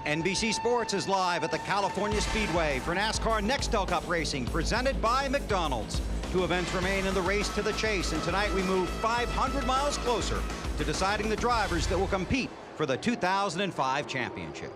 NBC Sports is live at the California Speedway for NASCAR Nextel Cup Racing, presented by McDonald's. Two events remain in the race to the chase, and tonight we move 500 miles closer to deciding the drivers that will compete for the 2005 championship.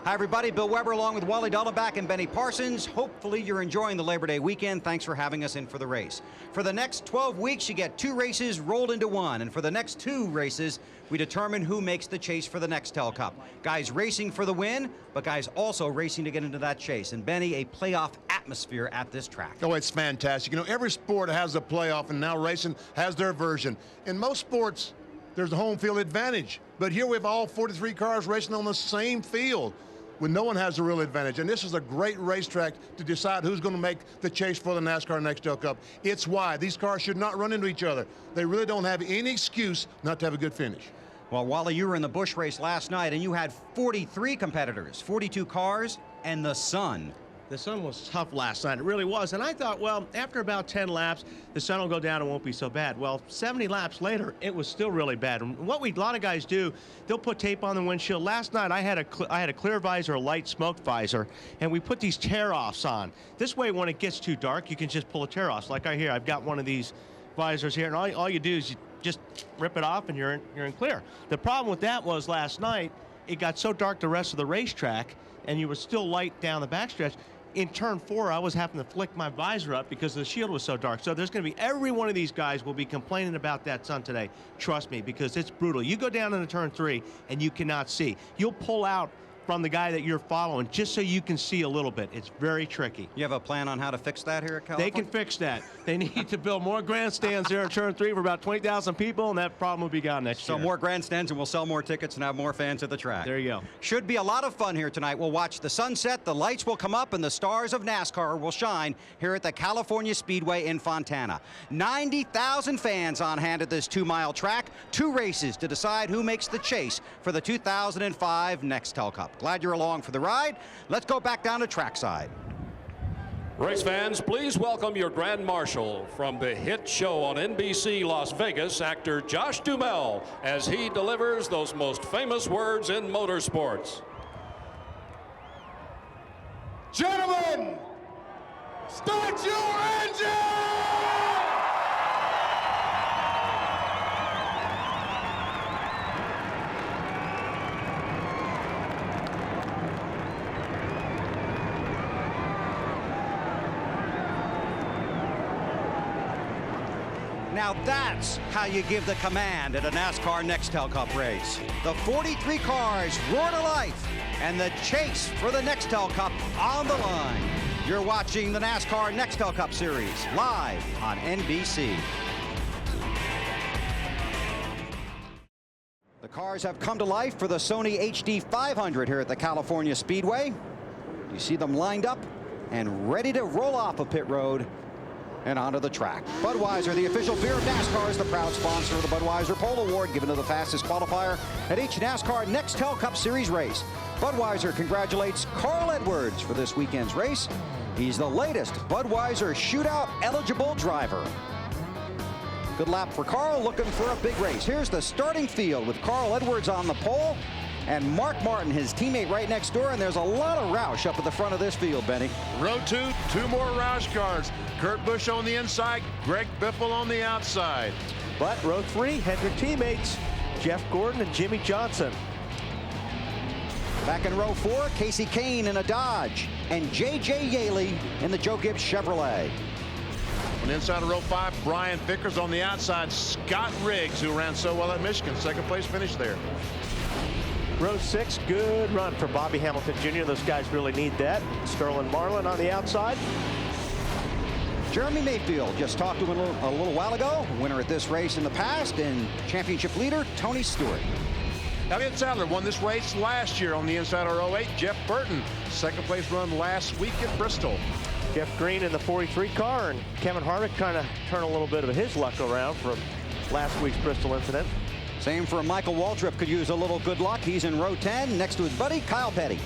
Hi, everybody. Bill Weber along with Wally Dellenbach and Benny Parsons. Hopefully you're enjoying the Labor Day weekend. Thanks for having us in for the race. For the next 12 weeks, you get two races rolled into one. And for the next two races, we determine who makes the chase for the Nextel Cup. Guys racing for the win, but guys also racing to get into that chase. And Benny, a playoff atmosphere at this track. Oh, it's fantastic. You know, every sport has a playoff, and now racing has their version. In most sports, there's a home field advantage. But here we have all 43 cars racing on the same field, when no one has a real advantage. And this is a great racetrack to decide who's going to make the chase for the NASCAR Nextel Cup. It's why these cars should not run into each other. They really don't have any excuse not to have a good finish. Well, Wally, you were in the Busch race last night, and you had 43 competitors, 42 cars, and the sun. The sun was tough last night. It really was. And I thought, well, after about 10 laps, the sun will go down and won't be so bad. Well, 70 laps later, it was still really bad. And what a lot of guys do, they'll put tape on the windshield. Last night, I had a clear visor, a light smoke visor, and we put these tear-offs on. This way, when it gets too dark, you can just pull a tear-off. Like I hear, I've got one of these visors here, and all you do is you just rip it off, and you're in clear. The problem with that was last night, it got so dark the rest of the racetrack, and you were still light down the backstretch. In turn 4, I was having to flick my visor up because the shield was so dark. So there's going to be, every one of these guys will be complaining about that sun today. Trust me, because it's brutal. You go down into turn 3 and you cannot see. You'll pull out from the guy that you're following just so you can see a little bit. It's very tricky. You have a plan on how to fix that here at California? They can fix that. They need to build more grandstands there in turn 3 for about 20,000 people, and that problem will be gone next year. So more grandstands, and we'll sell more tickets and have more fans at the track. There you go. Should be a lot of fun here tonight. We'll watch the sunset, the lights will come up, and the stars of NASCAR will shine here at the California Speedway in Fontana. 90,000 fans on hand at this 2-mile track. 2 races to decide who makes the chase for the 2005 Nextel Cup. Glad you're along for the ride. Let's go back down to trackside. Race fans, please welcome your Grand Marshal from the hit show on NBC Las Vegas, actor Josh Duhamel, as he delivers those most famous words in motorsports. Gentlemen, start your engine! Now that's how you give the command at a NASCAR Nextel Cup race. The 43 cars roar to life, and the chase for the Nextel Cup on the line. You're watching the NASCAR Nextel Cup Series live on NBC. The cars have come to life for the Sony HD 500 here at the California Speedway. You see them lined up and ready to roll off of pit road and onto the track. Budweiser, the official beer of NASCAR, is the proud sponsor of the Budweiser Pole Award, given to the fastest qualifier at each NASCAR Nextel Cup Series race. Budweiser congratulates Carl Edwards for this weekend's race. He's the latest Budweiser shootout eligible driver. Good lap for Carl, looking for a big race. Here's the starting field with Carl Edwards on the pole and Mark Martin, his teammate, right next door, and there's a lot of Roush up at the front of this field, Benny. Row 2, 2 more Roush cars. Kurt Busch on the inside, Greg Biffle on the outside. But row 3, Hendrick teammates, Jeff Gordon and Jimmy Johnson. Back in row 4, Casey Kane in a Dodge, and J.J. Yaley in the Joe Gibbs Chevrolet. On the inside of row 5, Brian Vickers. On the outside, Scott Riggs, who ran so well at Michigan. Second place finish there. Row 6, good run for Bobby Hamilton Jr. Those guys really need that. Sterling Marlin on the outside. Jeremy Mayfield, just talked to him a little while ago. Winner at this race in the past, and championship leader, Tony Stewart. Elliott Sadler won this race last year on the inside of row 8. Jeff Burton, second place run last week at Bristol. Jeff Green in the 43 car, and Kevin Harvick trying to turn a little bit of his luck around from last week's Bristol incident. Same for Michael Waltrip, could use a little good luck. He's in row 10 next to his buddy Kyle Petty.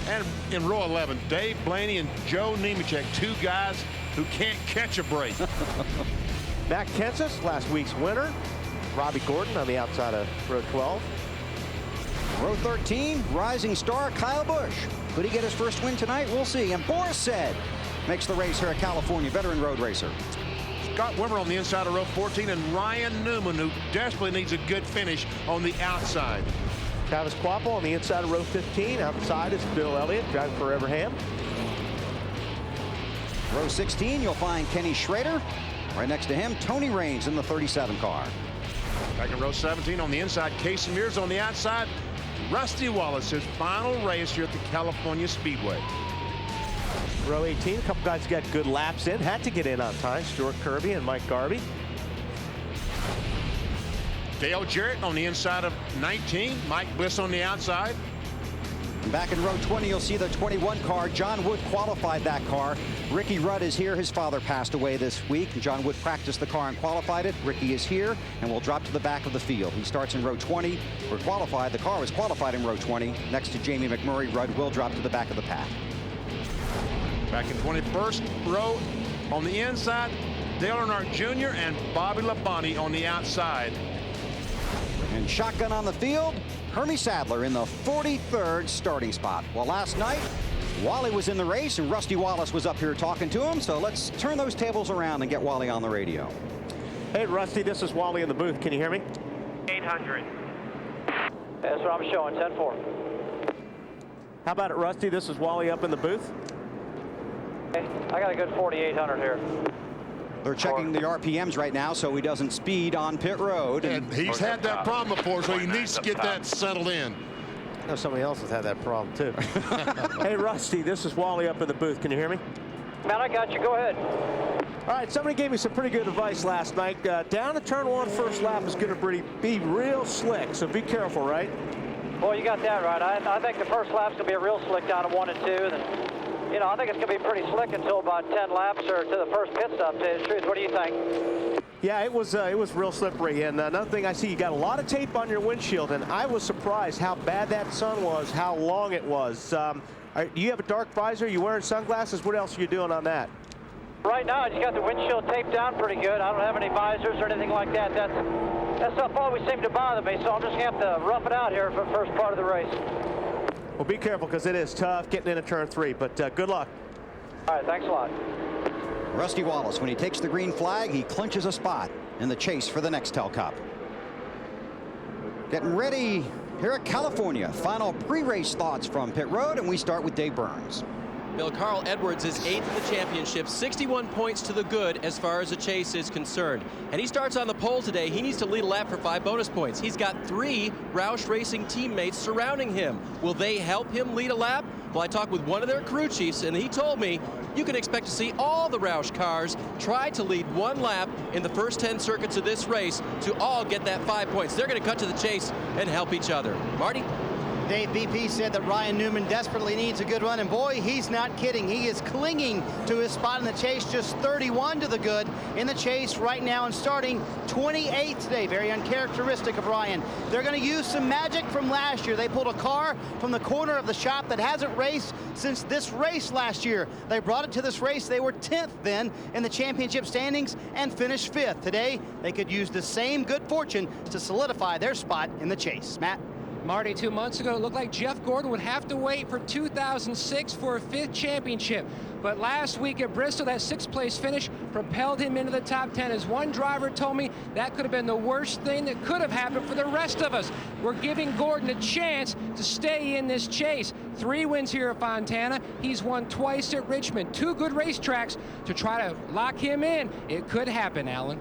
And in row 11, Dave Blaney and Joe Nemechek, 2 guys who can't catch a break. Matt Kenseth, last week's winner. Robbie Gordon on the outside of row 12. Row 13, rising star Kyle Busch. Could he get his first win tonight? We'll see. And Boris said makes the race here at California, veteran road racer. Scott Wimmer on the inside of row 14, and Ryan Newman, who desperately needs a good finish on the outside. Travis Quapple on the inside of row 15. Outside is Bill Elliott, driving for Everham. Row 16, you'll find Kenny Schrader. Right next to him, Tony Raines in the 37 car. Back in row 17 on the inside, Casey Mears on the outside. Rusty Wallace, his final race here at the California Speedway. Row 18, a couple guys got good laps in, had to get in on time. Stuart Kirby and Mike Garvey. Dale Jarrett on the inside of 19, Mike Bliss on the outside. And back in row 20, you'll see the 21 car. John Wood qualified that car. Ricky Rudd is here. His father passed away this week. John Wood practiced the car and qualified it. Ricky is here and will drop to the back of the field. He starts in row 20. We're qualified. The car was qualified in row 20. Next to Jamie McMurray, Rudd will drop to the back of the pack. Back in 21st row on the inside, Dale Earnhardt Jr. and Bobby Labonte on the outside. And shotgun on the field, Hermie Sadler in the 43rd starting spot. Well, last night, Wally was in the race and Rusty Wallace was up here talking to him. So let's turn those tables around and get Wally on the radio. Hey, Rusty, this is Wally in the booth. Can you hear me? 800. That's what I'm showing, 10-4. How about it, Rusty? This is Wally up in the booth. Okay, I got a good 4,800 here. They're checking the RPMs right now so he doesn't speed on pit road. And he's had that problem before, so he needs to get that settled in. I know somebody else has had that problem, too. Hey, Rusty, this is Wally up in the booth. Can you hear me? Man, I got you. Go ahead. All right, somebody gave me some pretty good advice last night. Down to turn one first lap is going to be real slick, so be careful, right? Well, you got that right. I think the first lap's going to be a real slick down to 1 and 2. And, you know, I think it's going to be pretty slick until about 10 laps or to the first pit stop, to tell you the truth. What do you think? Yeah, it was real slippery. And another thing I see, you got a lot of tape on your windshield, and I was surprised how bad that sun was, how long it was. Do you have a dark visor? You wearing sunglasses? What else are you doing on that? Right now, I just got the windshield taped down pretty good. I don't have any visors or anything like that. That stuff always seemed to bother me, so I'm just going to have to rough it out here for the first part of the race. Well, be careful, because it is tough getting into turn 3, but good luck. All right, thanks a lot. Rusty Wallace, when he takes the green flag, he clinches a spot in the chase for the Nextel Cup. Getting ready here at California. Final pre-race thoughts from pit road, and we start with Dave Burns. Bill, Carl Edwards is 8th in the championship, 61 points to the good as far as the chase is concerned. And he starts on the pole today. He needs to lead a lap for 5 bonus points. He's got 3 Roush Racing teammates surrounding him. Will they help him lead a lap? Well, I talked with one of their crew chiefs, and he told me you can expect to see all the Roush cars try to lead 1 lap in the first 10 circuits of this race to all get that 5 points. They're going to cut to the chase and help each other. Marty? Dave BP said that Ryan Newman desperately needs a good run, and boy, he's not kidding. He is clinging to his spot in the chase, just 31 to the good in the chase right now and starting 28th today. Very uncharacteristic of Ryan. They're going to use some magic from last year. They pulled a car from the corner of the shop that hasn't raced since this race last year. They brought it to this race. They were 10th then in the championship standings and finished 5th. Today, they could use the same good fortune to solidify their spot in the chase. Matt? Marty, 2 months ago, it looked like Jeff Gordon would have to wait for 2006 for a 5th championship. But last week at Bristol, that 6th place finish propelled him into the top 10. As one driver told me, that could have been the worst thing that could have happened for the rest of us. We're giving Gordon a chance to stay in this chase. 3 wins here at Fontana. He's won twice at Richmond. 2 good racetracks to try to lock him in. It could happen, Alan.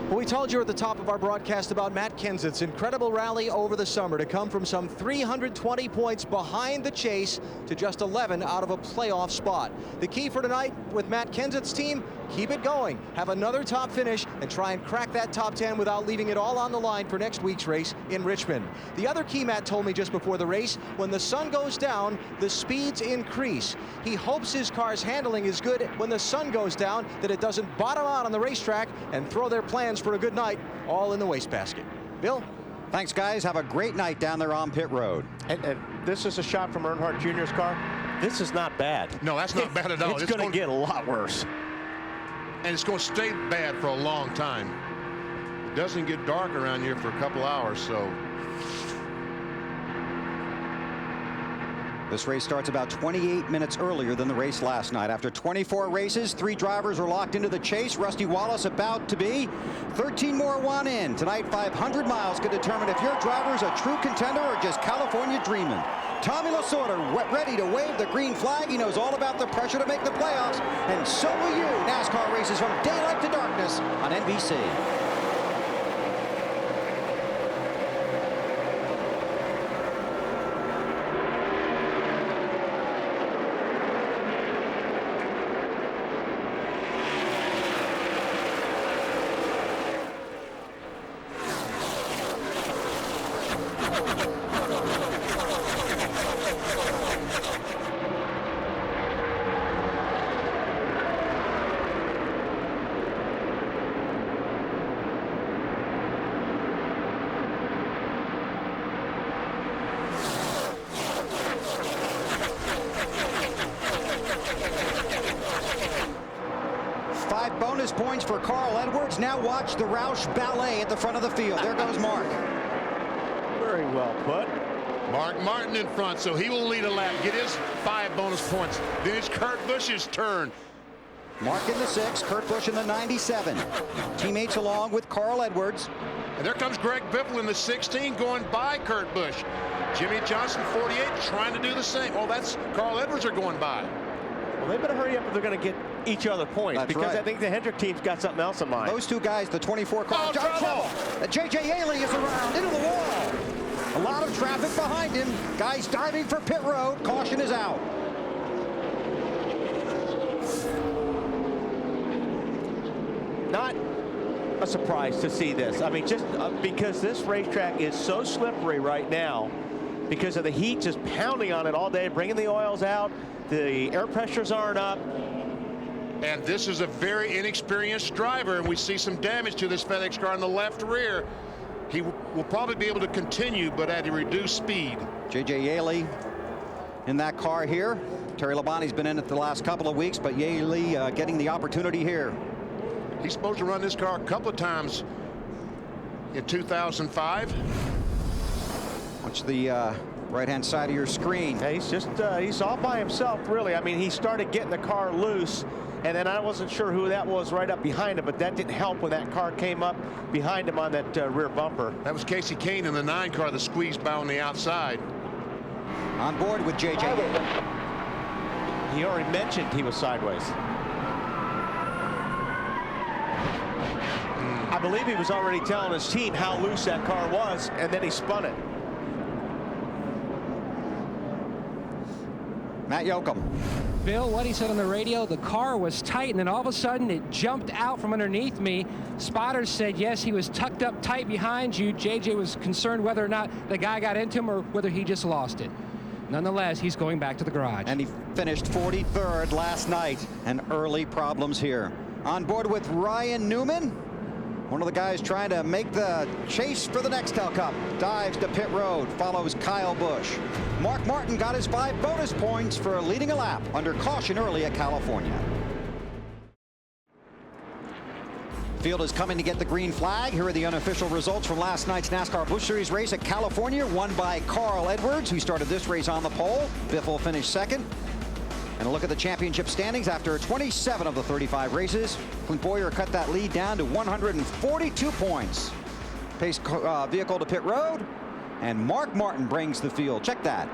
Well, we told you at the top of our broadcast about Matt Kenseth's incredible rally over the summer to come from some 320 points behind the chase to just 11 out of a playoff spot. The key for tonight with Matt Kenseth's team, keep it going, have another top finish, and try and crack that top 10 without leaving it all on the line for next week's race in Richmond. The other key Matt told me just before the race, when the sun goes down, the speeds increase. He hopes his car's handling is good when the sun goes down, that it doesn't bottom out on the racetrack and throw their plans for a good night all in the wastebasket. Bill? Thanks, guys. Have a great night down there on pit road. And this is a shot from Earnhardt Jr.'s car. This is not bad. No, that's not bad at all. It's going to get a lot worse. And it's going to stay bad for a long time. It doesn't get dark around here for a couple hours, so. This race starts about 28 minutes earlier than the race last night. After 24 races, 3 drivers are locked into the chase. Rusty Wallace about to be. 13 more want in. Tonight, 500 miles could determine if your driver's a true contender or just California dreaming. Tommy Lasorda ready to wave the green flag. He knows all about the pressure to make the playoffs, and so will you. NASCAR races from daylight to darkness on NBC. Bonus points for Carl Edwards. Now watch the Roush ballet at the front of the field. There goes Mark. Very well put. Mark Martin in front, so he will lead a lap, get his 5 bonus points. Then it's Kurt Busch's turn. Mark in the 6, Kurt Busch in the 97. Teammates along with Carl Edwards. And there comes Greg Biffle in the 16 going by Kurt Busch. Jimmy Johnson, 48, trying to do the same. Oh, that's Carl Edwards are going by. Well, they better hurry up if they're going to get each other points. That's because right. I think the Hendrick team's got something else in mind. Those 2 guys, the 24 car. Oh, trouble! J.J. Yaley is around into the wall. A lot of traffic behind him. Guys diving for pit road. Caution is out. Not a surprise to see this. I mean, just because this racetrack is so slippery right now because of the heat just pounding on it all day, bringing the oils out. The air pressures aren't up. And this is a very inexperienced driver, and we see some damage to this FedEx car in the left rear. He will probably be able to continue, but at a reduced speed. J.J. Yaley in that car here. Terry Labonte's been in it the last couple of weeks, but Yaley getting the opportunity here. He's supposed to run this car a couple of times in 2005. Watch the right-hand side of your screen. Yeah, he's all by himself, really. I mean, he started getting the car loose, and then I wasn't sure who that was right up behind him, but that didn't help when that car came up behind him on that rear bumper. That was Casey Kane in the 9 car that squeezed by on the outside. On board with J.J. Yaley. He already mentioned he was sideways. I believe he was already telling his team how loose that car was, and then he spun it. Matt Yoakum. Bill, what he said on the radio, the car was tight, and then all of a sudden it jumped out from underneath me. Spotters said, yes, he was tucked up tight behind you. JJ was concerned whether or not the guy got into him or whether he just lost it. Nonetheless, he's going back to the garage. And he finished 43rd last night, and early problems here. On board with Ryan Newman, one of the guys trying to make the chase for the Nextel Cup. Dives to pit road, follows Kyle Busch. Mark Martin got his 5 bonus points for leading a lap under caution early at California. Field is coming to get the green flag. Here are the unofficial results from last night's NASCAR Busch Series race at California, won by Carl Edwards, who started this race on the pole. Biffle finished second. And a look at the championship standings after 27 of the 35 races. Clint Boyer cut that lead down to 142 points. Pace vehicle to pit road, and Mark Martin brings the field. Check that.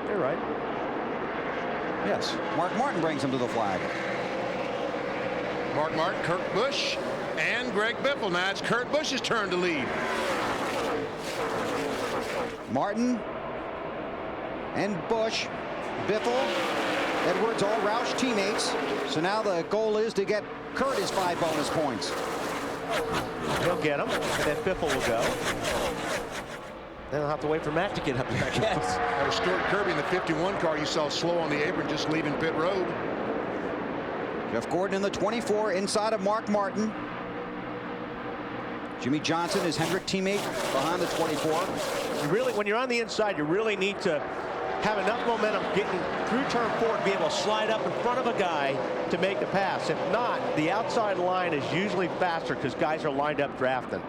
You're right. Yes, Mark Martin brings him to the flag. Mark Martin, Kurt Busch, and Greg Biffle. Now it's Kurt Busch's turn to lead. Martin and Busch, Biffle, Edwards, all Roush teammates. So now the goal is to get Kurt his 5 bonus points. He'll get them, and then Biffle will go. Then I'll have to wait for Matt to get up there, I guess. That was Stuart Kirby in the 51 car you saw slow on the apron, just leaving pit road. Jeff Gordon in the 24 inside of Mark Martin. Jimmy Johnson, his Hendrick teammate, behind the 24. You really, when you're on the inside, you really need to have enough momentum getting through turn 4 to be able to slide up in front of a guy to make the pass. If not, the outside line is usually faster because guys are lined up drafting.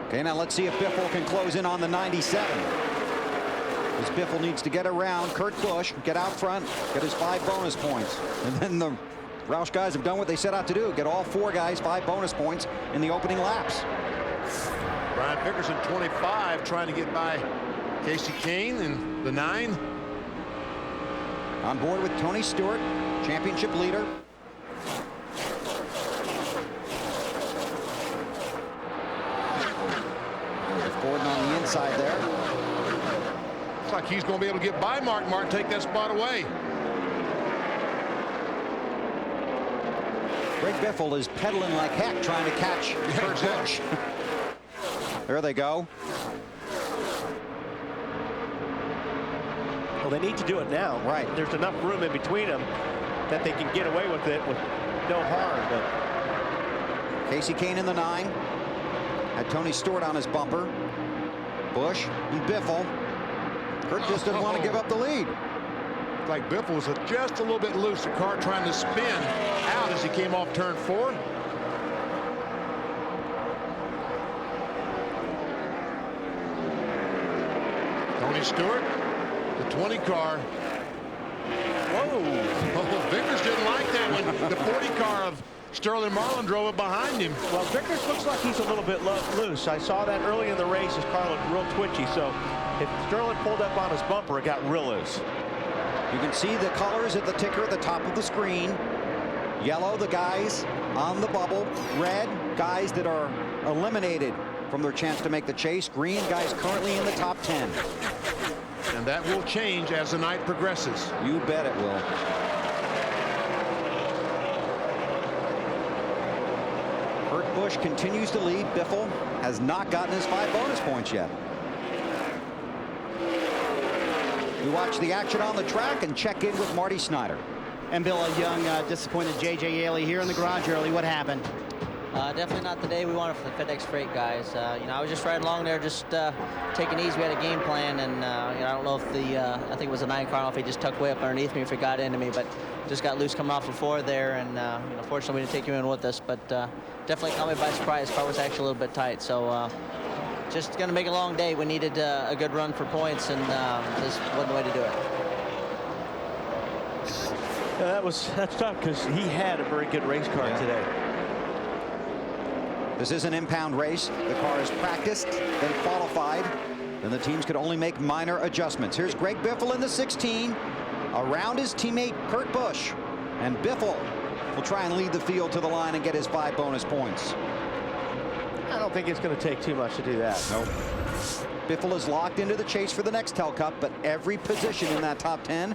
Okay, now let's see if Biffle can close in on the 97. As Biffle needs to get around Kurt Busch, get out front, get his 5 bonus points. And then the Roush guys have done what they set out to do, get all 4 guys 5 bonus points in the opening laps. Brian Vickers in 25 trying to get by Casey Kane in the 9. On board with Tony Stewart, championship leader. Gordon on the inside there. Looks like he's going to be able to get by Mark Martin, take that spot away. Greg Biffle is pedaling like heck trying to catch Kurt Busch. There they go. Well, they need to do it now. Right. There's enough room in between them that they can get away with it with no harm. But Casey Kane in the 9. Had Tony Stewart on his bumper. Busch and Biffle. Kurt just didn't want to give up the lead. Looked like Biffle was just a little bit loose. The car trying to spin out as he came off turn 4. Tony Stewart, the 20 car. Whoa. Vickers didn't like that when the 40 car of Sterling Marlin drove it behind him. well, Vickers looks like he's a little bit loose. I saw that early in the race. His car looked real twitchy. So if Sterling pulled up on his bumper, it got real loose. You can see the colors at the ticker at the top of the screen. Yellow, the guys on the bubble. Red, guys that are eliminated from their chance to make the chase. Green, guys currently in the top 10. And that will change as the night progresses. You bet it will. Kurt Busch continues to lead. Biffle has not gotten his 5 bonus points yet. We watch the action on the track and check in with Marty Snyder. And Bill, a young, disappointed J.J. Yaley here in the garage early. What happened? Definitely not the day we wanted for the FedEx Freight guys. You know, I was just riding along there, just taking it easy. We had a game plan, and you know, I don't know if the I think it was a 9 car. I don't know if he just tucked way up underneath me if it got into me, but just got loose coming off the 4 there, and you know, fortunately we didn't take you in with us, but definitely caught me by surprise. Car was actually a little bit tight, so just going to make a long day. We needed a good run for points, and this wasn't the way to do it. That's tough because he had a very good race car today. This is an impound race. The car is practiced, then qualified, and the teams could only make minor adjustments. Here's Greg Biffle in the 16, around his teammate Kurt Busch, and Biffle will try and lead the field to the line and get his 5 bonus points. I don't think it's going to take too much to do that. Nope. Biffle is locked into the chase for the next Nextel Cup, but every position in that top 10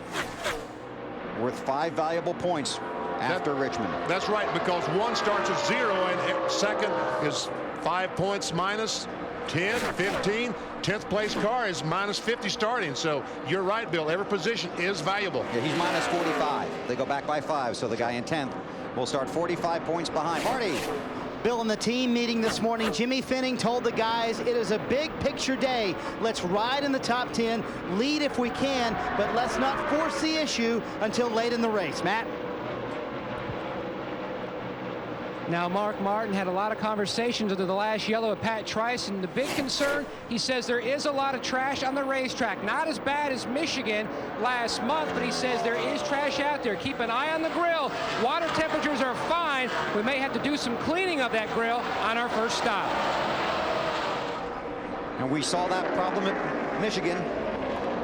worth 5 valuable points after Richmond. That's right, because 1 starts at 0 and second is 5 points minus 10, 15. 10th place car is minus 50 starting. So you're right, Bill. Every position is valuable. Yeah, he's minus 45. They go back by 5, so the guy in 10th will start 45 points behind. Marty. Bill, in the team meeting this morning, Jimmy Finning told the guys it is a big picture day. Let's ride in the top 10, lead if we can, but let's not force the issue until late in the race. Matt? Now, Mark Martin had a lot of conversations under the last yellow with Pat Trice, and the big concern, he says there is a lot of trash on the racetrack. Not as bad as Michigan last month, but he says there is trash out there. Keep an eye on the grill. Water temperatures are fine. We may have to do some cleaning of that grill on our first stop. And we saw that problem at Michigan.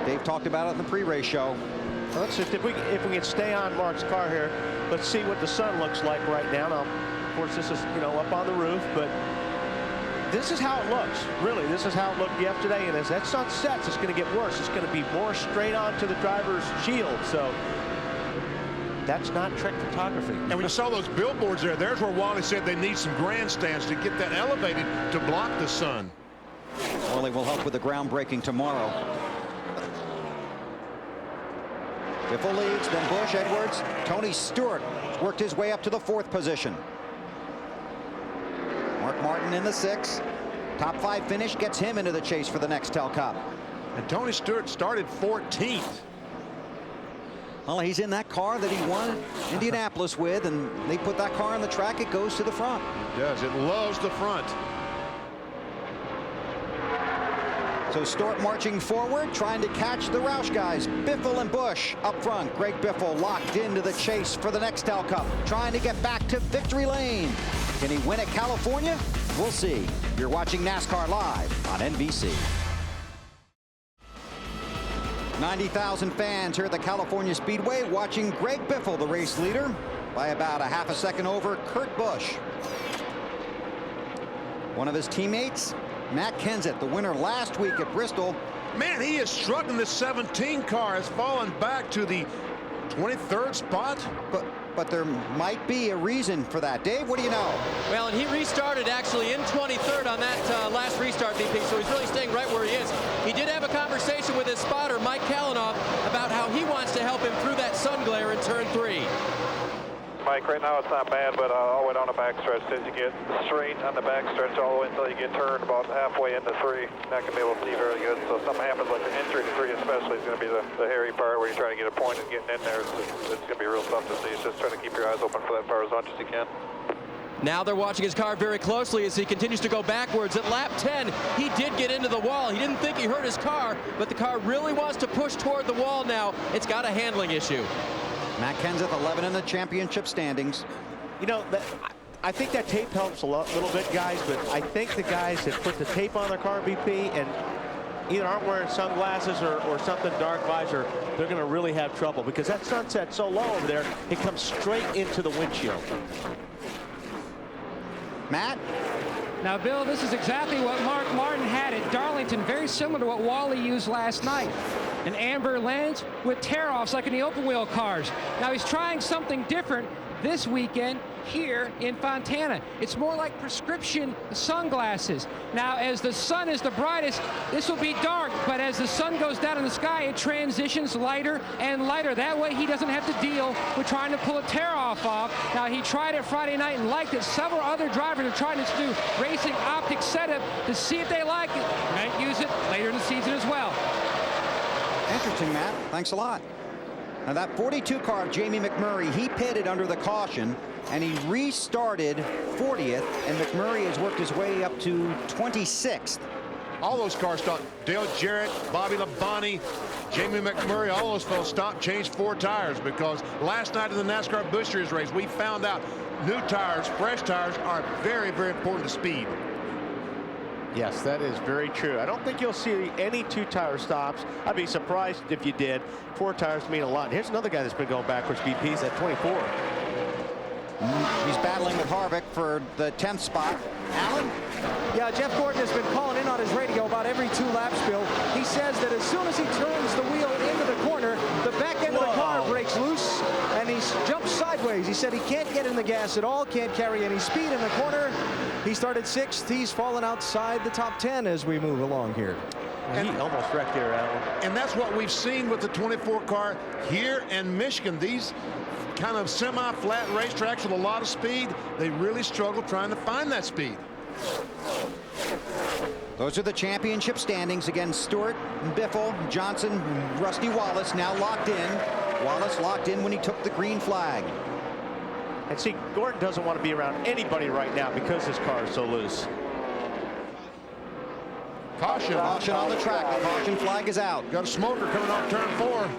Dave talked about it in the pre-race show. Well, let's just, if we can stay on Mark's car here, let's see what the sun looks like right now. Now, of course, this is, you know, up on the roof, but this is how it looks. Really, this is how it looked yesterday, and as that sun sets, it's going to get worse. It's going to be more straight on to the driver's shield, so that's not trick photography. And when you saw those billboards there, there's where Wally said they need some grandstands to get that elevated to block the sun. Wally will help with the groundbreaking tomorrow. Biffle leads, then Busch, Edwards. Tony Stewart worked his way up to the 4th position. Mark Martin in the 6. Top 5 finish gets him into the chase for the Nextel Cup. And Tony Stewart started 14th. Well, he's in that car that he won Indianapolis with, and they put that car on the track. It goes to the front. It does. It loves the front. So Stewart marching forward, trying to catch the Roush guys. Biffle and Busch up front. Greg Biffle locked into the chase for the Nextel Cup, trying to get back to victory lane. Can he win at California? We'll see. You're watching NASCAR live on NBC. 90,000 fans here at the California Speedway watching Greg Biffle, the race leader, by about a half a second over Kurt Busch. One of his teammates, Matt Kenseth, the winner last week at Bristol. Man, he is struggling. The 17 car has fallen back to the 23rd spot. But there might be a reason for that. Dave, what do you know? Well, and he restarted actually in 23rd on that last restart, VP, so he's really staying right where he is. He did have a conversation with his spotter, Mike Kalanoff, about how he wants to help him through that sun glare in turn 3. Mike, right now it's not bad, but all the way down the backstretch, as you get straight on the backstretch all the way until you get turned about halfway into 3, not going to be able to see very good. So if something happens like the entry to 3 especially, is going to be the hairy part where you're trying to get a point and getting in there. It's going to be real tough to see. It's just trying to keep your eyes open for that car as much as you can. Now they're watching his car very closely as he continues to go backwards. At lap 10, he did get into the wall. He didn't think he hurt his car, but the car really wants to push toward the wall now. It's got a handling issue. Matt Kenseth, 11 in the championship standings. You know, I think that tape helps a little bit, guys, but I think the guys that put the tape on their car, VP, and either aren't wearing sunglasses or something dark visor, they're going to really have trouble because that sunset's so low over there, it comes straight into the windshield. Matt? Now, Bill, this is exactly what Mark Martin had at Darlington, very similar to what Wally used last night. An amber lens with tear-offs like in the open wheel cars. Now he's trying something different this weekend here in Fontana. It's more like prescription sunglasses. Now, as the sun is the brightest, this will be dark, but as the sun goes down in the sky, it transitions lighter and lighter. That way he doesn't have to deal with trying to pull a tear-off off. Now, he tried it Friday night and liked it. Several other drivers are trying to do racing optic setup to see if they like it. Might use it later in the season as well. Interesting, Matt. Thanks a lot. Now that 42 car, Jamie McMurray, he pitted under the caution, and he restarted 40th, and McMurray has worked his way up to 26th. All those cars stopped. Dale Jarrett, Bobby Labonte, Jamie McMurray, all those folks stopped, changed 4 tires because last night in the NASCAR Busch Series race, we found out new tires, fresh tires are very, very important to speed. Yes, that is very true. I don't think you'll see any 2-tire stops. I'd be surprised if you did. 4 tires mean a lot. And here's another guy that's been going backwards, BP's at 24. He's battling with Harvick for the 10th spot. Alan? Yeah, Jeff Gordon has been calling in on his radio about every 2 laps, Bill. He says that as soon as he turns the wheel into the corner, the back end of the car breaks loose and he jumps sideways. He said he can't get in the gas at all, can't carry any speed in the corner. He started 6th. He's fallen outside the top 10 as we move along here. And he almost wrecked there, Alan. And that's what we've seen with the 24 car here in Michigan. These kind of semi-flat racetracks with a lot of speed, they really struggle trying to find that speed. Those are the championship standings. Again, Stewart, Biffle, Johnson, Rusty Wallace now locked in. Wallace locked in when he took the green flag. And see, Gordon doesn't want to be around anybody right now because his car is so loose. Caution. Caution on the track. The caution flag is out. Got a smoker coming off turn 4.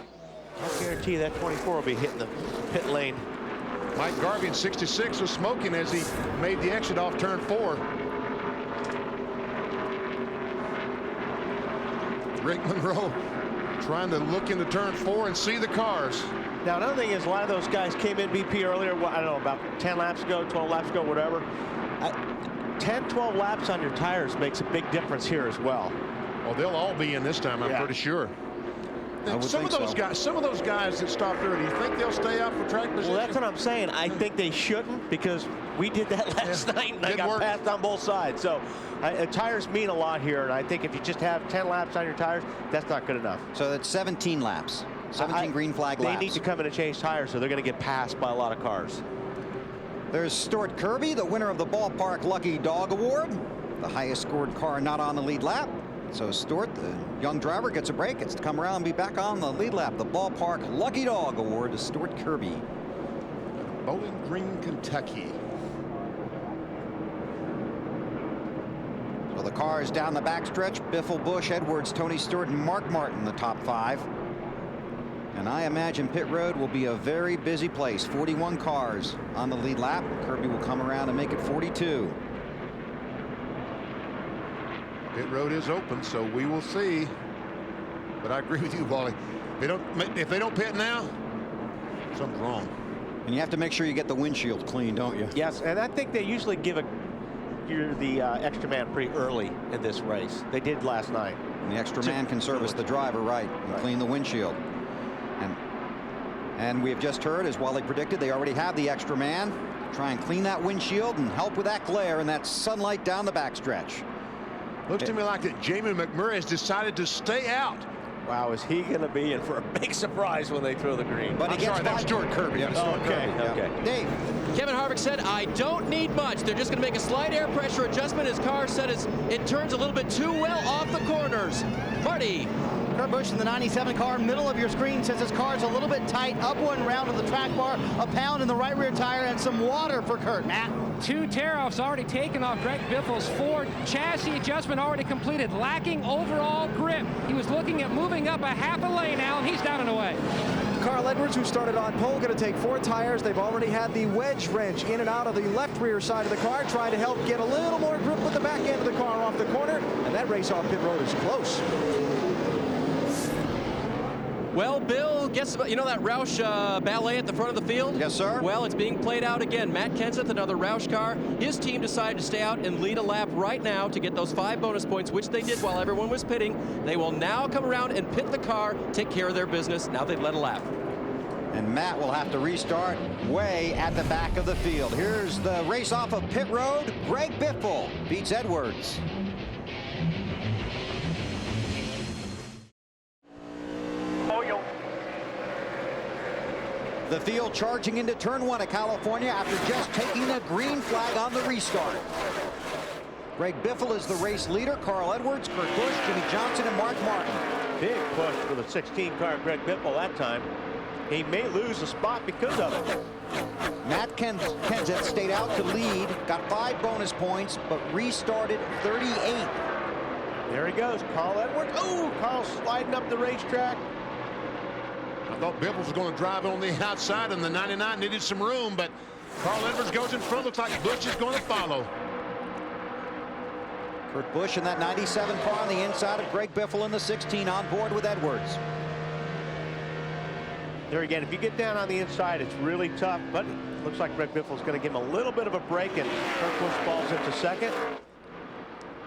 I guarantee that 24 will be hitting the pit lane. Mike Garvey in 66 was smoking as he made the exit off turn 4. Rick Monroe trying to look into turn 4 and see the cars. Now, another thing is a lot of those guys came in BP earlier, I don't know, about 10 laps ago, 12 laps ago, whatever. 10, 12 laps on your tires makes a big difference here as well. Well, they'll all be in this time, I'm pretty sure. Some of those guys that stopped early, do you think they'll stay out for track position? Well, that's what I'm saying. I think they shouldn't because we did that last night and I got passed on both sides. So tires mean a lot here, and I think if you just have 10 laps on your tires, that's not good enough. So that's 17 laps. 17 green flag laps. They need to come in and change tires, so they're going to get passed by a lot of cars. There's Stuart Kirby, the winner of the Ballpark Lucky Dog Award, the highest scored car not on the lead lap. So Stewart, the young driver, gets a break. Gets to come around and be back on the lead lap. The Ballpark Lucky Dog Award to Stuart Kirby. Bowling Green, Kentucky. So the cars down the backstretch. Biffle, Busch, Edwards, Tony Stewart, and Mark Martin, the top 5. And I imagine pit road will be a very busy place. 41 cars on the lead lap. Kirby will come around and make it 42. Pit road is open, so we will see. But I agree with you, Wally. If they don't pit now, something's wrong. And you have to make sure you get the windshield clean, don't you? Yes, and I think they usually give the extra man pretty early in this race. They did last night. And the extra man can service the driver, right, and clean the windshield. And we have just heard, as Wally predicted, they already have the extra man. Try and clean that windshield and help with that glare and that sunlight down the backstretch. Looks to me like that Jamie McMurray has decided to stay out. Wow, is he going to be in for a big surprise when they throw the green? But that's Stuart Kirby. Okay. Dave. Kevin Harvick said, I don't need much. They're just going to make a slight air pressure adjustment. His car said it turns a little bit too well off the corners. Marty. Kurt Busch in the 97 car, middle of your screen, says his car is a little bit tight. Up one round of the track bar, a pound in the right rear tire, and some water for Kurt. Matt. 2 tear-offs already taken off Greg Biffle's Ford. Chassis adjustment already completed. Lacking overall grip. He was looking at moving up a half a lane now, and he's down and away. Carl Edwards, who started on pole, going to take 4 tires. They've already had the wedge wrench in and out of the left rear side of the car, trying to help get a little more grip with the back end of the car off the corner. And that race off pit road is close. Well, Bill, guess about, you know that Roush ballet at the front of the field? Yes, sir. Well, it's being played out again. Matt Kenseth, another Roush car. His team decided to stay out and lead a lap right now to get those 5 bonus points, which they did while everyone was pitting. They will now come around and pit the car, take care of their business. Now they've led a lap. And Matt will have to restart way at the back of the field. Here's the race off of pit road. Greg Biffle beats Edwards. The field charging into turn 1 at California after just taking the green flag on the restart. Greg Biffle is the race leader. Carl Edwards, Kurt Busch, Jimmy Johnson, and Mark Martin. Big push for the 16 car Greg Biffle that time. He may lose a spot because of it. Matt Kenseth stayed out to lead, got 5 bonus points, but restarted 38th. There he goes, Carl Edwards. Oh, Carl sliding up the racetrack. I thought Biffle was going to drive on the outside, and the 99 needed some room, but Carl Edwards goes in front. Looks like Busch is going to follow. Kurt Busch in that 97 car on the inside of Greg Biffle in the 16 on board with Edwards. There again, if you get down on the inside, it's really tough, but it looks like Greg Biffle's going to give him a little bit of a break, and Kurt Busch falls into second.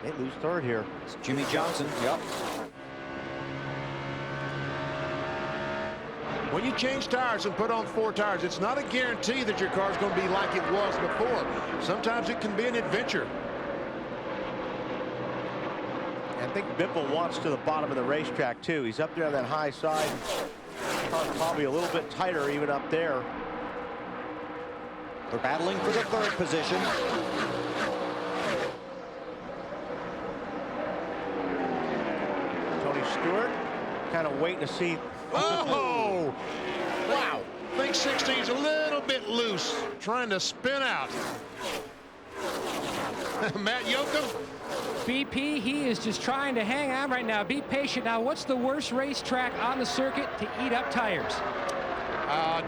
They lose third here. It's Jimmy Johnson. Yep. When you change tires and put on 4 tires, it's not a guarantee that your car's going to be like it was before. Sometimes it can be an adventure. I think Biffle wants to the bottom of the racetrack, too. He's up there on that high side. Car's probably a little bit tighter even up there. They're battling for the 3rd position. Tony Stewart kind of waiting to see. Oh! Wow. I think 16's a little bit loose, trying to spin out. Matt Yoakum. BP, he is just trying to hang on right now. Be patient. Now, what's the worst racetrack on the circuit to eat up tires?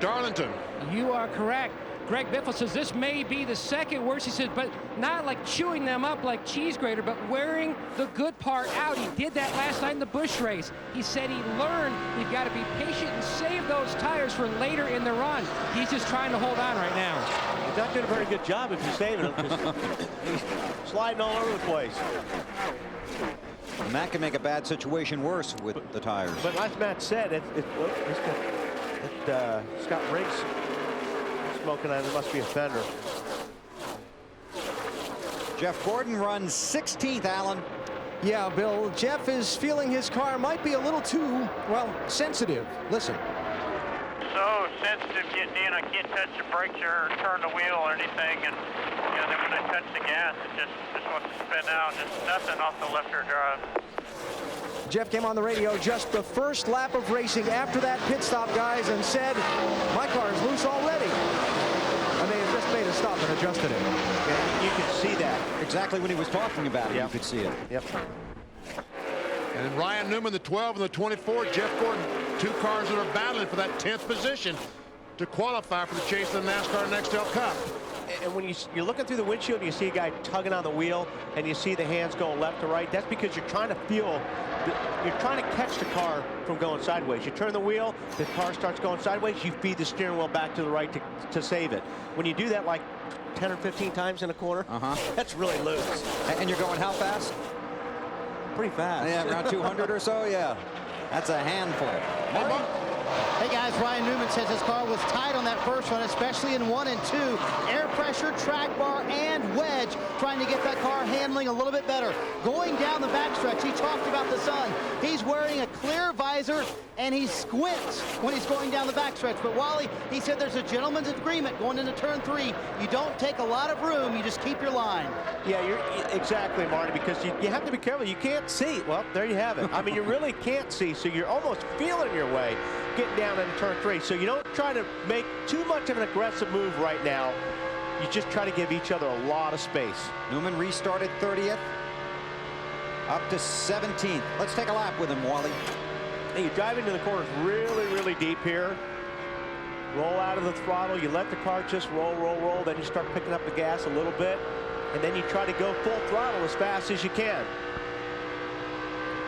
Darlington. You are correct. Greg Biffle says this may be the 2nd worst. He says, but not like chewing them up like cheese grater, but wearing the good part out. He did that last night in the Busch race. He said he learned you've got to be patient and save those tires for later in the run. He's just trying to hold on right now. He's not doing a very good job if you're saving him, because he's sliding all over the place. And that can make a bad situation worse with the tires. But as Matt said, Scott Riggs smoking on it. Must be a fender. Jeff Gordon runs 16th, Alan. Yeah, Bill, Jeff is feeling his car might be a little too, well, sensitive. Listen. So sensitive getting in, I can't touch the brakes or turn the wheel or anything, and then when I touch the gas, it just wants to spin out. Just nothing off the left rear drive. Jeff came on the radio just the 1st lap of racing after that pit stop, guys, and said, my car is loose already. And they have just made a fixed up and adjusted it. Yeah, you can see that. Exactly when he was talking about it, you could see it. Yep. And Ryan Newman, the 12 and the 24, Jeff Gordon, 2 cars that are battling for that 10th position to qualify for the chase of the NASCAR Nextel Cup. And when you're looking through the windshield and you see a guy tugging on the wheel and you see the hands going left to right, that's because you're trying to you're trying to catch the car from going sideways. You turn the wheel, the car starts going sideways, you feed the steering wheel back to the right to save it. When you do that like 10 or 15 times in a corner, that's really loose. And you're going how fast? Pretty fast. Yeah, around 200 or so, yeah. That's a handful. Marty? Hey guys, Ryan Newman says his car was tight on that first run, especially in 1 and 2. Air pressure, track bar, and wedge, trying to get that car handling a little bit better. Going down the backstretch, he talked about the sun. He's wearing a clear visor, and he squints when he's going down the backstretch. But Wally, he said there's a gentleman's agreement going into turn 3. You don't take a lot of room, you just keep your line. Yeah, you're exactly, Marty, because you have to be careful. You can't see. Well, there you have it. I mean, you really can't see, so you're almost feeling your way getting down into turn 3. So you don't try to make too much of an aggressive move right now. You just try to give each other a lot of space. Newman restarted 30th, up to 17th. Let's take a lap with him, Wally. Hey, you drive into the corners really, really deep here. Roll out of the throttle. You let the car just roll, roll, roll. Then you start picking up the gas a little bit. And then you try to go full throttle as fast as you can.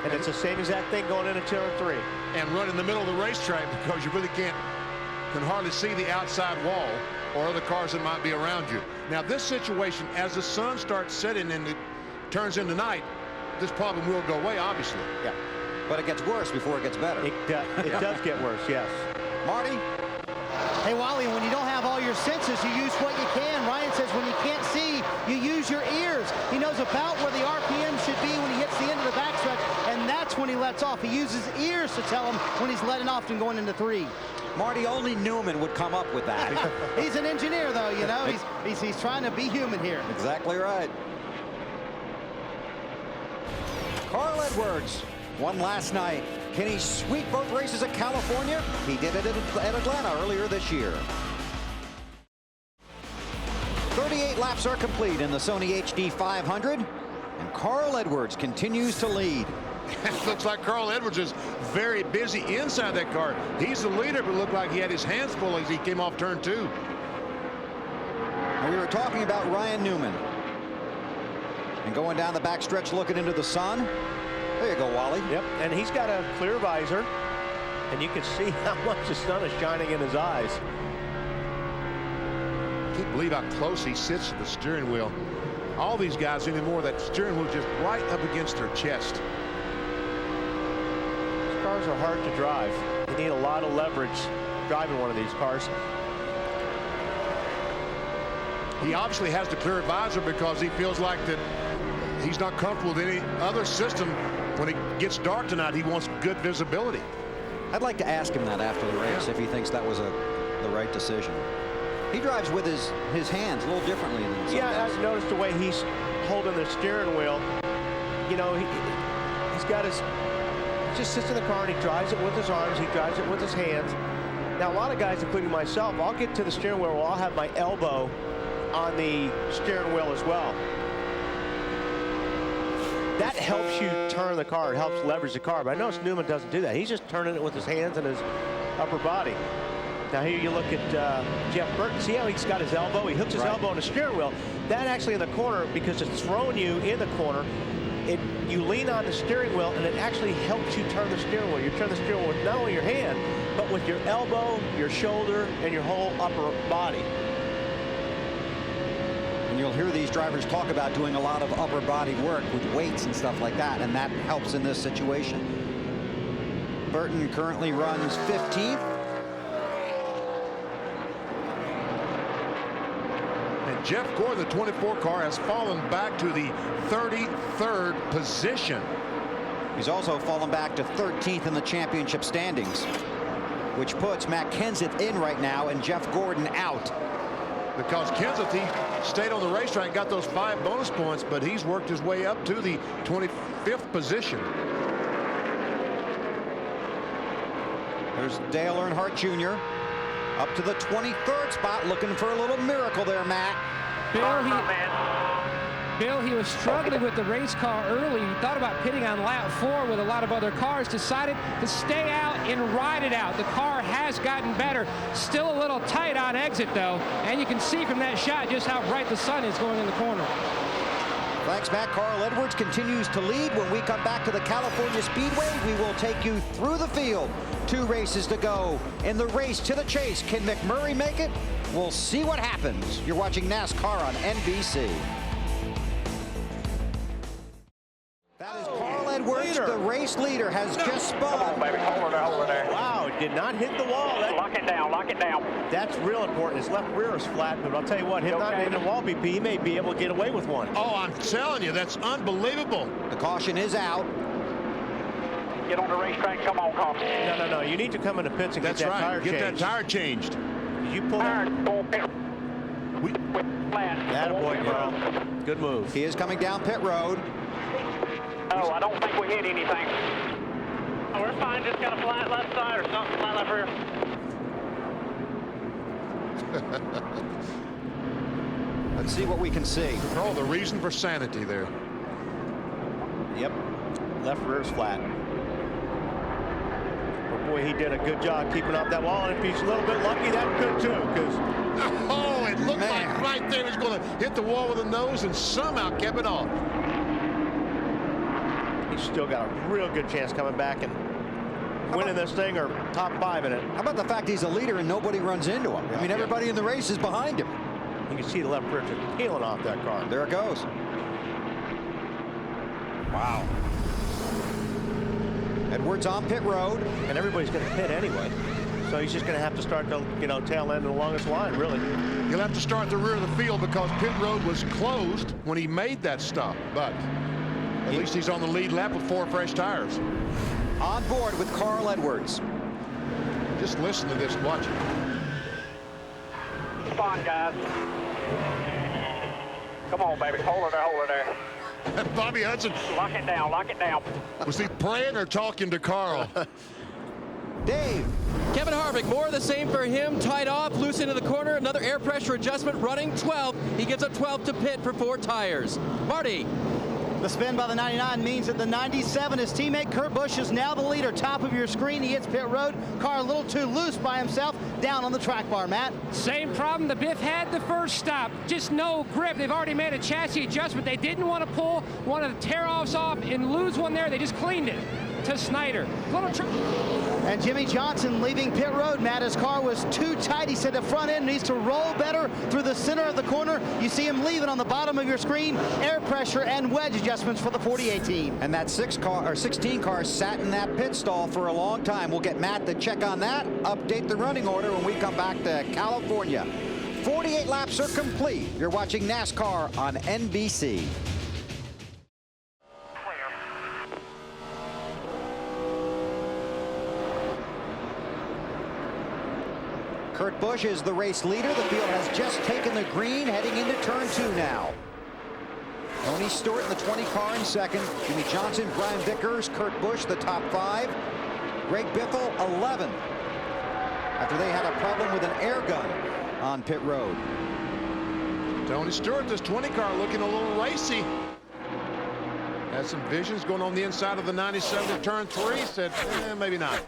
And it's the same exact thing going into turn 3. And run in the middle of the racetrack because you really can hardly see the outside wall or other cars that might be around you. Now this situation, as the sun starts setting and it turns into night, this problem will go away, obviously. Yeah, but it gets worse before it gets better. It does get worse, yes. Marty? Hey, Wally, when you don't have all your senses, you use what you can. Ryan says when you can't see, you use your ears. He knows about where the RPM should be when he hits the end of the backstretch, and that's when he lets off. He uses ears to tell him when he's letting off and going into 3. Marty, only Newman would come up with that. He's an engineer, though, you know. He's trying to be human here. Exactly right. Carl Edwards won last night. Can he sweep both races at California? He did it at Atlanta earlier this year. 38 laps are complete in the Sony HD 500, and Carl Edwards continues to lead. It looks like Carl Edwards is very busy inside that car. He's the leader, but it looked like he had his hands full as he came off turn 2. And we were talking about Ryan Newman. And going down the backstretch looking into the sun. There you go, Wally. Yep, and he's got a clear visor, and you can see how much the sun is shining in his eyes. I can't believe how close he sits to the steering wheel. All these guys anymore, that steering wheel just right up against their chest. These cars are hard to drive. You need a lot of leverage driving one of these cars. He obviously has the clear visor because he feels like that he's not comfortable with any other system. When it gets dark tonight, he wants good visibility. I'd like to ask him that after the race, if he thinks that was the right decision. He drives with his hands a little differently than some guys. I've noticed the way he's holding the steering wheel. You know, he's got his, he just sits in the car and he drives it with his arms, he drives it with his hands. Now, a lot of guys, including myself, I'll get to the steering wheel where I'll have my elbow on the steering wheel as well. That helps you turn the car. It helps leverage the car. But I notice Newman doesn't do that. He's just turning it with his hands and his upper body. Now here you look at Jeff Burton. See how he's got his elbow? He hooks his elbow on the steering wheel. That actually in the corner, because it's throwing you in the corner, you lean on the steering wheel and it actually helps you turn the steering wheel. You turn the steering wheel with not only your hand, but with your elbow, your shoulder, and your whole upper body. And you'll hear these drivers talk about doing a lot of upper body work with weights and stuff like that, and that helps in this situation. Burton currently runs 15th. And Jeff Gordon, the 24 car, has fallen back to the 33rd position. He's also fallen back to 13th in the championship standings, which puts Matt Kenseth in right now and Jeff Gordon out. Because Kenseth, he stayed on the racetrack and got those 5 bonus points, but he's worked his way up to the 25th position. There's Dale Earnhardt Jr. Up to the 23rd spot, looking for a little miracle there, Matt. Bill, he was struggling with the race car early. He thought about pitting on lap 4 with a lot of other cars, decided to stay out and ride it out. The car has gotten better. Still a little tight on exit, though. And you can see from that shot just how bright the sun is going in the corner. Thanks, Matt. Carl Edwards continues to lead. When we come back to the California Speedway, we will take you through the field. 2 races to go in the race to the chase. Can McMurray make it? We'll see what happens. You're watching NASCAR on NBC. That is Carl Edwards, the race leader, has just spun. Come on, baby. Hold her there. Wow, did not hit the wall. Lock it down, lock it down. That's real important. His left rear is flat, but I'll tell you what, him not hitting the wall, BP, he may be able to get away with one. Oh, I'm telling you, that's unbelievable. The caution is out. Get on the racetrack. Come on, Carl. No. You need to come in the pits and That's get that right. tire changed. Get that tire changed. You pull that. That boy, Carl. Good move. He is coming down pit road. Oh, I don't think we hit anything. Oh, we're fine. Just got a flat left side or something. Flat left rear. Let's see what we can see. Oh, the reason for sanity there. Yep. Left rear is flat. But boy, he did a good job keeping up that wall. And if he's a little bit lucky, that could too. Because oh, it looked like right there he was going to hit the wall with the nose and somehow kept it off. he's still got a real good chance coming back and winning this thing or top 5 in it. How about the fact he's a leader and nobody runs into him? I mean, everybody in the race is behind him. You can see the left rear just peeling off that car. There it goes. Wow. Edwards on pit road. And everybody's going to pit anyway. So he's just going to have to start the tail end of the longest line, really. He'll have to start the rear of the field because pit road was closed when he made that stop. But at least he's on the lead lap with 4 fresh tires. On board with Carl Edwards. Just listen to this. Watch it. Come on, guys. Come on, baby. Hold her there. Bobby Hudson. Lock it down. Was he praying or talking to Carl? Dave. Kevin Harvick, more of the same for him. Tied off, loose into the corner. Another air pressure adjustment, running 12. He gives up 12 to pit for 4 tires. Marty. The spin by the 99 means that the 97, his teammate Kurt Busch, is now the leader. Top of your screen, he hits pit road. Car a little too loose by himself, down on the track bar, Matt. Same problem the Biff had the first stop. Just no grip. They've already made a chassis adjustment. They didn't want to pull one of the tear-offs off and lose one there. They just cleaned it to Snyder. And Jimmy Johnson leaving pit road, Matt. His car was too tight. He said the front end needs to roll better through the center of the corner. You see him leaving on the bottom of your screen. Air pressure and wedge adjustments for the 48 team. And that 16 car sat in that pit stall for a long time. We'll get Matt to check on that, update the running order when we come back to California. 48 laps are complete. You're watching NASCAR on NBC. Kurt Busch is the race leader. The field has just taken the green, heading into turn 2 now. Tony Stewart in the 20 car in second. Jimmy Johnson, Brian Vickers, Kurt Busch, the top 5. Greg Biffle, 11. After they had a problem with an air gun on pit road. Tony Stewart, this 20 car looking a little racy. Had some visions going on the inside of the 97 to turn 3. Said, maybe not.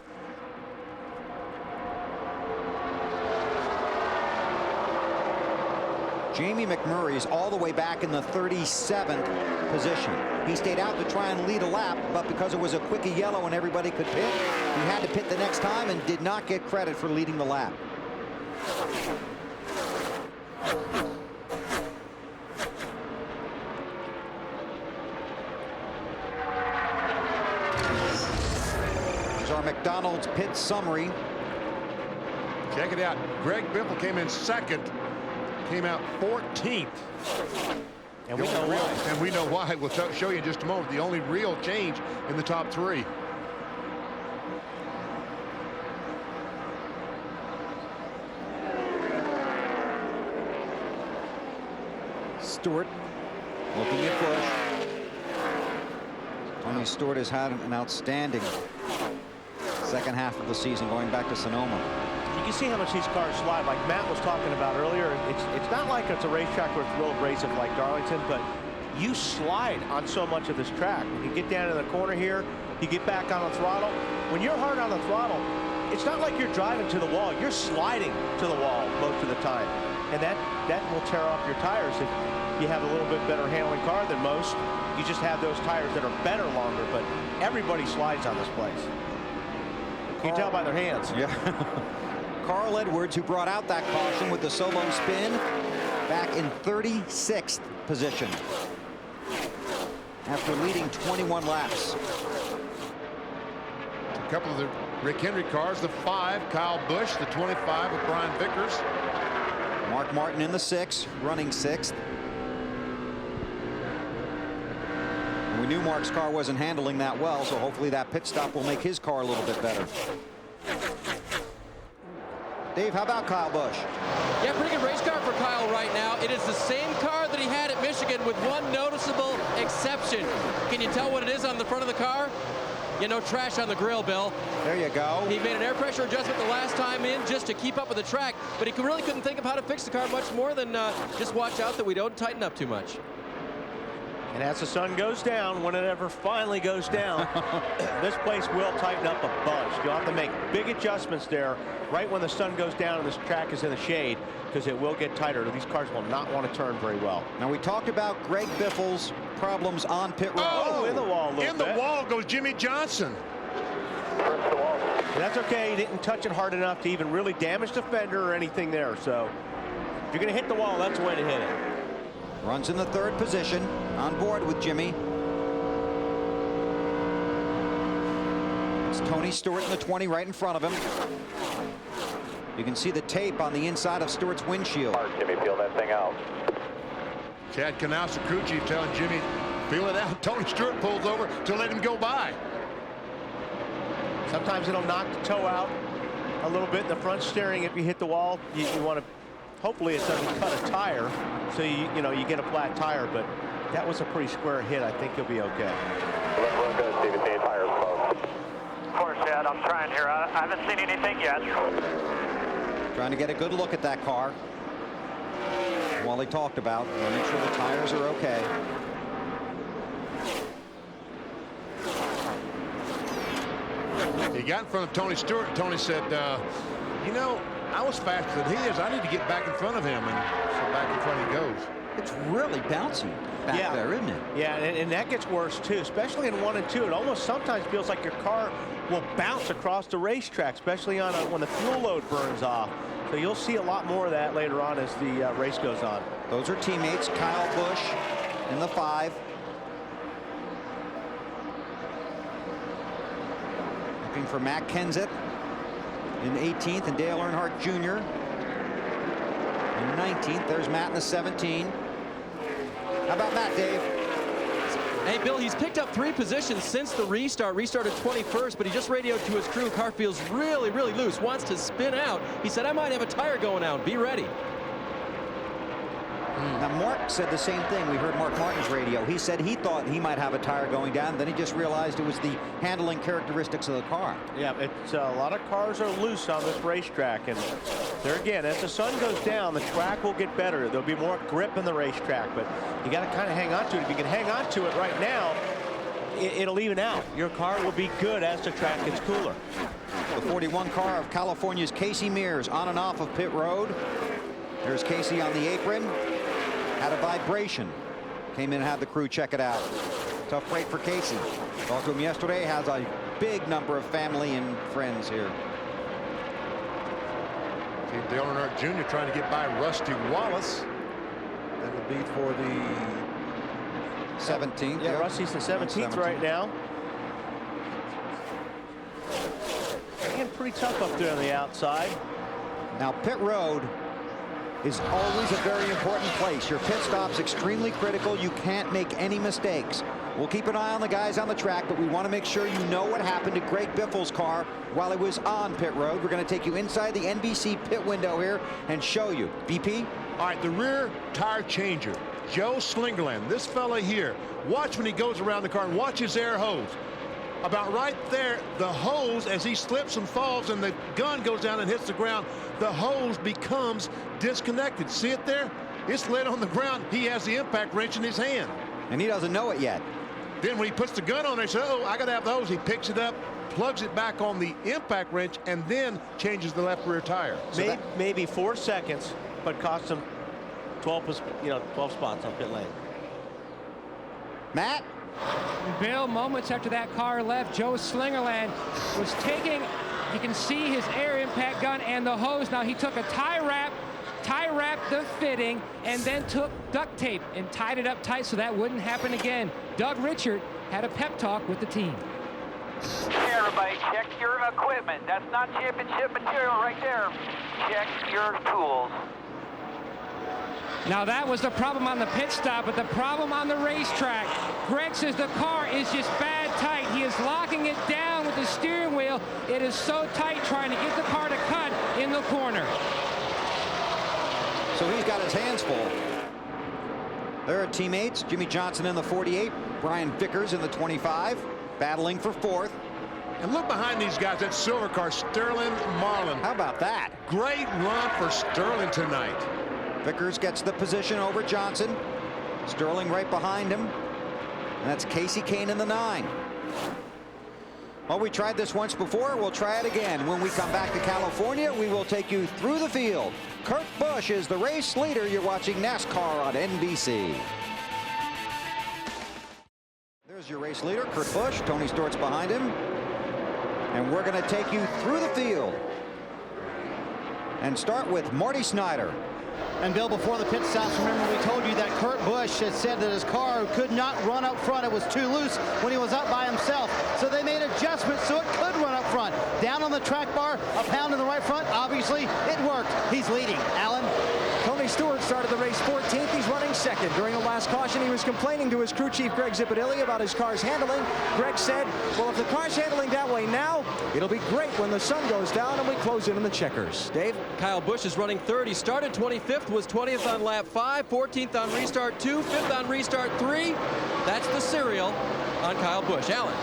Jamie McMurray is all the way back in the 37th position. He stayed out to try and lead a lap, but because it was a quickie yellow and everybody could pit, he had to pit the next time and did not get credit for leading the lap. Here's our McDonald's pit summary. Check it out. Greg Biffle came in second. Came out 14th. And we know why. And we know why. We'll show you in just a moment. The only real change in the top 3. Stewart looking at Busch. Tony Stewart has had an outstanding second half of the season going back to Sonoma. You can see how much these cars slide. Like Matt was talking about earlier, it's not like it's a racetrack where it's real abrasive like Darlington, but you slide on so much of this track. When you get down in the corner here, you get back on the throttle. When you're hard on the throttle, it's not like you're driving to the wall. You're sliding to the wall most of the time. And that will tear off your tires if you have a little bit better handling car than most. You just have those tires that are better longer, but everybody slides on this place. You can tell by their hands. Yeah. Carl Edwards, who brought out that caution with the solo spin, back in 36th position after leading 21 laps. A couple of the Rick Henry cars, the 5, Kyle Busch, the 25 with Brian Vickers. Mark Martin in the 6, running 6th. And we knew Mark's car wasn't handling that well, so hopefully that pit stop will make his car a little bit better. Dave, how about Kyle Busch? Yeah, pretty good race car for Kyle right now. It is the same car that he had at Michigan with one noticeable exception. Can you tell what it is on the front of the car? You know, trash on the grill, Bill. There you go. He made an air pressure adjustment the last time in just to keep up with the track, but he really couldn't think of how to fix the car much more than just watch out that we don't tighten up too much. And as the sun goes down, when it ever finally goes down, this place will tighten up a bunch. You'll have to make big adjustments there right when the sun goes down and this track is in the shade, because it will get tighter. These cars will not want to turn very well. Now, we talked about Greg Biffle's problems on pit road. Oh, in the wall a little In bit. the wall goes Jimmy Johnson. That's okay. He didn't touch it hard enough to even really damage the fender or anything there. So if you're going to hit the wall, that's the way to hit it. Runs in the 3rd position, on board with Jimmy. It's Tony Stewart in the 20 right in front of him. You can see the tape on the inside of Stewart's windshield. Jimmy, feel that thing out. Chad Knaus, the crew chief, telling Jimmy, feel it out. Tony Stewart pulls over to let him go by. Sometimes it'll knock the toe out a little bit in the front steering. If you hit the wall, you want to, hopefully it doesn't cut a tire, so you know, you get a flat tire, but that was a pretty square hit. I think you'll be okay. Look good, Stephen. The tire's close. Of course, Chad, I'm trying here. I haven't seen anything yet. Trying to get a good look at that car. Wally talked about, make sure the tires are okay. He got in front of Tony Stewart. Tony said, you know, I was faster than he is. I need to get back in front of him. And so back in front he goes. It's really bouncy back there, isn't it? Yeah, and that gets worse too, especially in 1 and 2. It almost sometimes feels like your car will bounce across the racetrack, especially on when the fuel load burns off. So you'll see a lot more of that later on as the race goes on. Those are teammates. Kyle Busch in the 5. Looking for Matt Kenseth in 18th and Dale Earnhardt Jr. in 19th. There's Matt in the 17. How about Matt, Dave? Hey, Bill, he's picked up 3 positions since the restart. Restarted 21st, but he just radioed to his crew. Car feels really, really loose. Wants to spin out. He said, I might have a tire going out. Be ready. Now, Mark said the same thing. We heard Mark Martin's radio. He said he thought he might have a tire going down. Then he just realized it was the handling characteristics of the car. Yeah, it's a lot of cars are loose on this racetrack, and there again, as the sun goes down, the track will get better. There'll be more grip in the racetrack, but you got to kind of hang on to it. If you can hang on to it right now, it'll even out. Your car will be good as the track gets cooler. The 41 car of California's Casey Mears on and off of pit road. There's Casey on the apron. Had a vibration. Came in and had the crew check it out. Tough break for Casey. Talked to him yesterday. Has a big number of family and friends here. See Dale Earnhardt Jr. trying to get by Rusty Wallace. That would be for the 17th. Yeah, Rusty's the 17th right now. Again, pretty tough up there on the outside. Now, pit road is always a very important place. Your pit stop's extremely critical. You can't make any mistakes. We'll keep an eye on the guys on the track, but we want to make sure you know what happened to Greg Biffle's car while it was on pit road. We're going to take you inside the NBC pit window here and show you. BP? All right, the rear tire changer, Joe Slingerland, this fella here. Watch when he goes around the car and watch his air hose. about right there, the hose, as he slips and falls and the gun goes down and hits the ground, the hose becomes disconnected. See it there? It's laid on the ground. He has the impact wrench in his hand. And he doesn't know it yet. Then when he puts the gun on there, he says, oh, I got to have the hose. He picks it up, plugs it back on the impact wrench, and then changes the left rear tire. So maybe 4 seconds, but cost him 12 spots on pit lane. Matt? Bill, moments after that car left, Joe Slingerland was taking, you can see his air impact gun and the hose. Now he took a tie wrapped the fitting, and then took duct tape and tied it up tight so that wouldn't happen again. Doug Richard had a pep talk with the team. Hey everybody, check your equipment. That's not championship material right there. Check your tools. Now that was the problem on the pit stop, but the problem on the racetrack. Greg says the car is just bad tight. He is locking it down with the steering wheel. It is so tight trying to get the car to cut in the corner. So he's got his hands full. There are teammates, Jimmy Johnson in the 48, Brian Vickers in the 25, battling for fourth. And look behind these guys, that silver car, Sterling Marlin. How about that? Great run for Sterling tonight. Vickers gets the position over Johnson. Sterling right behind him. And that's Casey Kane in the 9. Well, we tried this once before. We'll try it again. When we come back to California, we will take you through the field. Kurt Busch is the race leader. You're watching NASCAR on NBC. There's your race leader, Kurt Busch. Tony Stewart's behind him. And we're going to take you through the field and start with Marty Snyder. And Bill, before the pit stops, remember we told you that Kurt Busch had said that his car could not run up front. It was too loose when he was up by himself. So they made adjustments so it could run up front. Down on the track bar, a pound in the right front. Obviously, it worked. He's leading. Alan? Tony Stewart started the race 14th. He's running second. During the last caution, he was complaining to his crew chief, Greg Zipatilli, about his car's handling. Greg said, well, if the car's handling that way now, it'll be great when the sun goes down and we close in on the checkers. Dave? Kyle Busch is running third. He started 25th, was 20th on lap 5, 14th on restart 2, 5th on restart 3. That's the serial on Kyle Busch. Alan?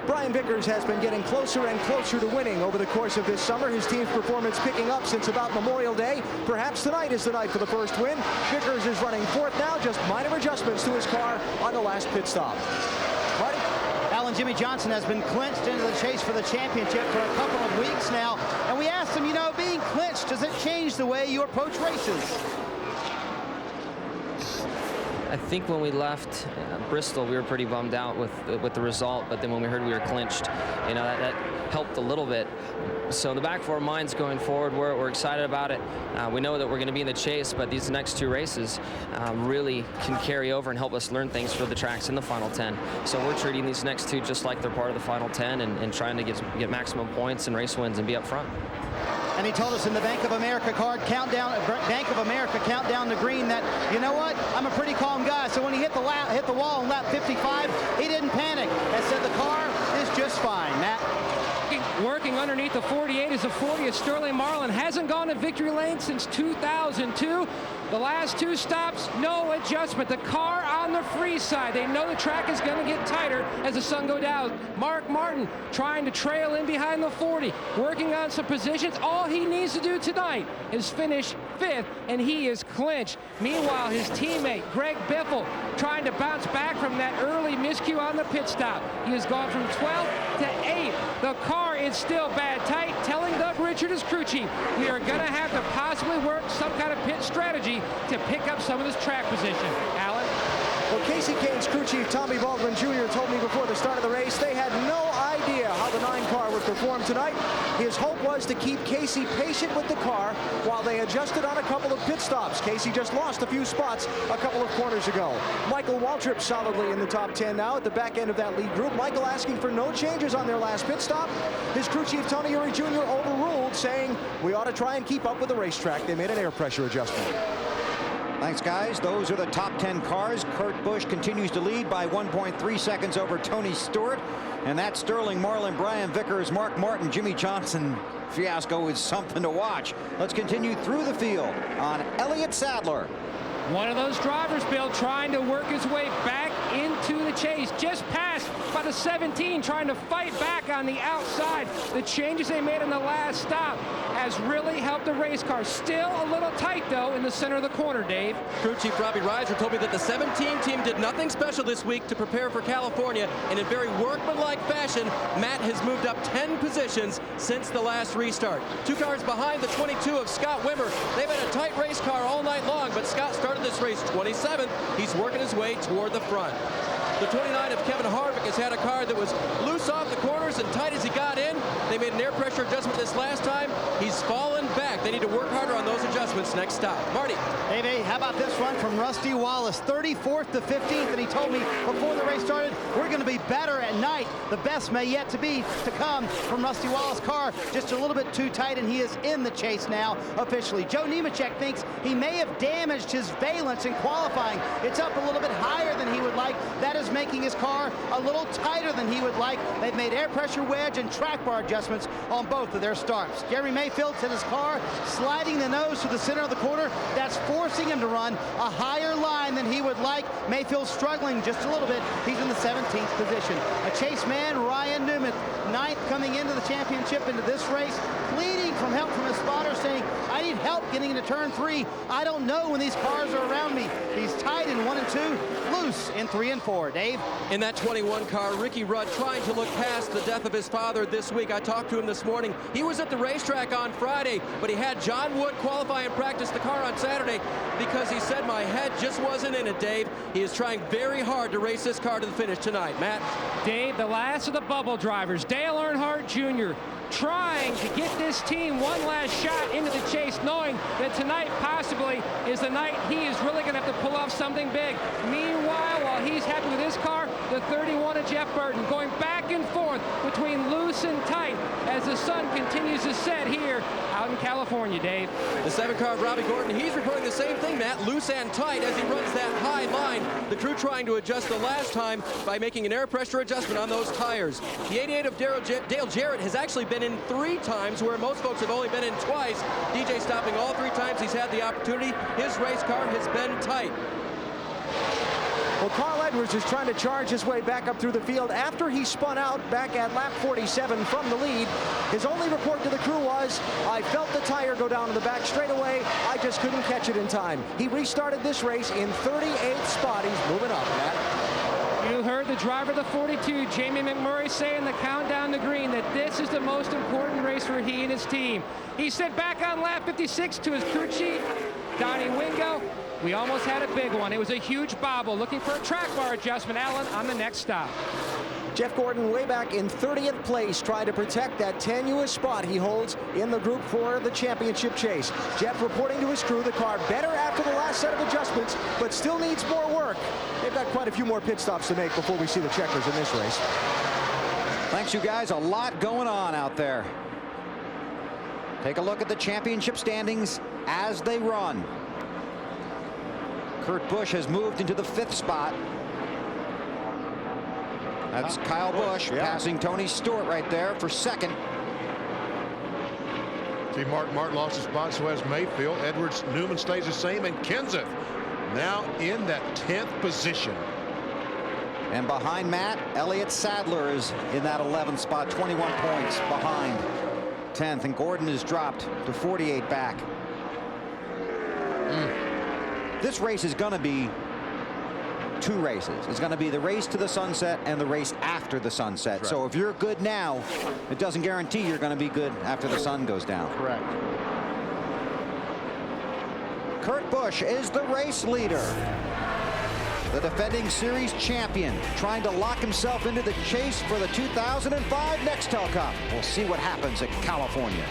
Brian Vickers has been getting closer and closer to winning over the course of this summer. His team's performance picking up since about Memorial Day. Perhaps tonight is the night for the first win. Vickers is running fourth now, just minor adjustments to his car on the last pit stop. Marty? Alan, Jimmy Johnson has been clinched into the chase for the championship for a couple of weeks now. And we asked him, you know, being clinched, does it change the way you approach races? I think when we left Bristol, we were pretty bummed out with the result, but then when we heard we were clinched, you know, that helped a little bit. So in the back of our minds going forward, we're excited about it. We know that we're going to be in the chase, but these next two races really can carry over and help us learn things for the tracks in the final 10. So we're treating these next two just like they're part of the final 10 and trying to get maximum points and race wins and be up front. And he told us in the Bank of America card countdown, Bank of America countdown to green, that, you know what, I'm a pretty calm guy. So when he hit the wall on lap 55, he didn't panic. And said the car is just fine. Matt? Working underneath the 48 is the 40th. Sterling Marlin hasn't gone to victory lane since 2002. The last two stops, no adjustment. The car on the free side. They know the track is going to get tighter as the sun goes down. Mark Martin trying to trail in behind the 40, working on some positions. All he needs to do tonight is finish 5th, and he is clinched. Meanwhile, his teammate, Greg Biffle, trying to bounce back from that early miscue on the pit stop. He has gone from 12th to 8th. The car is still bad tight, telling Doug Richard, his crew chief, we are going to have to possibly work some kind of pit strategy to pick up some of this track position. Alan? Well, Casey Kane's crew chief, Tommy Baldwin Jr., told me before the start of the race they had no idea how the 9 car would perform tonight. His hope was to keep Casey patient with the car while they adjusted on a couple of pit stops. Casey just lost a few spots a couple of corners ago. Michael Waltrip solidly in the top 10 now at the back end of that lead group. Michael asking for no changes on their last pit stop. His crew chief, Tony Uri Jr., overruled, saying we ought to try and keep up with the racetrack. They made an air pressure adjustment. Thanks, guys. Those are the top 10 cars. Kurt Busch continues to lead by 1.3 seconds over Tony Stewart. And that Sterling Marlin, Brian Vickers, Mark Martin, Jimmy Johnson fiasco is something to watch. Let's continue through the field on Elliott Sadler. One of those drivers, Bill, trying to work his way back into the chase. Just past How about the 17 trying to fight back on the outside? The changes they made in the last stop has really helped the race car. Still a little tight, though, in the center of the corner, Dave. Crew Chief Robbie Reiser told me that the 17 team did nothing special this week to prepare for California, and in very workmanlike fashion, Matt has moved up 10 positions since the last restart. 2 cars behind the 22 of Scott Wimmer. They've had a tight race car all night long, but Scott started this race 27th. He's working his way toward the front. The 29 of Kevin Harvick has had a car that was loose off the corners and tight as he got in. They made an air pressure adjustment this last time. He's fallen back. They need to work harder on those adjustments next stop. Marty. Hey, how about this run from Rusty Wallace, 34th to 15th, and he told me before the race started, we're going to be better at night. The best may yet to come from Rusty Wallace's car. Just a little bit too tight, and he is in the chase now officially. Joe Nemechek thinks he may have damaged his valence in qualifying. It's up a little bit higher than he would like. That is making his car a little tighter than he would like. They've made air pressure wedge and track bar adjustments on both of their starts. Jeremy Mayfield said his car sliding the nose to the center of the corner. That's forcing him to run a higher line than he would like. Mayfield's struggling just a little bit. He's in the 17th position. A chase man, Ryan Newman, 9th coming into the championship into this race, pleading for help from his spotter, saying, I need help getting into turn 3. I don't know when these cars are around me. He's tight in 1 and 2, loose in 3 and 4. Dave? In that 21 car, Ricky Rudd trying to look past the death of his father this week. I talked to him this morning. He was at the racetrack on Friday, but he had John Wood qualify and practice the car on Saturday because he said my head just wasn't in it, Dave. He is trying very hard to race this car to the finish tonight. Matt? Dave, the last of the bubble drivers, Dale Earnhardt Jr., trying to get this team one last shot into the chase, knowing that tonight possibly is the night he is really going to have to pull off something big. Meanwhile, while he's happy with his car, the 31 of Jeff Burton going back and forth between loose and tight as the sun continues to set here out in California, Dave. The 7 car of Robbie Gordon, he's reporting the same thing, Matt, loose and tight as he runs that high line. The crew trying to adjust the last time by making an air pressure adjustment on those tires. The 88 of Dale Jarrett has actually been in 3 times, where most folks have only been in twice. DJ stopping all 3 times he's had the opportunity. His race car has been tight. Well, Carl Edwards is trying to charge his way back up through the field after he spun out back at lap 47 from the lead. His only report to the crew was, I felt the tire go down to the back straight away. I just couldn't catch it in time. He restarted this race in 38th spot. He's moving up, Matt. You heard the driver of the 42, Jamie McMurray, say in the countdown to green that this is the most important race for he and his team. He said back on lap 56 to his crew chief, Donnie Wingo, we almost had a big one. It was a huge bobble. Looking for a track bar adjustment, Alan, on the next stop. Jeff Gordon way back in 30th place, trying to protect that tenuous spot he holds in the Group 4 of the championship chase. Jeff reporting to his crew, the car better after the last set of adjustments, but still needs more work. They've got quite a few more pit stops to make before we see the checkers in this race. Thanks, you guys. A lot going on out there. Take a look at the championship standings as they run. Kurt Busch has moved into the 5th spot. That's Kyle Busch passing Tony Stewart right there for 2nd. See, Mark Martin lost his spot, so has Mayfield. Edwards, Newman stays the same, and Kenseth now in that 10th position. And behind Matt, Elliott Sadler is in that 11th spot, 21 points behind 10th, and Gordon is dropped to 48 back. This race is going to be 2 races. It's going to be the race to the sunset and the race after the sunset. So if you're good now, it doesn't guarantee you're going to be good after the sun goes down. Correct. Kurt Busch is the race leader. The defending series champion, trying to lock himself into the chase for the 2005 Nextel Cup. We'll see what happens at California.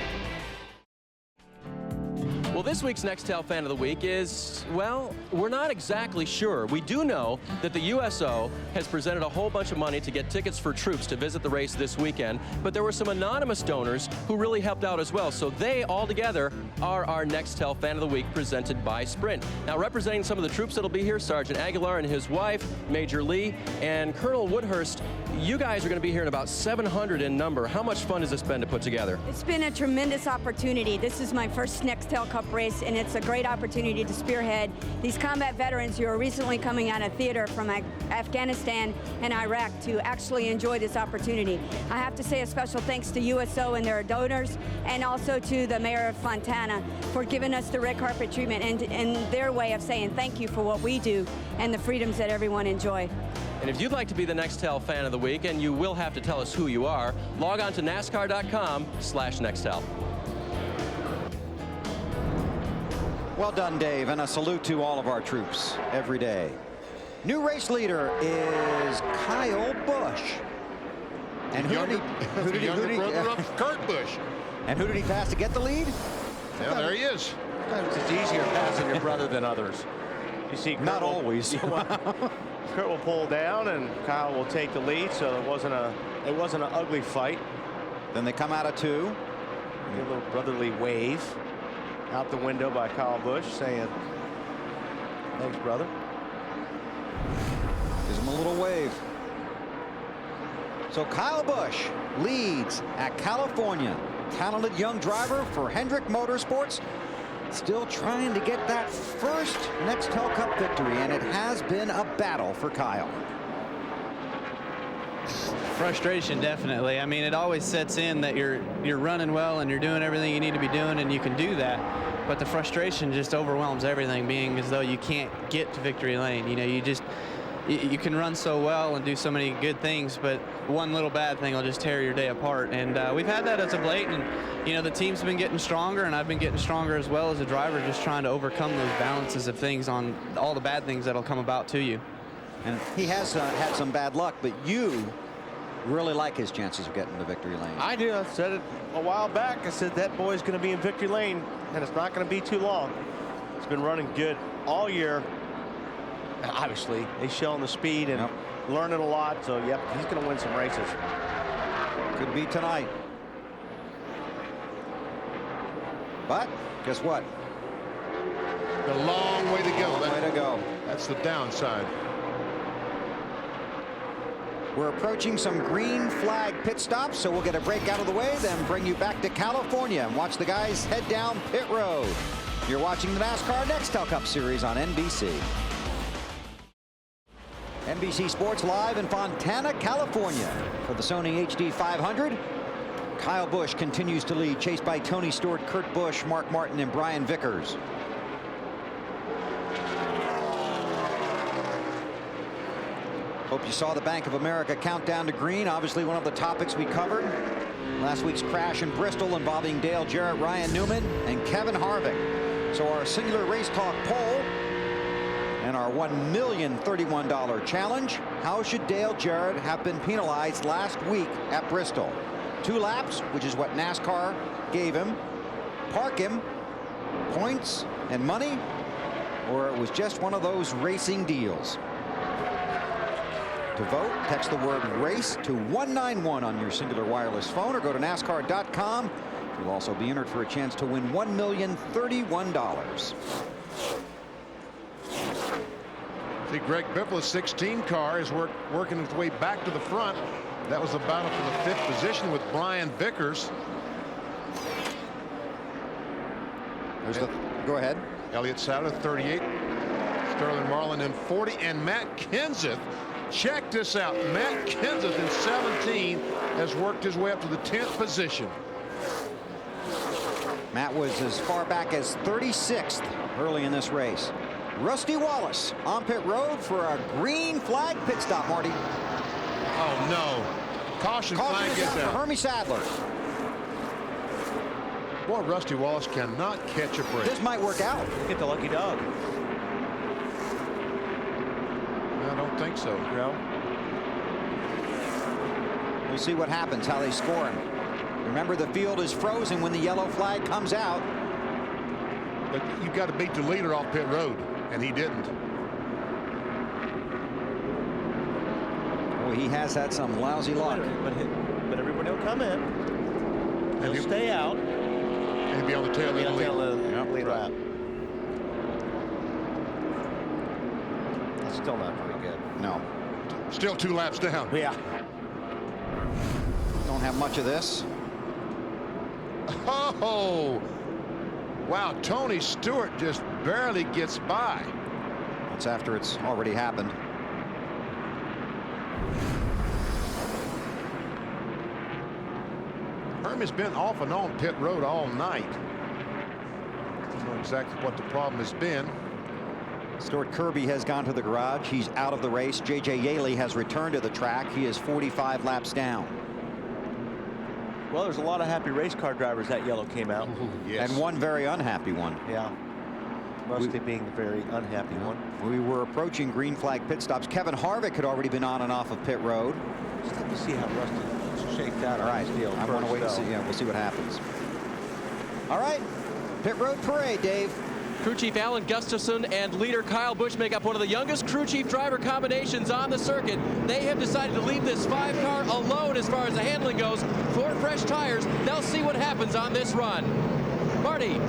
Well, this week's Nextel Fan of the Week is, well, we're not exactly sure. We do know that the USO has presented a whole bunch of money to get tickets for troops to visit the race this weekend, but there were some anonymous donors who really helped out as well. So they all together are our Nextel Fan of the Week, presented by Sprint. Now, representing some of the troops that'll be here, Sergeant Aguilar and his wife, Major Lee, and Colonel Woodhurst, you guys are going to be here in about 700 in number. How much fun has this been to put together? It's been a tremendous opportunity. This is my first Nextel Cup race, and it's a great opportunity to spearhead these combat veterans who are recently coming out of theater from Afghanistan and Iraq to actually enjoy this opportunity. I have to say a special thanks to USO and their donors, and also to the Mayor of Fontana for giving us the red carpet treatment and their way of saying thank you for what we do and the freedoms that everyone enjoy. And if you'd like to be the Nextel fan of the week, and you will have to tell us who you are, log on to NASCAR.com/Nextel. Well done, Dave, and a salute to all of our troops every day. New race leader is Kyle Busch. And who did he brother of Kurt Busch. And who did he pass to get the lead? Yeah, there he is. It's easier passing your brother than others. You see, Not always. Kurt will pull down, and Kyle will take the lead. So it wasn't an ugly fight. Then they come out of 2. A little brotherly wave out the window by Kyle Busch, saying, "Thanks, brother." Gives him a little wave. So Kyle Busch leads at California. Talented young driver for Hendrick Motorsports. Still trying to get that first Nextel Cup victory, and it has been a battle for Kyle. Frustration, definitely. I mean, it always sets in that you're running well and you're doing everything you need to be doing, and you can do that. But the frustration just overwhelms everything, being as though you can't get to victory lane. You know, you can run so well and do so many good things, but one little bad thing will just tear your day apart. And we've had that as of late, and you know, the team's been getting stronger, and I've been getting stronger as well as a driver, just trying to overcome those balances of things on all the bad things that'll come about to you. And he has had some bad luck, but you really like his chances of getting to victory lane. I do. I said it a while back. I said that boy's going to be in victory lane, and it's not going to be too long. He's been running good all year. And obviously, he's showing the speed and learning a lot. So, yep, he's going to win some races. Could be tonight. But guess what? A long way to go. Long way to go. That's the downside. We're approaching some green flag pit stops, so we'll get a break out of the way, then bring you back to California and watch the guys head down pit road. You're watching the NASCAR Nextel Cup Series on NBC. NBC Sports live in Fontana, California for the Sony HD 500. Kyle Busch continues to lead, chased by Tony Stewart, Kurt Busch, Mark Martin, and Brian Vickers. Hope you saw the Bank of America countdown to green. Obviously one of the topics we covered. Last week's crash in Bristol involving Dale Jarrett, Ryan Newman, and Kevin Harvick. So our singular race talk poll and our $1,031 challenge. How should Dale Jarrett have been penalized last week at Bristol? 2 laps, which is what NASCAR gave him. Park him, points and money, or it was just one of those racing deals. To vote, text the word RACE to 191 on your Singular wireless phone, or go to NASCAR.com. You'll also be entered for a chance to win $1,031. See, Greg Biffle's 16 car is working its way back to the front. That was the battle for the 5th position with Brian Vickers. Go ahead. Elliott Sadler, 38. Sterling Marlin in 40. And Matt Kenseth, check this out. Matt Kenseth in 17 has worked his way up to the 10th position. Matt was as far back as 36th early in this race. Rusty Wallace on pit road for a green flag pit stop, Marty. Oh, no. Caution flag is gets out out. for Hermie Sadler. Boy, Rusty Wallace cannot catch a break. This might work out. Get the lucky dog. I don't think so. No. We'll see what happens, how they score him. Remember, the field is frozen when the yellow flag comes out. But you've got to beat the leader off pit road, and he didn't. Oh, he has had some lousy luck. But everybody will come in. He'll stay out. And he'll be on the tail of the lead. Lead lap. That's still not very good. No. Still 2 laps down. Yeah. don't have much of this. Oh, wow. Tony Stewart just barely gets by. That's after it's already happened. Herman's been off and on pit road all night. I don't know exactly what the problem has been. Stuart Kirby has gone to the garage. He's out of the race. J.J. Yaley has returned to the track. He is 45 laps down. Well, there's a lot of happy race car drivers that yellow came out. Yes. And one very unhappy one. Yeah. Rusty being the very unhappy one. We were approaching green flag pit stops. Kevin Harvick had already been on and off of pit road. Just have to see how Rusty shakes out. All right, I want to wait and see. Yeah, we'll see what happens. All right, pit road parade, Dave. Crew Chief Alan Gustafson and leader Kyle Busch make up one of the youngest crew chief driver combinations on the circuit. They have decided to leave this 5-car alone as far as the handling goes. 4 fresh tires. They'll see what happens on this run. Marty.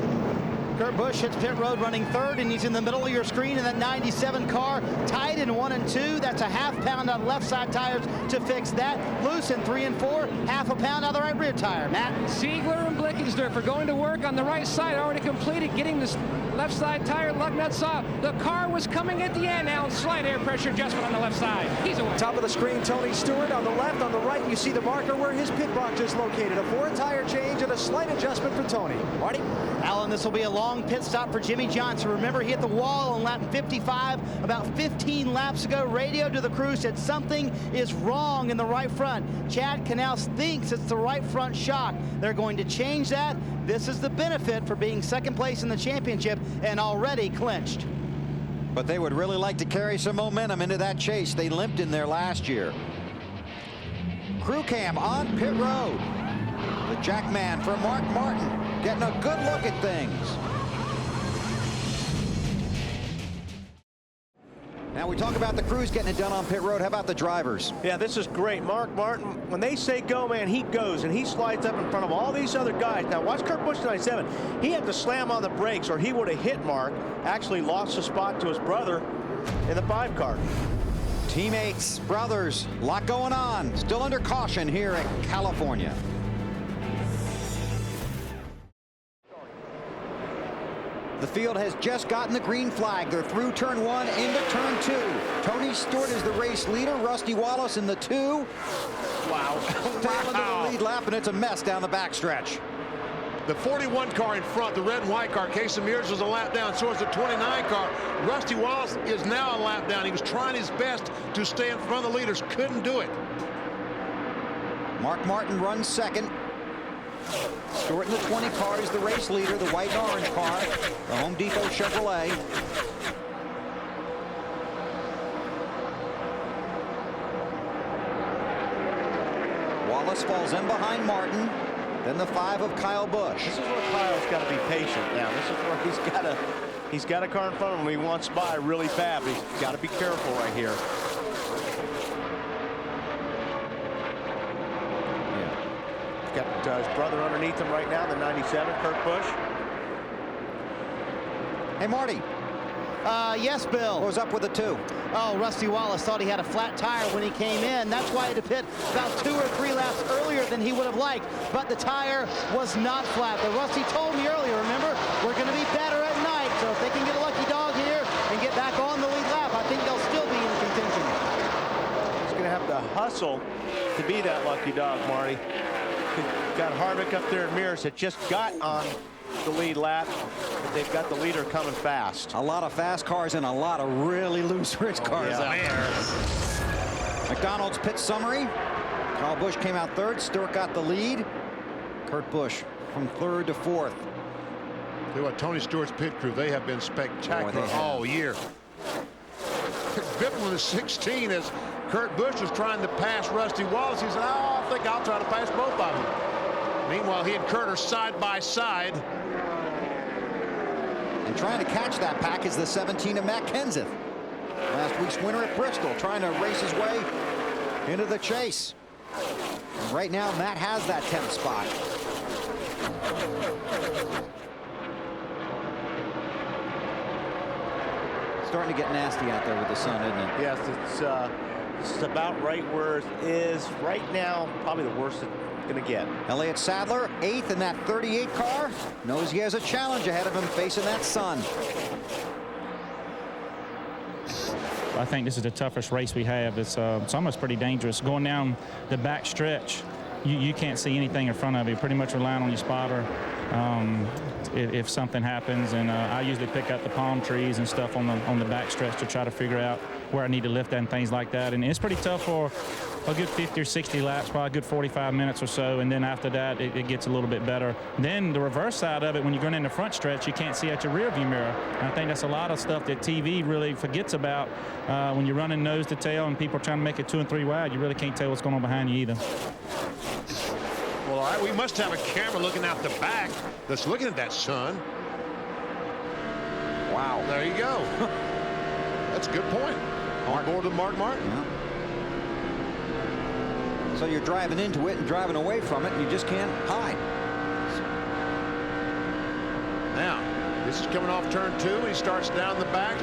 Kurt Busch hits pit road running third, and he's in the middle of your screen in that 97 car, tied in 1 and 2. That's a ½ pound on left side tires to fix that. Loose in 3 and 4, ½ a pound on the right rear tire. Matt. Siegler and Blickensderfer going to work on the right side, already completed, getting this left side tire lug nuts off. The car was coming at the end now, slight air pressure adjustment on the left side. He's away. Top of the screen, Tony Stewart. On the left, on the right, you see the marker where his pit box is located. A 4-tire change and a slight adjustment for Tony. Marty? Alan, this will be a long pit stop for Jimmy Johnson. Remember, he hit the wall on lap 55 about 15 laps ago. Radio to the crew said something is wrong in the right front. Chad Canals thinks it's the right front shock. They're going to change that. This is the benefit for being second place in the championship and already clinched. But they would really like to carry some momentum into that chase. They limped in there last year. Crew cam on pit road. The Jackman for Mark Martin getting a good look at things. Now we talk about the crews getting it done on pit road. How about the drivers? Yeah, this is great. Mark Martin, when they say go, man, he goes, and he slides up in front of all these other guys. Now, watch Kurt Busch 97. He had to slam on the brakes, or he would have hit Mark. Actually lost a spot to his brother in the 5-car. Teammates, brothers, a lot going on. Still under caution here at California. The field has just gotten the green flag. They're through turn 1 into turn 2. Tony Stewart is the race leader. Rusty Wallace in the 2. Wow. Down into the lead lap, and it's a mess down the backstretch. The 41 car in front, the red and white car, Casey Mears was a lap down. So is the 29 car. Rusty Wallace is now a lap down. He was trying his best to stay in front of the leaders. Couldn't do it. Mark Martin runs second. Stewart in the 20 car is the race leader, the white and orange car, the Home Depot Chevrolet. Wallace falls in behind Martin. Then the 5 of Kyle Busch. This is where Kyle's got to be patient now. This is where he's got a car in front of him. He wants by really bad, but he's got to be careful right here. Got his brother underneath him right now, the 97, Kurt Busch. Hey, Marty. Yes, Bill. What was up with the 2? Oh, Rusty Wallace thought he had a flat tire when he came in. That's why he had to pit about 2 or 3 laps earlier than he would have liked. But the tire was not flat. But Rusty told me earlier, remember, we're going to be better at night. So if they can get a lucky dog here and get back on the lead lap, I think they'll still be in contention. He's going to have to hustle to be that lucky dog, Marty. Got Harvick up there in Mears that just got on the lead lap, but they've got the leader coming fast. A lot of fast cars and a lot of really loose race cars out there. McDonald's pit summary. Kyle Busch came out 3rd. Stewart got the lead. Kurt Busch from 3rd to 4th. Tell you what, Tony Stewart's pit crew, they have been spectacular all year. Bipping was 16 as Kurt Busch was trying to pass Rusty Wallace. He said, oh, I think I'll try to pass both of them. Meanwhile, he and Kurt are side by side. And trying to catch that pack is the 17 of Matt Kenseth. Last week's winner at Bristol, trying to race his way into the chase. And right now, Matt has that 10th spot. Starting to get nasty out there with the sun, isn't it? Yes, it's about right where it is right now. Probably the worst going to get. Elliott Sadler, 8th in that 38 car. Knows he has a challenge ahead of him facing that sun. I think this is the toughest race we have. It's almost pretty dangerous. Going down the back stretch, you can't see anything in front of you. Pretty much relying on your spotter if something happens. And I usually pick up the palm trees and stuff on the back stretch to try to figure out where I need to lift and things like that. And it's pretty tough for a good 50 or 60 laps, probably a good 45 minutes or so. And then after that, it gets a little bit better. Then the reverse side of it, when you're going in the front stretch, you can't see out your rear view mirror. And I think that's a lot of stuff that TV really forgets about when you're running nose to tail and people are trying to make it 2 and 3 wide. You really can't tell what's going on behind you either. Well, all right, we must have a camera looking out the back that's looking at that sun. Wow. There you go. That's a good point. On board with Mark Martin. Yeah. So you're driving into it and driving away from it, and you just can't hide. Now, this is coming off turn 2. He starts down the back,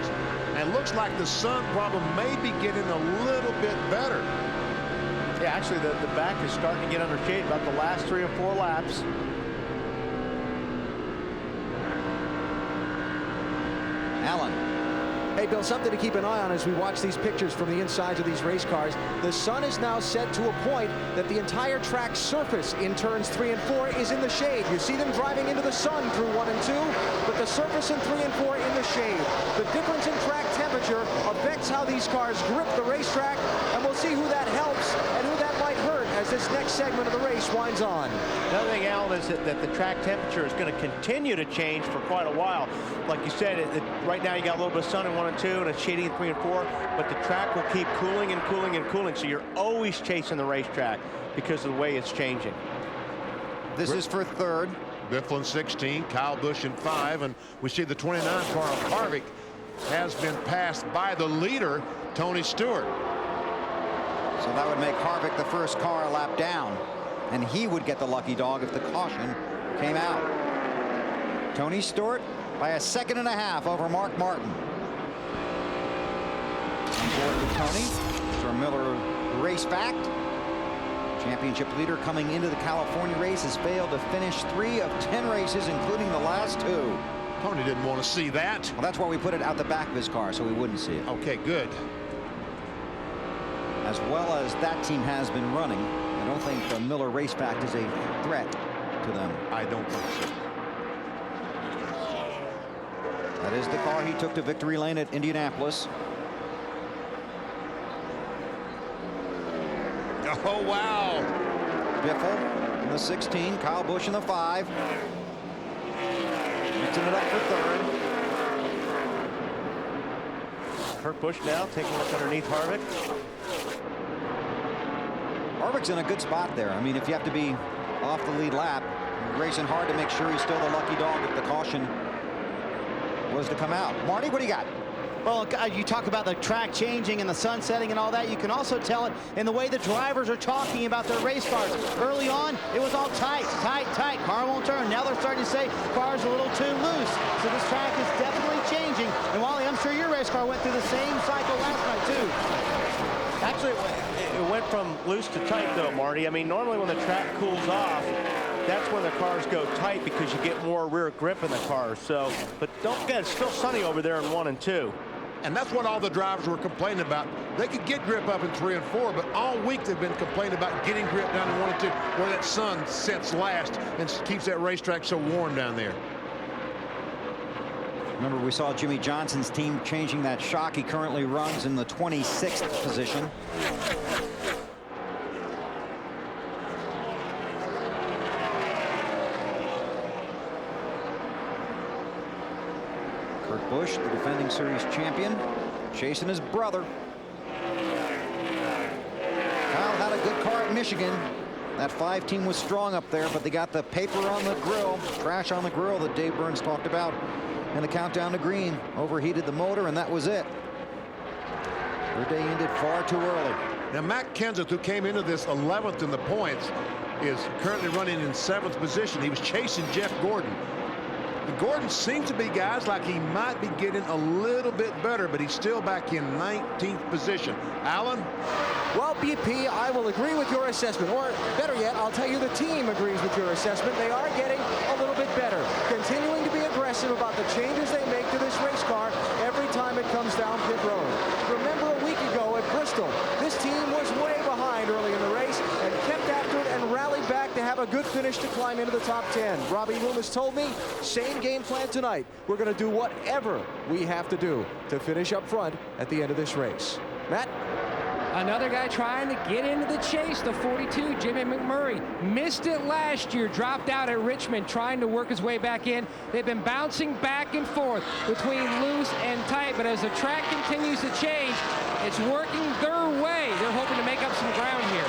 and looks like the sun problem may be getting a little bit better. Yeah, actually, the back is starting to get under shade about the last 3 or 4 laps. Allen. Hey, Bill, something to keep an eye on as we watch these pictures from the insides of these race cars. The sun is now set to a point that the entire track surface in turns 3 and 4 is in the shade. You see them driving into the sun through 1 and 2, but the surface in 3 and 4 in the shade. The difference in track temperature affects how these cars grip the racetrack, and we'll see who that helps and who that might hurt as this next segment of the race winds on. Another thing, Alan, is that the track temperature is going to continue to change for quite a while. Like you said, right now you got a little bit of sun in 1 and 2 and it's shading in 3 and 4, but the track will keep cooling and cooling and cooling, so you're always chasing the racetrack because of the way it's changing. This is for 3rd. Bifflin 16, Kyle Busch in 5, and we see the 29 car of Harvick has been passed by the leader, Tony Stewart. So that would make Harvick the first car a lap down, and he would get the lucky dog if the caution came out. Tony Stewart by a 1.5 seconds over Mark Martin. On board with Tony, Mr. Miller race fact. Championship leader coming into the California race has failed to finish 3 of 10 races, including the last 2. Tony didn't want to see that. Well, that's why we put it out the back of his car, so we wouldn't see it. Okay, good. As well as that team has been running, I don't think the Miller race fact is a threat to them. I don't think so. That is the car he took to victory lane at Indianapolis. Oh, wow. Biffle in the 16, Kyle Busch in the 5. Mixing it up for 3rd. Kurt Busch now taking a look underneath Harvick. Harvick's in a good spot there. I mean, if you have to be off the lead lap, you're racing hard to make sure he's still the lucky dog if the caution was to come out. Marty, what do you got? Well, you talk about the track changing and the sun setting and all that. You can also tell it in the way the drivers are talking about their race cars. Early on, it was all tight, tight, tight. Car won't turn. Now they're starting to say car's a little too loose. So this track is definitely changing. And Wally, I'm sure your race car went through the same cycle last night, too. Actually, it went from loose to tight, though, Marty. I mean, normally when the track cools off, that's when the cars go tight because you get more rear grip in the cars. So, but don't forget, it's still sunny over there in 1 and 2. And that's what all the drivers were complaining about. They could get grip up in 3 and 4, but all week they've been complaining about getting grip down in 1 and 2, where that sun sets last and keeps that racetrack so warm down there. Remember, we saw Jimmy Johnson's team changing that shock. He currently runs in the 26th position. Kurt Busch, the defending series champion, chasing his brother. Kyle had a good car at Michigan. That 5 team was strong up there, but they got the paper on the grill, trash on the grill that Dave Burns talked about in the countdown to green. Overheated the motor, and that was it. Their day ended far too early. Now, Matt Kenseth, who came into this 11th in the points, is currently running in 7th position. He was chasing Jeff Gordon. Gordon seems to be, guys, like he might be getting a little bit better, but he's still back in 19th position. Alan? Well, BP, I will agree with your assessment. Or better yet, I'll tell you the team agrees with your assessment. They are getting a little bit better. Continuing to be aggressive about the changes they make to this race car every time it comes down pit road. Remember a week ago at Bristol, this team was way behind early in the race and kept after it and rallied back to have a good finish to climb into the top 10. Robbie Loomis told me, same game plan tonight. We're going to do whatever we have to do to finish up front at the end of this race. Matt? Another guy trying to get into the chase, the 42, Jimmy McMurray. Missed it last year, dropped out at Richmond, trying to work his way back in. They've been bouncing back and forth between loose and tight, but as the track continues to change, it's working their way. They're hoping to make up some ground here.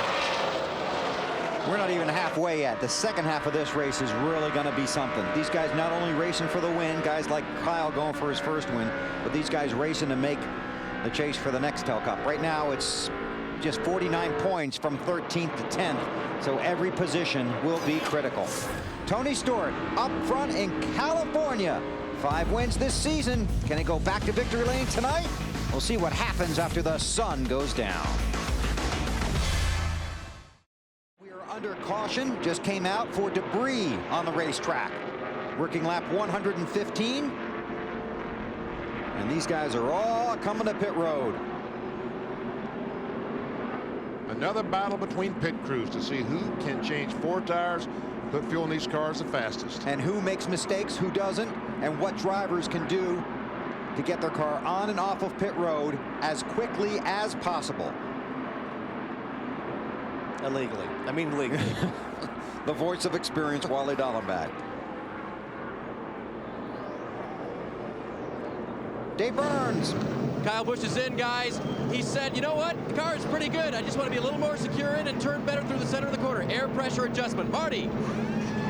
We're not even halfway yet. The second half of this race is really going to be something. These guys not only racing for the win, guys like Kyle going for his first win, but these guys racing to make the chase for the Nextel Cup. Right now it's just 49 points from 13th to 10th, so every position will be critical. Tony Stewart up front in California. 5 wins this season. Can he go back to victory lane tonight? We'll see what happens after the sun goes down. We are under caution. Just came out for debris on the racetrack. Working lap 115. And these guys are all coming to pit road. Another battle between pit crews to see who can change 4 tires, put fuel in these cars the fastest. And who makes mistakes, who doesn't, and what drivers can do to get their car on and off of pit road as quickly as possible. Illegally. I mean legally. The voice of experience, Wally Dallenbach. Dave Burns. Kyle Busch is in, guys. He said, you know what? The car is pretty good. I just want to be a little more secure in and turn better through the center of the corner. Air pressure adjustment. Marty.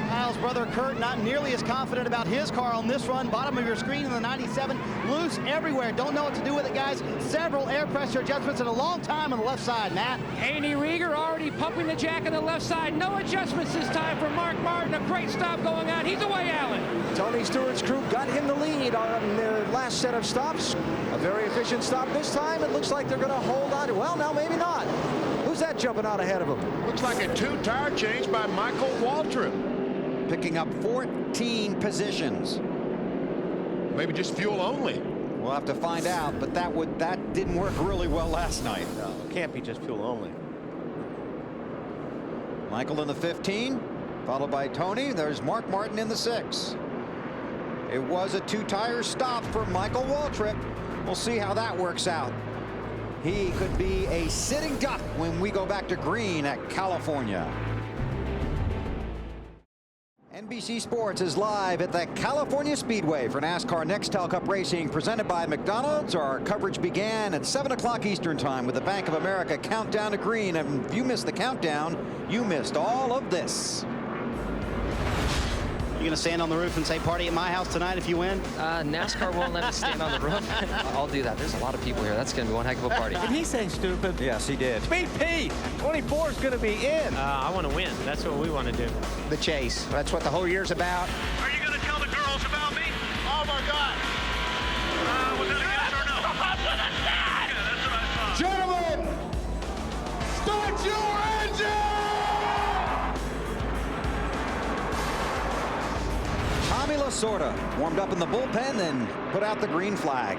Kyle's brother Kurt not nearly as confident about his car on this run. Bottom of your screen in the 97. Loose everywhere. Don't know what to do with it, guys. Several air pressure adjustments in a long time on the left side, Matt. Haney Rieger already pumping the jack on the left side. No adjustments this time for Mark Martin. A great stop going on. He's away, Allen. Tony Stewart's crew got him the lead on their last set of stops. A very efficient stop this time. It looks like they're going to hold on to, well, now maybe not. Who's that jumping out ahead of him? Looks like a 2-tire change by Michael Waltrip. Picking up 14 positions. Maybe just fuel only. We'll have to find out, but that didn't work really well last night. No, it can't be just fuel only. Michael in the 15, followed by Tony. There's Mark Martin in the 6. It was a 2-tire stop for Michael Waltrip. We'll see how that works out. He could be a sitting duck when we go back to green at California. NBC Sports is live at the California Speedway for NASCAR Nextel Cup Racing presented by McDonald's. Our coverage began at 7 o'clock Eastern Time with the Bank of America countdown to green. And if you missed the countdown, you missed all of this. You gonna stand on the roof and say party at my house tonight if you win? NASCAR won't let us stand on the roof. I'll do that. There's a lot of people here. That's going to be one heck of a party. Did he say stupid? Yes, he did. BP 24 is going to be in. I want to win. That's what we want to do. The chase. That's what the whole year's about. Are you going to tell the girls about me? Oh, my God. Was that a yes or no? Yeah, that's what I thought. Gentlemen, start your engine! Tommy Lasorda warmed up in the bullpen, then put out the green flag.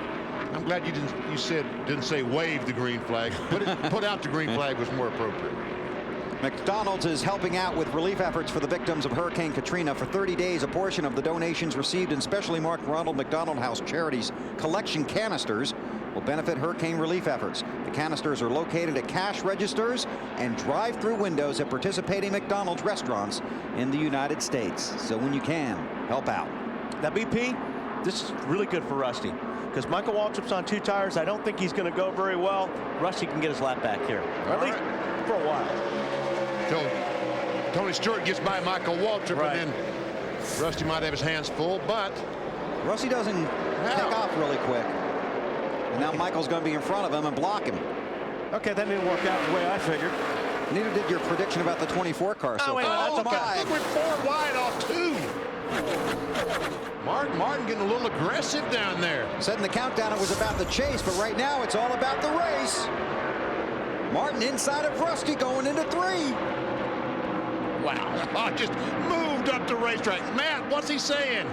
I'm glad you didn't say wave the green flag. Put out the green flag was more appropriate. McDonald's is helping out with relief efforts for the victims of Hurricane Katrina. For 30 days, a portion of the donations received in specially marked Ronald McDonald House Charities collection canisters will benefit hurricane relief efforts. The canisters are located at cash registers and drive-through windows at participating McDonald's restaurants in the United States. So when you can, help out. Now, BP, this is really good for Rusty because Michael Waltrip's on 2 tires. I don't think he's going to go very well. Rusty can get his lap back here, or at least for a while. So Tony Stewart gets by Michael Waltrip, and then Rusty might have his hands full, but Rusty doesn't take off really quick. And now Michael's going to be in front of him and block him. Okay, that didn't work out the way I figured. Neither did your prediction about the 24 car. So wait, that's okay. Look, we're 4 wide off 2. Mark Martin getting a little aggressive down there. Said in the countdown it was about the chase, but right now it's all about the race. Martin inside of Rusty going into 3. Wow. Just moved up the racetrack. Matt, what's he saying?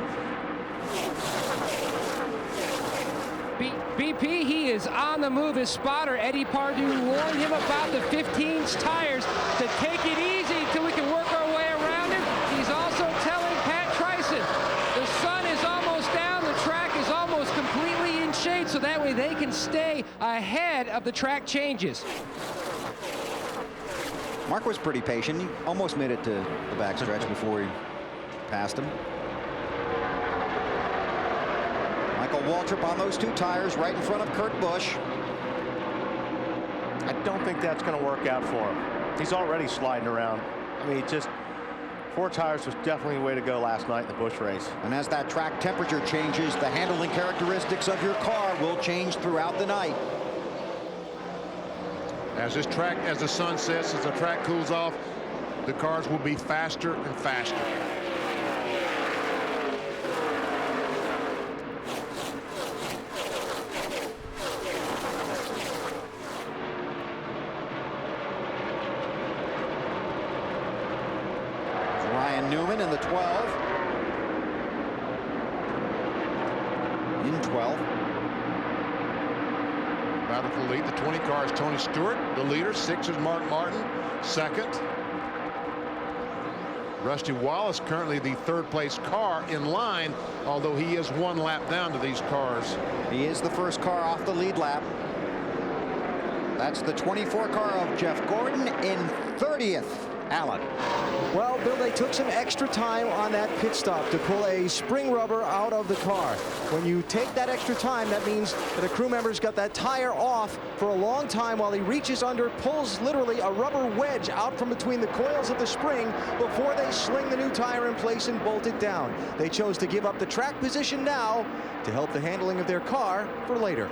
BP, he is on the move. His spotter, Eddie Pardue, warned him about the 15's tires to take it easy until we can work our way around him. He's also telling Pat Tryson the sun is almost down, the track is almost completely in shade, so that way they can stay ahead of the track changes. Mark was pretty patient. He almost made it to the backstretch before he passed him. Michael Waltrip on those 2 tires right in front of Kurt Busch. I don't think that's going to work out for him. He's already sliding around. I mean, just 4 tires was definitely the way to go last night in the Busch race. And as that track temperature changes, the handling characteristics of your car will change throughout the night. As the sun sets, as the track cools off, the cars will be faster and faster. Ryan Newman in the 12. In 12. Battle for the lead. The 20 car is Tony Stewart. The leader. 6 is Mark Martin. 2nd. Rusty Wallace currently the 3rd place car in line, although he is 1 lap down to these cars. He is the first car off the lead lap. That's the 24 car of Jeff Gordon in 30th. Allen. Well, Bill, they took some extra time on that pit stop to pull a spring rubber out of the car. When you take that extra time, that means that a crew member's got that tire off for a long time while he reaches under, pulls literally a rubber wedge out from between the coils of the spring before they sling the new tire in place and bolt it down. They chose to give up the track position now to help the handling of their car for later.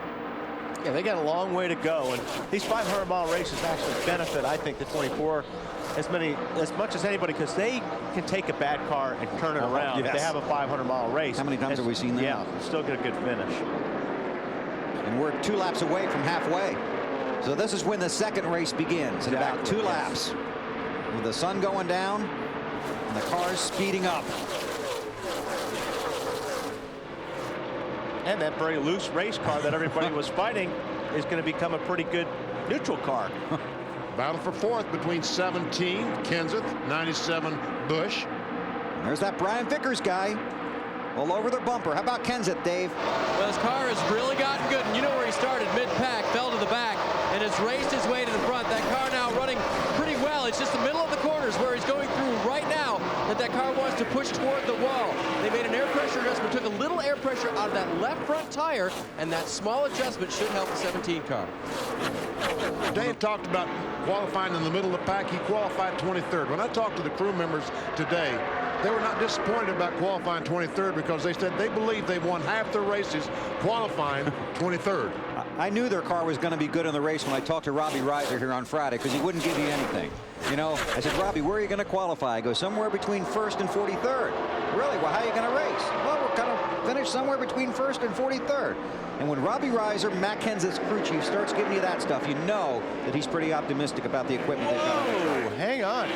Yeah, they got a long way to go, and these 500-mile races actually benefit, I think, the 24 as much as anybody, because they can take a bad car and turn it around. Yes. If they have a 500-mile race. How many times have we seen that? Yeah, still get a good finish. And we're 2 laps away from halfway. So this is when the 2nd race begins in about 2 laps. With the sun going down and the cars speeding up. And that very loose race car that everybody was fighting is going to become a pretty good neutral car. Battle for 4th between 17 Kenseth, 97 Busch. There's that Brian Vickers guy all over the bumper. How about Kenseth, Dave? Well, his car has really gotten good, and you know where he started, mid-pack, fell to the back, and has raced his way to the front. That car now running pretty well. It's just the middle of the corners where he's going through right now that car wants to push toward the wall. They made an air pressure adjustment, took a little air pressure out of that left front tire, and that small adjustment should help the 17 car. Dave talked about qualifying in the middle of the pack. He qualified 23rd. When I talked to the crew members today, they were not disappointed about qualifying 23rd because they said they believe they've won half their races qualifying 23rd. I knew their car was going to be good in the race when I talked to Robbie Reiser here on Friday, because he wouldn't give you anything. You know, I said, Robbie, where are you going to qualify? I go, somewhere between 1st and 43rd. Really? Well, how are you going to race? Well, we're going to finish somewhere between 1st and 43rd. And when Robbie Reiser, Matt Kenseth's crew chief, starts giving you that stuff, you know that he's pretty optimistic about the equipment they've got. Oh, hang on.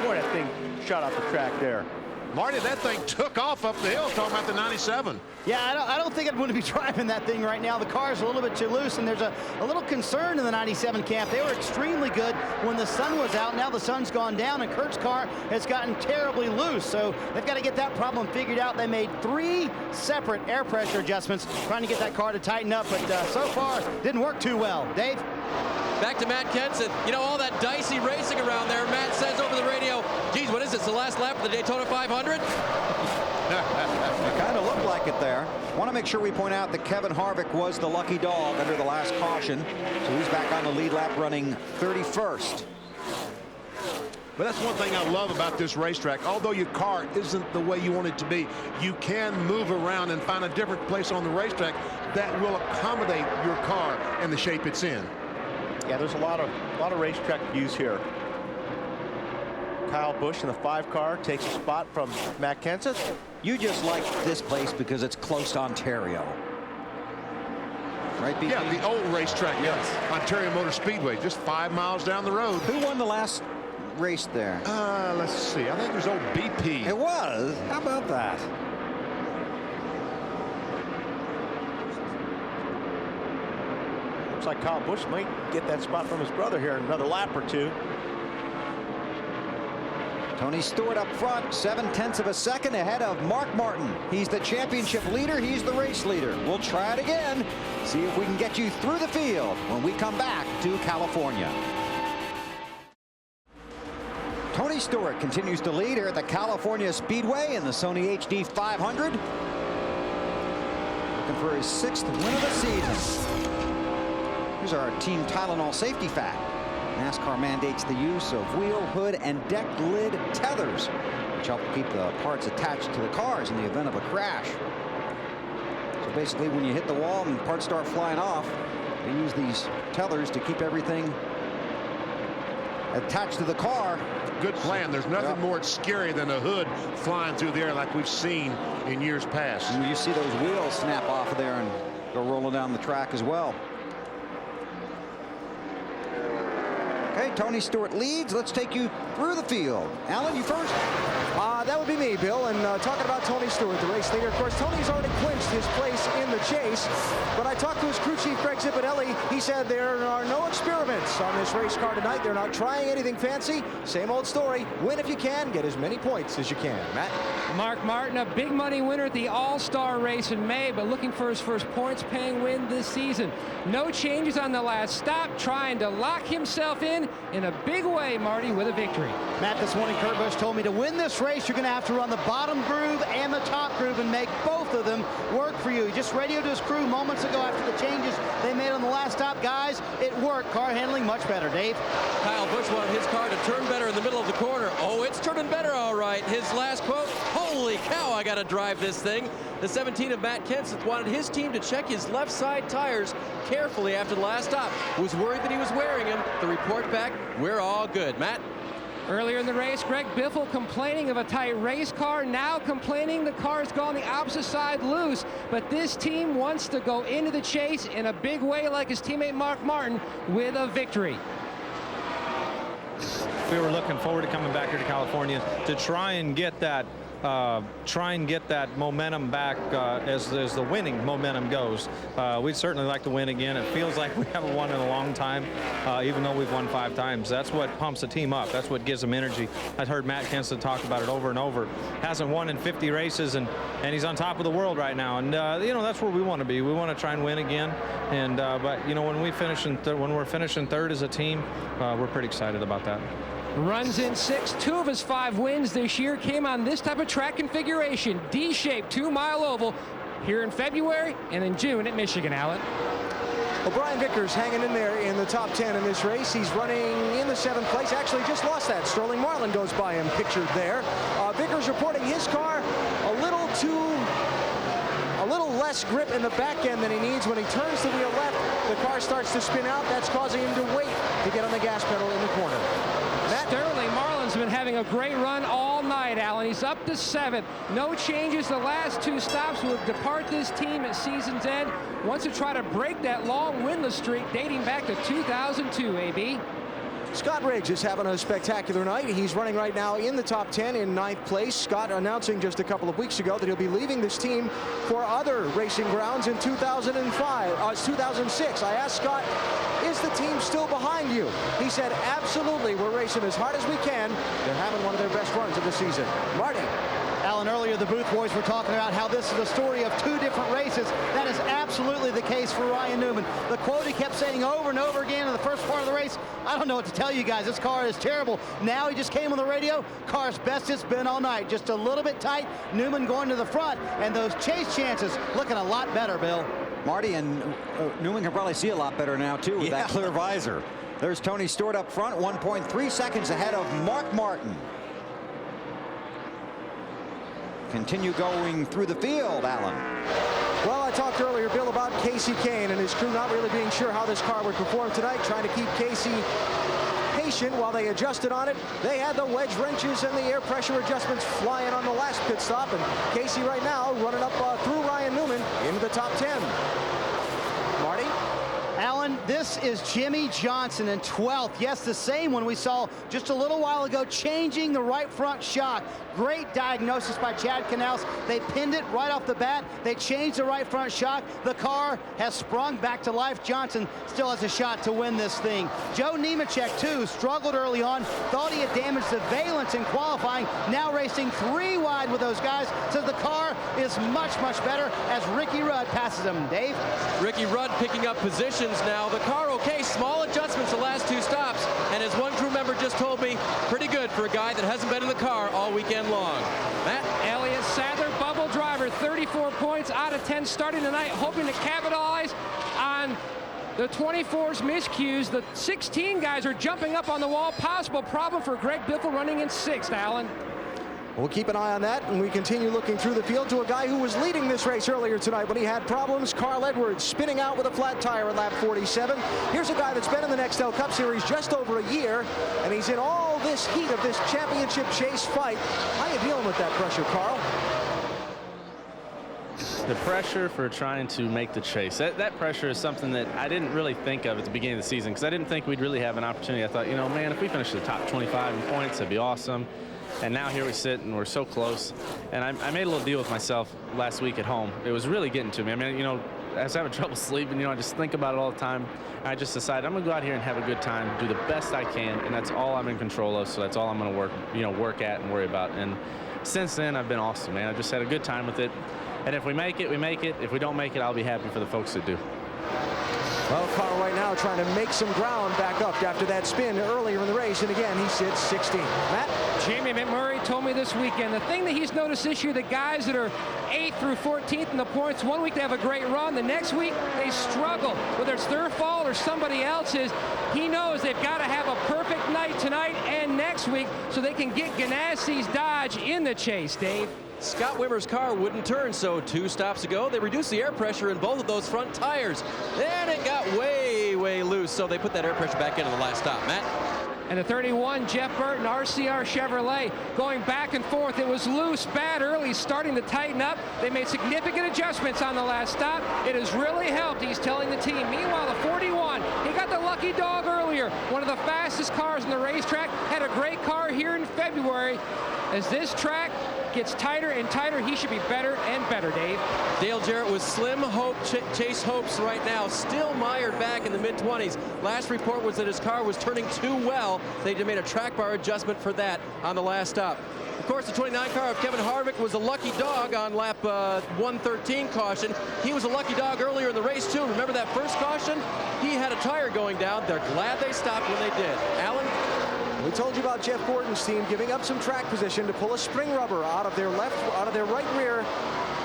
Boy, that thing shot off the track there. Marty, that thing took off up the hill, talking about the 97. Yeah, I don't think I'd want to be driving that thing right now. The car's a little bit too loose, and there's a little concern in the 97 camp. They were extremely good when the sun was out. Now the sun's gone down, and Kurt's car has gotten terribly loose. So they've got to get that problem figured out. They made 3 separate air pressure adjustments trying to get that car to tighten up, but so far didn't work too well. Dave? Back to Matt Kenseth. You know, all that dicey racing around there. Matt says over the radio, geez, what is this, the last lap of the Daytona 500? It kind of looked like it there. Want to make sure we point out that Kevin Harvick was the lucky dog under the last caution. So he's back on the lead lap running 31st. But that's one thing I love about this racetrack. Although your car isn't the way you want it to be, you can move around and find a different place on the racetrack that will accommodate your car and the shape it's in. Yeah, there's a lot of racetrack views here. Kyle Busch in the 5 car takes a spot from Matt Kenseth. You just like this place because it's close to Ontario. Right, BP? Yeah, the old racetrack. Yes. Ontario Motor Speedway, just 5 miles down the road. Who won the last race there? Let's see. I think it was old BP. It was. How about that? Looks like Kyle Busch might get that spot from his brother here in another lap or two. Tony Stewart up front, 7/10 of a second ahead of Mark Martin. He's the championship leader. He's the race leader. We'll try it again. See if we can get you through the field when we come back to California. Tony Stewart continues to lead here at the California Speedway in the Sony HD 500. Looking for his 6th win of the season. Here's our Team Tylenol safety fact. NASCAR mandates the use of wheel, hood, and deck lid tethers, which help keep the parts attached to the cars in the event of a crash. So basically, when you hit the wall and parts start flying off, they use these tethers to keep everything attached to the car. Good plan. There's nothing more scary than a hood flying through the air like we've seen in years past. And you see those wheels snap off of there and go rolling down the track as well. Okay, Tony Stewart leads. Let's take you through the field. Alan, you first. That would be me, Bill. And talking about Tony Stewart, the race leader. Of course, Tony's already clinched his place in the chase. But I talked to his crew chief, Greg Zipadelli. He said there are no experiments on this race car tonight. They're not trying anything fancy. Same old story. Win if you can. Get as many points as you can. Matt? Mark Martin, a big money winner at the All-Star race in May, but looking for his first points-paying win this season. No changes on the last stop, trying to lock himself in a big way, Marty, with a victory. Matt, this morning Kurt Busch told me to win this race, you're going to have to run the bottom groove and the top groove and make both of them work for you. He just radioed to his crew moments ago after the changes they made on the last stop. Guys, it worked. Car handling much better. Dave? Kyle Busch wanted his car to turn better in the middle of the corner. Oh, it's turning better, all right. His last quote, holy cow, I got to drive this thing. The 17 of Matt Kenseth wanted his team to check his left side tires carefully after the last stop. Was worried that he was wearing them. The report back, we're all good. Matt? Earlier in the race, Greg Biffle complaining of a tight race car, now complaining the car's gone the opposite side loose. But this team wants to go into the chase in a big way like his teammate Mark Martin with a victory. We were looking forward to coming back here to California to try and get that momentum back as the winning momentum goes. We'd certainly like to win again. It feels like we haven't won in a long time, even though we've won 5 times. That's what pumps the team up. That's what gives them energy. I've heard Matt Kenseth talk about it over and over. Hasn't won in 50 races, and he's on top of the world right now. And that's where we want to be. We want to try and win again. And but when we finish when we're finishing third as a team, we're pretty excited about that. Runs in 6th. 2 of his 5 wins this year came on this type of track configuration. D-shaped 2-mile oval here in February and in June at Michigan, Alan. Well, Brian Vickers hanging in there in the top 10 in this race. He's running in the 7th place. Actually just lost that. Sterling Marlin goes by him pictured there. Vickers reporting his car a little less grip in the back end than he needs. When he turns the wheel left, the car starts to spin out. That's causing him to wait to get on the gas pedal in the corner. Sterling Marlin's been having a great run all night, Alan. He's up to 7th. No changes the last 2 stops. Will depart this team at season's end. Wants to try to break that long winless streak dating back to 2002, AB. Scott Riggs is having a spectacular night. He's running right now in the top 10 in 9th place. Scott announcing just a couple of weeks ago that he'll be leaving this team for other racing grounds in 2006. I asked Scott, is the team still behind you? He said, absolutely. We're racing as hard as we can. They're having one of their best runs of the season. Marty. Alan, earlier the booth boys were talking about how this is the story of 2 different races. That is absolutely the case for Ryan Newman. The quote he kept saying over and over again in the first part of the race, I don't know what to tell you guys. This car is terrible. Now he just came on the radio. Car's best it's been all night. Just a little bit tight. Newman going to the front, and those chase chances looking a lot better, Bill. Marty, and Newman can probably see a lot better now, too, with that clear visor. There's Tony Stewart up front, 1.3 seconds ahead of Mark Martin. Continue going through the field, Alan. Well, I talked earlier, Bill, about Casey Kane and his crew not really being sure how this car would perform tonight, trying to keep Casey patient while they adjusted on it. They had the wedge wrenches and the air pressure adjustments flying on the last pit stop. And Casey right now running up through Ryan Newman into the top 10. Marty? Alan, this is Jimmy Johnson in 12th. Yes, the same one we saw just a little while ago, changing the right front shock. Great diagnosis by Chad Canals. They pinned it right off the bat. They changed the right front shock. The car has sprung back to life. Johnson still has a shot to win this thing. Joe Nemechek, too, struggled early on. Thought he had damaged the valence in qualifying. Now racing 3 wide with those guys. Says the car is much, much better as Ricky Rudd passes him. Dave? Ricky Rudd picking up positions now. The car okay, small adjustments the last 2 stops. And as one crew member just told me, pretty good for a guy that hasn't been in the car all weekend long. Matt? Elliott Sadler, bubble driver, 34 points out of 10 starting tonight, hoping to capitalize on the 24's miscues. The 16 guys are jumping up on the wall. Possible problem for Greg Biffle running in 6th, Alan. We'll keep an eye on that, and we continue looking through the field to a guy who was leading this race earlier tonight, but he had problems. Carl Edwards spinning out with a flat tire at lap 47. Here's a guy that's been in the Nextel Cup Series just over a year, and he's in all this heat of this championship chase fight. How are you dealing with that pressure, Carl? The pressure for trying to make the chase. That pressure is something that I didn't really think of at the beginning of the season, because I didn't think we'd really have an opportunity. I thought, you know, man, if we finish the top 25 in points, that'd be awesome. And now here we sit, and we're so close. And I made a little deal with myself last week at home. It was really getting to me. I mean, you know, I was having trouble sleeping. You know, I just think about it all the time. I just decided I'm going to go out here and have a good time, do the best I can, and that's all I'm in control of. So that's all I'm going to work at and worry about. And since then, I've been awesome, man. I just had a good time with it. And if we make it, we make it. If we don't make it, I'll be happy for the folks that do. Well, Carl right now trying to make some ground back up after that spin earlier in the race, and again, he sits 16. Matt? Jamie McMurray told me this weekend, the thing that he's noticed this year, the guys that are 8th through 14th in the points, one week they have a great run, the next week they struggle. Whether it's their fault or somebody else's, he knows they've got to have a perfect night tonight and next week so they can get Ganassi's Dodge in the chase, Dave. Scott Wimmer's car wouldn't turn, so 2 stops ago, they reduced the air pressure in both of those front tires. Then it got way, way loose, so they put that air pressure back into the last stop. Matt? And the 31, Jeff Burton, RCR Chevrolet, going back and forth. It was loose, bad early, starting to tighten up. They made significant adjustments on the last stop. It has really helped, he's telling the team. Meanwhile, the 41, he got the lucky dog earlier. One of the fastest cars in the racetrack, had a great car here in February. As this track gets tighter and tighter, he should be better and better, Dave. Dale Jarrett with slim hope, chase hopes right now, still mired back in the mid-20s. Last report was that his car was turning too well. They made a track bar adjustment for that on the last stop. Of course, the 29 car of Kevin Harvick was a lucky dog on lap 113 caution. He was a lucky dog earlier in the race, too. Remember that first caution? He had a tire going down. They're glad they stopped when they did. Alan? We told you about Jeff Gordon's team giving up some track position to pull a spring rubber out of their right rear.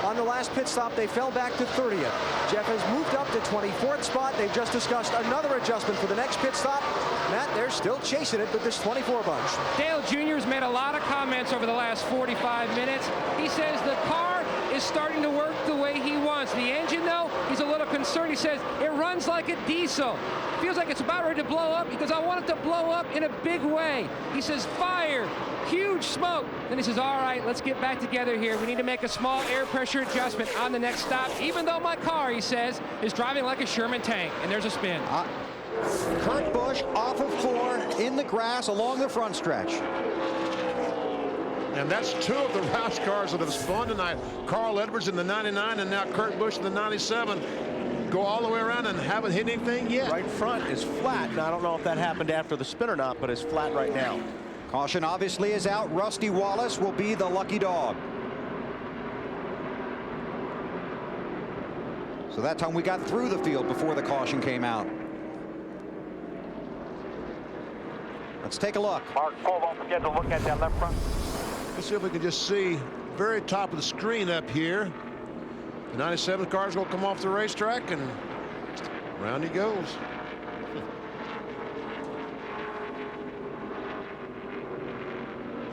On the last pit stop, they fell back to 30th. Jeff has moved up to 24th spot. They've just discussed another adjustment for the next pit stop. Matt, they're still chasing it with this 24 bunch. Dale Jr. has made a lot of comments over the last 45 minutes. He says the car is starting to work the way he wants. The engine, though, he's a little concerned. He says it runs like a diesel. Feels like it's about ready to blow up. He goes, I want it to blow up in a big way. He says, fire, huge smoke. Then he says, all right, let's get back together here. We need to make a small air pressure adjustment on the next stop, even though my car, he says, is driving like a Sherman tank. And there's a spin. Kurt Busch off of 4 in the grass along the front stretch. And that's 2 of the Roush cars that have spun tonight. Carl Edwards in the 99 and now Kurt Busch in the 97. Go all the way around and haven't hit anything yet. Right front is flat. Now, I don't know if that happened after the spin or not, but it's flat right now. Caution obviously is out. Rusty Wallace will be the lucky dog. So that time we got through the field before the caution came out. Let's take a look. Mark, don't forget to look at that left front. Let's see if we can just see very top of the screen up here. The 97 car's going to come off the racetrack, and round he goes.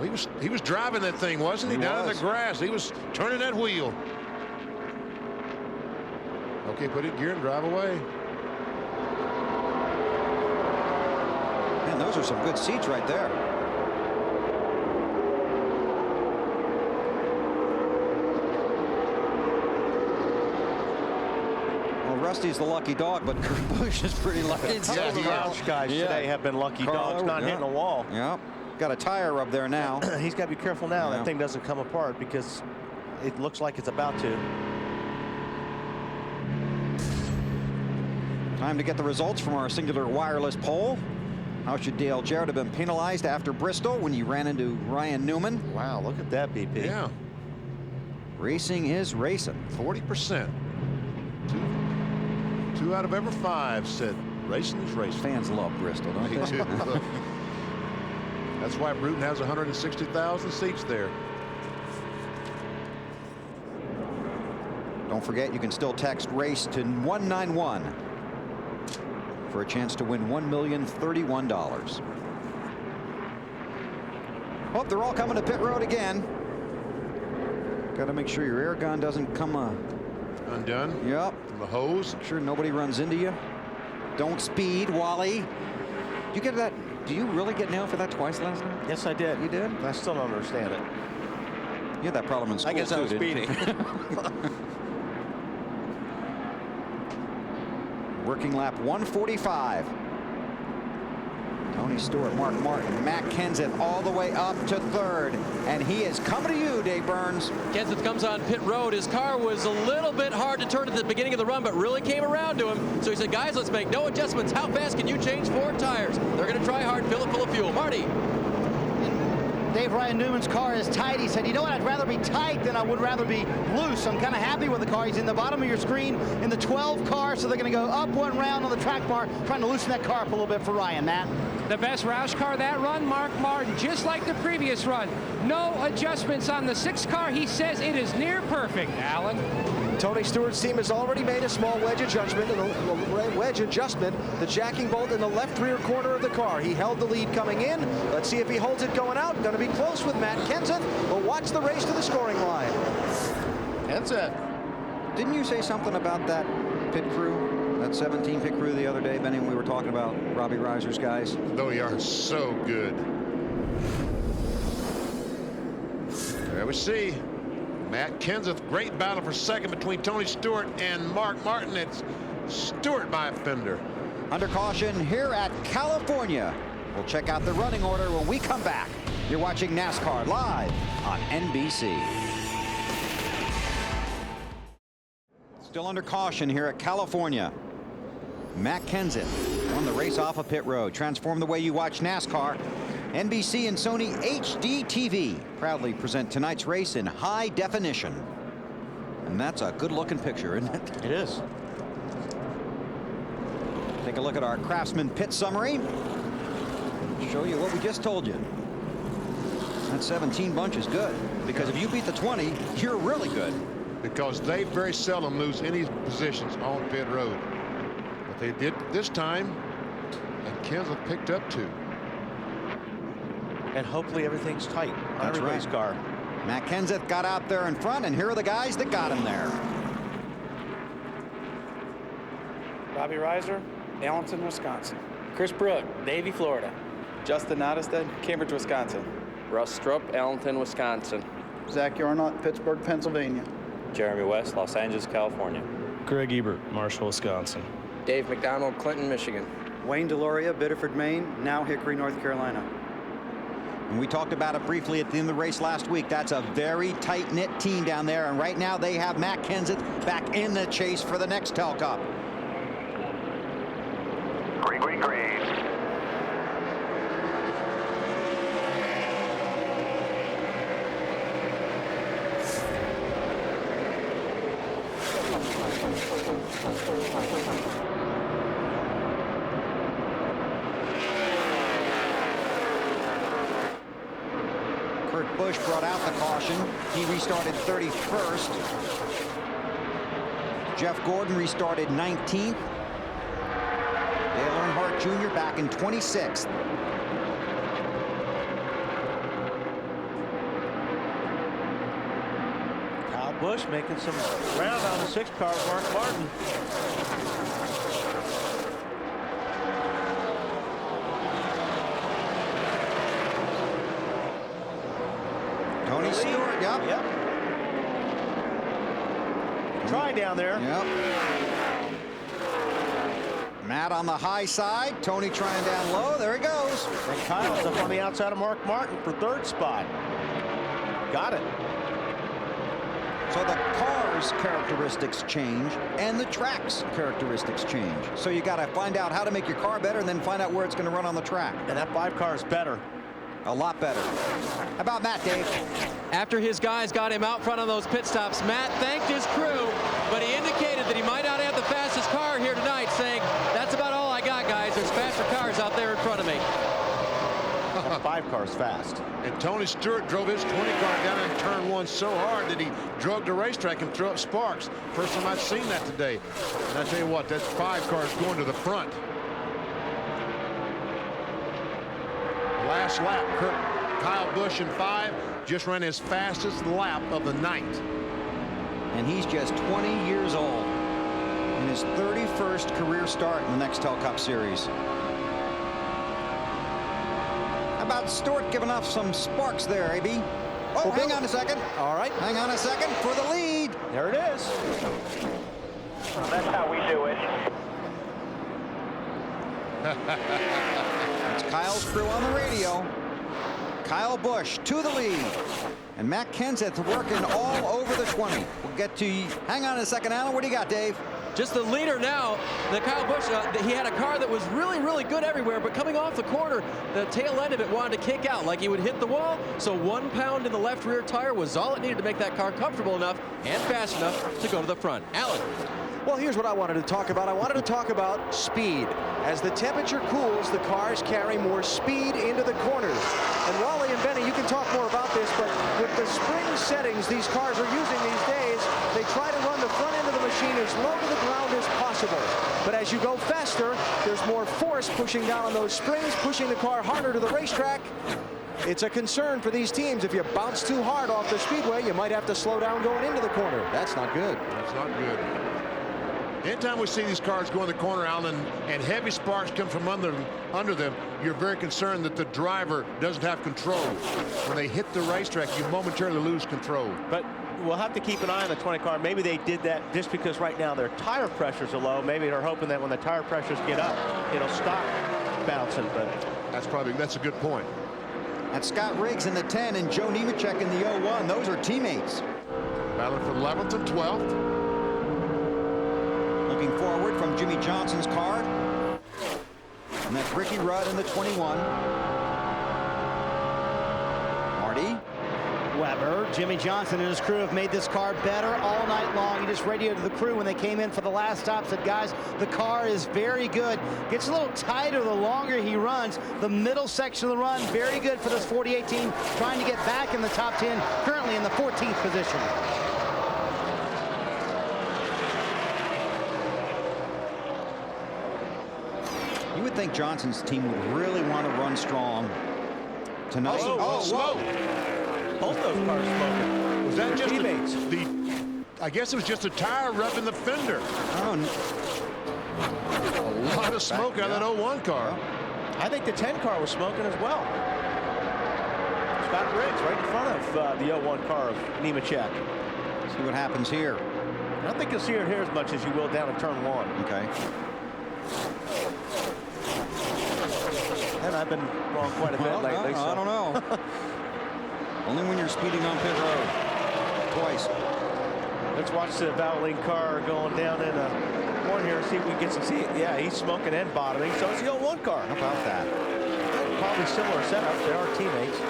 Well, he was driving that thing, wasn't he? Down in the grass. He was turning that wheel. Okay, put it in gear and drive away. And Man, those are some good seats right there. Well, Rusty's the lucky dog, but Kurt Busch is pretty lucky. Some of the Roush guys today have been lucky dogs, not hitting a wall. Yep. Got a tire rub there now. He's got to be careful now. That thing doesn't come apart because it looks like it's about to. Time to get the results from our singular wireless poll. How should Dale Jarrett have been penalized after Bristol when he ran into Ryan Newman? Wow, look at that, BP. Yeah. Racing is racing. 40%. Two out of every 5 said racing is racing. Fans love Bristol, don't Me they? too. That's why Bruton has 160,000 seats there. Don't forget, you can still text RACE to 191 for a chance to win $1,031. Oh, they're all coming to pit road again. Got to make sure your air gun doesn't come undone. Yep. From the hose. Make sure nobody runs into you. Don't speed, Wally. You get that? Do you really get nailed for that twice last night? Yes, I did. You did? I still don't understand it. You had that problem in school. I guess I was speeding. Working lap 145. Tony Stewart, Mark Martin, Matt Kenseth all the way up to 3rd. And he is coming to you, Dave Burns. Kenseth comes on pit road. His car was a little bit hard to turn at the beginning of the run, but really came around to him. So he said, guys, let's make no adjustments. How fast can you change 4 tires? They're going to try hard, fill it full of fuel. Marty. Dave, Ryan Newman's car is tight. He said, you know what, I'd rather be tight than I would rather be loose. I'm kind of happy with the car. He's in the bottom of your screen in the 12 car, so they're going to go up 1 round on the track bar, trying to loosen that car up a little bit for Ryan. Matt? The best Roush car that run, Mark Martin, just like the previous run. No adjustments on the 6th car. He says it is near perfect. Alan? Tony Stewart's team has already made a small wedge adjustment. The jacking bolt in the left rear corner of the car. He held the lead coming in. Let's see if he holds it going out. Going to be close with Matt Kenseth. But watch the race to the scoring line. Kenseth. Didn't you say something about that pit crew, that 17 pit crew the other day, Benny, when we were talking about Robbie Reiser's guys? They are so good. There we see Matt Kenseth. Great battle for 2nd between Tony Stewart and Mark Martin. It's Stewart by a fender. Under caution here at California. We'll check out the running order when we come back. You're watching NASCAR live on NBC. Still under caution here at California. Matt Kenseth won the race off of pit road. Transform the way you watch NASCAR. NBC and Sony HD TV proudly present tonight's race in high definition. And that's a good looking picture, isn't it? It is. Take a look at our Craftsman pit summary. Show you what we just told you. That 17 bunch is good, because if you beat the 20, you're really good. Because they very seldom lose any positions on pit road. But they did this time, and Kenseth picked up 2. And hopefully everything's tight on everybody's car. Matt Kenseth got out there in front, and here are the guys that got him there. Robbie Reiser, Allenton, Wisconsin. Chris Brook, Davie, Florida. Justin Nottestead, Cambridge, Wisconsin. Russ Strupp, Allenton, Wisconsin. Zach Yarnott, Pittsburgh, Pennsylvania. Jeremy West, Los Angeles, California. Greg Ebert, Marshall, Wisconsin. Dave McDonald, Clinton, Michigan. Wayne Deloria, Biddeford, Maine, now Hickory, North Carolina. And we talked about it briefly at the end of the race last week. That's a very tight-knit team down there, and right now they have Matt Kenseth back in the chase for the Nextel Cup. Green, green, green. Kurt Busch brought out the caution. He restarted 31st. Jeff Gordon restarted 19th. Dale Earnhardt Jr. back in 26th. Kyle Busch making some ground on the 6th car, Mark Martin. Stewart, yep. Try down there. Yep. Matt on the high side. Tony trying down low. There he goes. And Kyle's up on the outside of Mark Martin for third spot. Got it. So the car's characteristics change and the track's characteristics change. So you got to find out how to make your car better and then find out where it's going to run on the track. And that 5 car is better. A lot better. How about Matt, Dave? After his guys got him out front on those pit stops, Matt thanked his crew, but he indicated that he might not have the fastest car here tonight, saying, that's about all I got, guys. There's faster cars out there in front of me. That 5 car's fast. And Tony Stewart drove his 20 car down in turn 1 so hard that he drug the racetrack and threw up sparks. First time I've seen that today. And I tell you what, that 5 car is going to the front. Last lap, Kyle Busch in 5 just ran his fastest lap of the night. And he's just 20 years old in his 31st career start in the Nextel Cup Series. How about Stewart giving off some sparks there, AB? Oh, hang on a second. All right. Hang on a second for the lead. There it is. That's how we do it. It's Kyle's crew on the radio. Kyle Busch to the lead. And Matt Kenseth working all over the 20. We'll get to, hang on a second, Alan. What do you got, Dave? Just the leader now, the Kyle Busch, he had a car that was really, really good everywhere, but coming off the corner, the tail end of it wanted to kick out like he would hit the wall. So 1 pound in the left rear tire was all it needed to make that car comfortable enough and fast enough to go to the front. Alan. Well, here's what I wanted to talk about. I wanted to talk about speed. As the temperature cools, the cars carry more speed into the corners. And Wally and Benny, you can talk more about this, but with the spring settings these cars are using these days, they try to run the front end of the machine as low to the ground as possible. But as you go faster, there's more force pushing down on those springs, pushing the car harder to the racetrack. It's a concern for these teams. If you bounce too hard off the speedway, you might have to slow down going into the corner. That's not good. That's not good. Anytime we see these cars go in the corner, Alan, and heavy sparks come from under them, you're very concerned that the driver doesn't have control. When they hit the racetrack, you momentarily lose control. But we'll have to keep an eye on the 20 car. Maybe they did that just because right now their tire pressures are low. Maybe they're hoping that when the tire pressures get up, it'll stop bouncing. But that's a good point. That's Scott Riggs in the 10 and Joe Nemechek in the 01. Those are teammates. Battling for 11th and 12th. Looking forward from Jimmy Johnson's car. And that's Ricky Rudd in the 21. Marty. Weber, Jimmy Johnson and his crew have made this car better all night long. He just radioed to the crew when they came in for the last stop, said, guys, the car is very good. Gets a little tighter the longer he runs. The middle section of the run, very good for this 48 team, trying to get back in the top 10, currently in the 14th position. You would think Johnson's team would really want to run strong tonight. Smoke. Both those cars smoking. Was that just I guess it was just a tire rubbing the fender. A lot of smoke out of that 01 car. I think the 10 car was smoking as well. Scott Riggs right in front of the 01 car of Nemechek. See what happens here. I don't think you'll see it here as much as you will down in turn 1. Okay. And I've been wrong quite a bit lately. I don't know. Only when you're speeding on pit road. Twice. Let's watch the Valvoline car going down in one here and see if we can get some. See, yeah, he's smoking and bottoming. So it's the 01 car. How about that? Probably similar setup. They are teammates.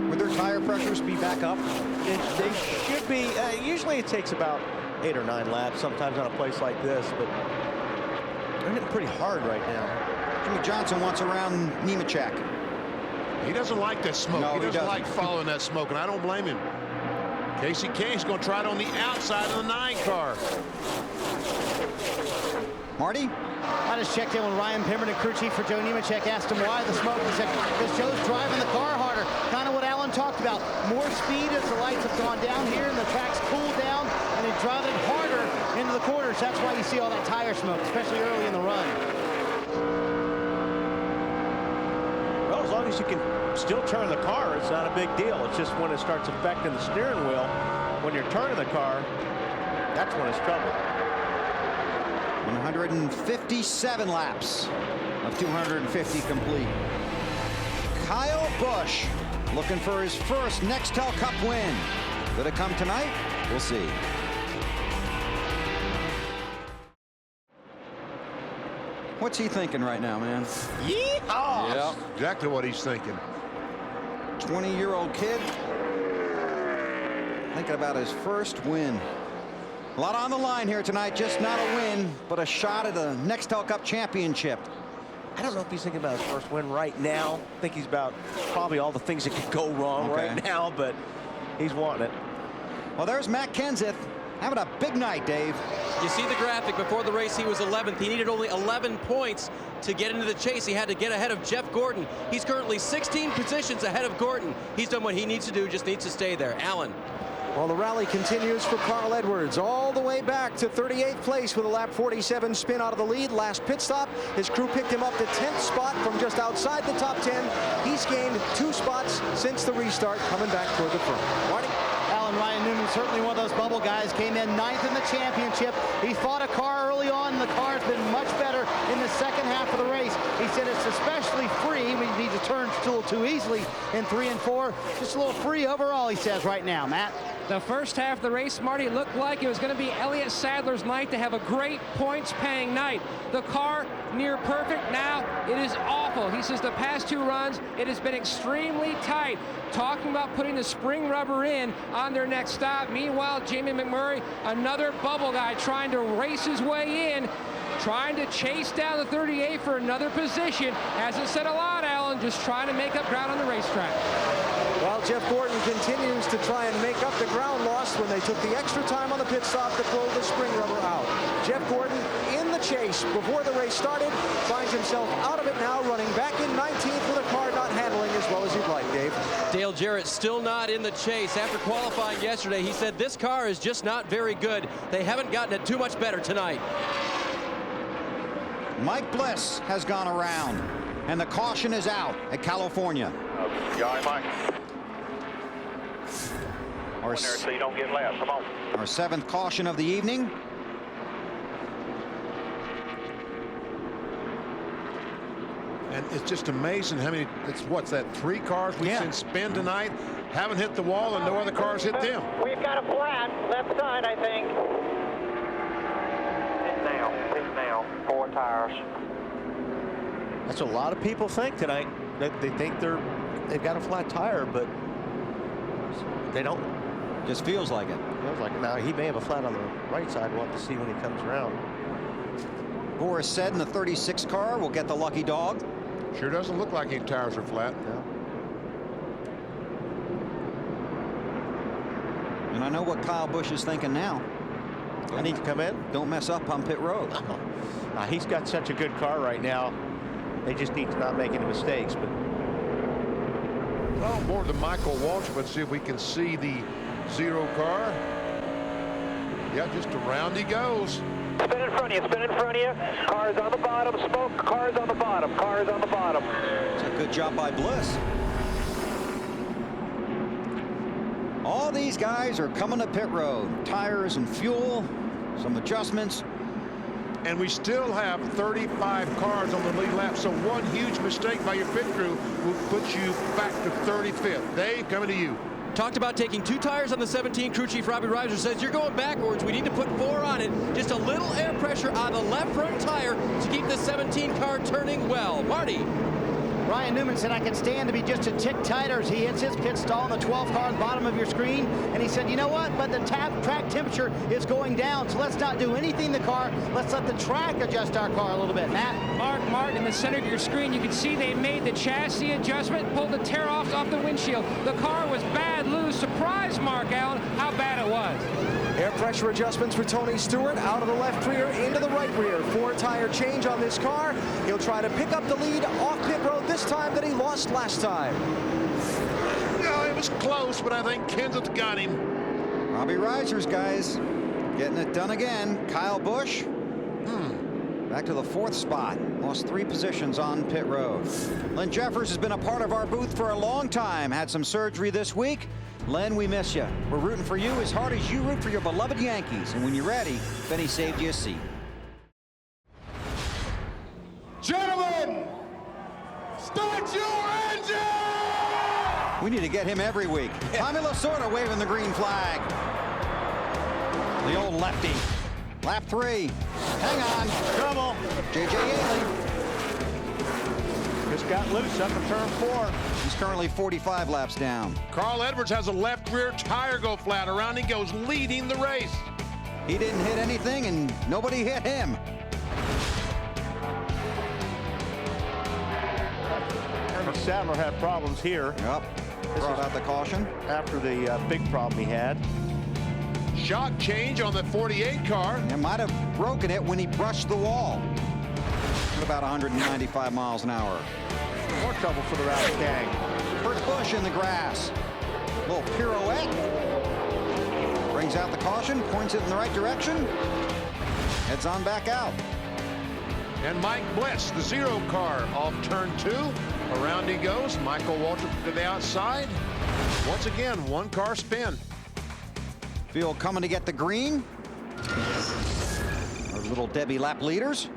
Would their tire pressures be back up? They should be. Usually it takes about 8 or 9 laps, sometimes on a place like this, but they're hitting pretty hard right now. Jimmy Johnson wants around Nemechek. He doesn't like that smoke. No, he doesn't doesn't like following that smoke, and I don't blame him. Casey Kane's going to try it on the outside of the 9 car. Marty? I just checked in with Ryan Pemberton, crew chief for Joe Nemechek, asked him why the smoke. He said, because Joe's driving the car harder. Kind of what Alan talked about. More speed as the lights have gone down here and the track's cooled down, and he's driving harder into the corners. That's why you see all that tire smoke, especially early in the run. Well, as long long as you can still turn the car, it's not a big deal. It's just when it starts affecting the steering wheel, when you're turning the car, that's when it's trouble. 157 laps of 250 complete. Kyle Busch looking for his first Nextel Cup win. Could it come tonight? We'll see. What's he thinking right now, man? Yeehaw! Yeah, exactly what he's thinking. 20-year-old kid thinking about his first win. A lot on the line here tonight. Just not a win, but a shot at the Nextel Cup championship. I don't know if he's thinking about his first win right now. I think he's about probably all the things that could go wrong right now, but he's wanting it. Well, there's Matt Kenseth having a big night, Dave. You see the graphic. Before the race, he was 11th. He needed only 11 points to get into the chase. He had to get ahead of Jeff Gordon. He's currently 16 positions ahead of Gordon. He's done what he needs to do, just needs to stay there. Alan. Well, the rally continues for Carl Edwards all the way back to 38th place with a lap 47 spin out of the lead. Last pit stop, his crew picked him up to 10th spot from just outside the top 10. He's gained 2 spots since the restart, coming back toward the front. Marty? Ryan Newman, certainly one of those bubble guys, came in 9th in the championship. He fought a car early on, and the car's been much better in the second half of the race. He said it's especially free. We need to turn still too easily in 3 and 4. Just a little free overall, he says right now. Matt? The first half of the race, Marty, looked like it was going to be Elliott Sadler's night to have a great points-paying night. The car near perfect. Now it is awful. He says the past 2 runs, it has been extremely tight. Talking about putting the spring rubber in on their next stop. Meanwhile, Jamie McMurray, another bubble guy, trying to race his way in, trying to chase down the 38 for another position. Hasn't said a lot, Alan, just trying to make up ground on the racetrack. Well, Jeff Gordon continues to try and make up the ground lost when they took the extra time on the pit stop to throw the spring rubber out. Jeff Gordon in the chase before the race started, finds himself out of it now, running back in 19th with a car not handling as well as you'd like, Dave. Dale Jarrett still not in the chase. After qualifying yesterday, he said this car is just not very good. They haven't gotten it too much better tonight. Mike Bliss has gone around, and the caution is out at California. You all right, Mike? Our, there so you don't get laps. Come on. Our 7th caution of the evening. And it's just amazing how many, what's that, 3 cars we've seen spin tonight, haven't hit the wall, and no other cars hit them. We've got a flat left side, I think. It's now. 4 tires. That's what a lot of people think tonight. They think they've got a flat tire, but they don't. Just feels like it. Feels like it. Now, he may have a flat on the right side. We'll have to see when he comes around. Boris said in the 36 car will get the lucky dog. Sure doesn't look like any tires are flat. No. And I know what Kyle Busch is thinking now. I need to come in? Don't mess up on pit road. He's got such a good car right now. They just need to not make any mistakes. But on board the Michael Waltrip, let's see if we can see the 0 car. Yeah, just around he goes. Spin in front of you, spin in front of you. Cars on the bottom, smoke, cars on the bottom, cars on the bottom. It's a good job by Bliss. All these guys are coming to pit road. Tires and fuel, some adjustments. And we still have 35 cars on the lead lap, so one huge mistake by your pit crew will put you back to 35th. Dave, coming to you. Talked about taking 2 tires on the 17. Crew chief Robbie Reiser says you're going backwards. We need to put 4 on it. Just a little air pressure on the left front tire to keep the 17 car turning well. Marty. Ryan Newman said I can stand to be just a tick tighter as he hits his pit stall on the 12 car at the bottom of your screen. And he said, you know what? But the track temperature is going down, so let's not do anything to the car. Let's let the track adjust our car a little bit. Matt? Mark Martin in the center of your screen, you can see they made the chassis adjustment, pulled the tear-offs off the windshield. The car was bad loose. Surprise, Mark Allen, how bad it was. Air pressure adjustments for Tony Stewart, out of the left rear into the right rear. 4 tire change on this car. He'll try to pick up the lead off pit road this time that he lost last time. No, it was close, but I think Kenseth got him. Robbie Reiser's guys getting it done again. Kyle Busch back to the 4th spot. Lost 3 positions on pit road. Len Jeffers has been a part of our booth for a long time. Had some surgery this week. Len, we miss you. We're rooting for you as hard as you root for your beloved Yankees. And when you're ready, Benny saved you a seat. Gentlemen, start your engine! We need to get him every week. Tommy Lasorda waving the green flag. The old lefty. Lap 3. Hang on. Trouble. J.J. Yaley. Just got loose up in turn 4. He's currently 45 laps down. Carl Edwards has a left rear tire go flat. Around he goes, leading the race. He didn't hit anything, and nobody hit him. Sadler had problems here. Yep. Brought out the caution. After the big problem he had. Shock change on the 48 car. It might have broken it when he brushed the wall. At about 195 miles an hour. More trouble for the Rally Gang. Kurt Busch in the grass. Little pirouette. Brings out the caution, points it in the right direction. Heads on back out. And Mike Bliss, the 0 car, off turn 2. Around he goes. Michael Waltrip to the outside. Once again, 1 car spin. Field coming to get the green. Our little Debbie lap leaders.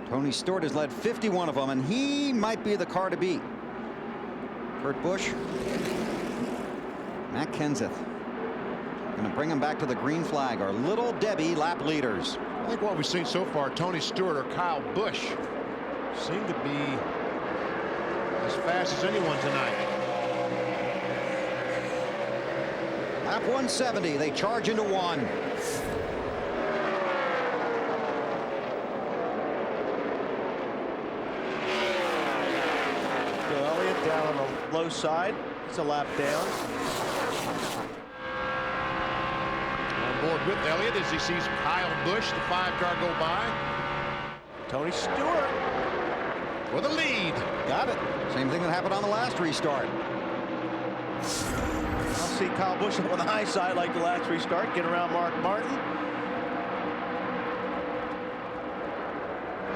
Tony Stewart has led 51 of them, and he might be the car to beat. Kurt Busch. Matt Kenseth. Going to bring him back to the green flag. Our little Debbie lap leaders. I think what we've seen so far, Tony Stewart or Kyle Busch seem to be as fast as anyone tonight. Lap 170, they charge into 1. So Elliott down on the low side. It's a lap down. On board with Elliott as he sees Kyle Busch, the 5 car, go by. Tony Stewart for the lead. Got it. Same thing that happened on the last restart. I'll see Kyle Busch up on the high side like the last restart. Get around Mark Martin.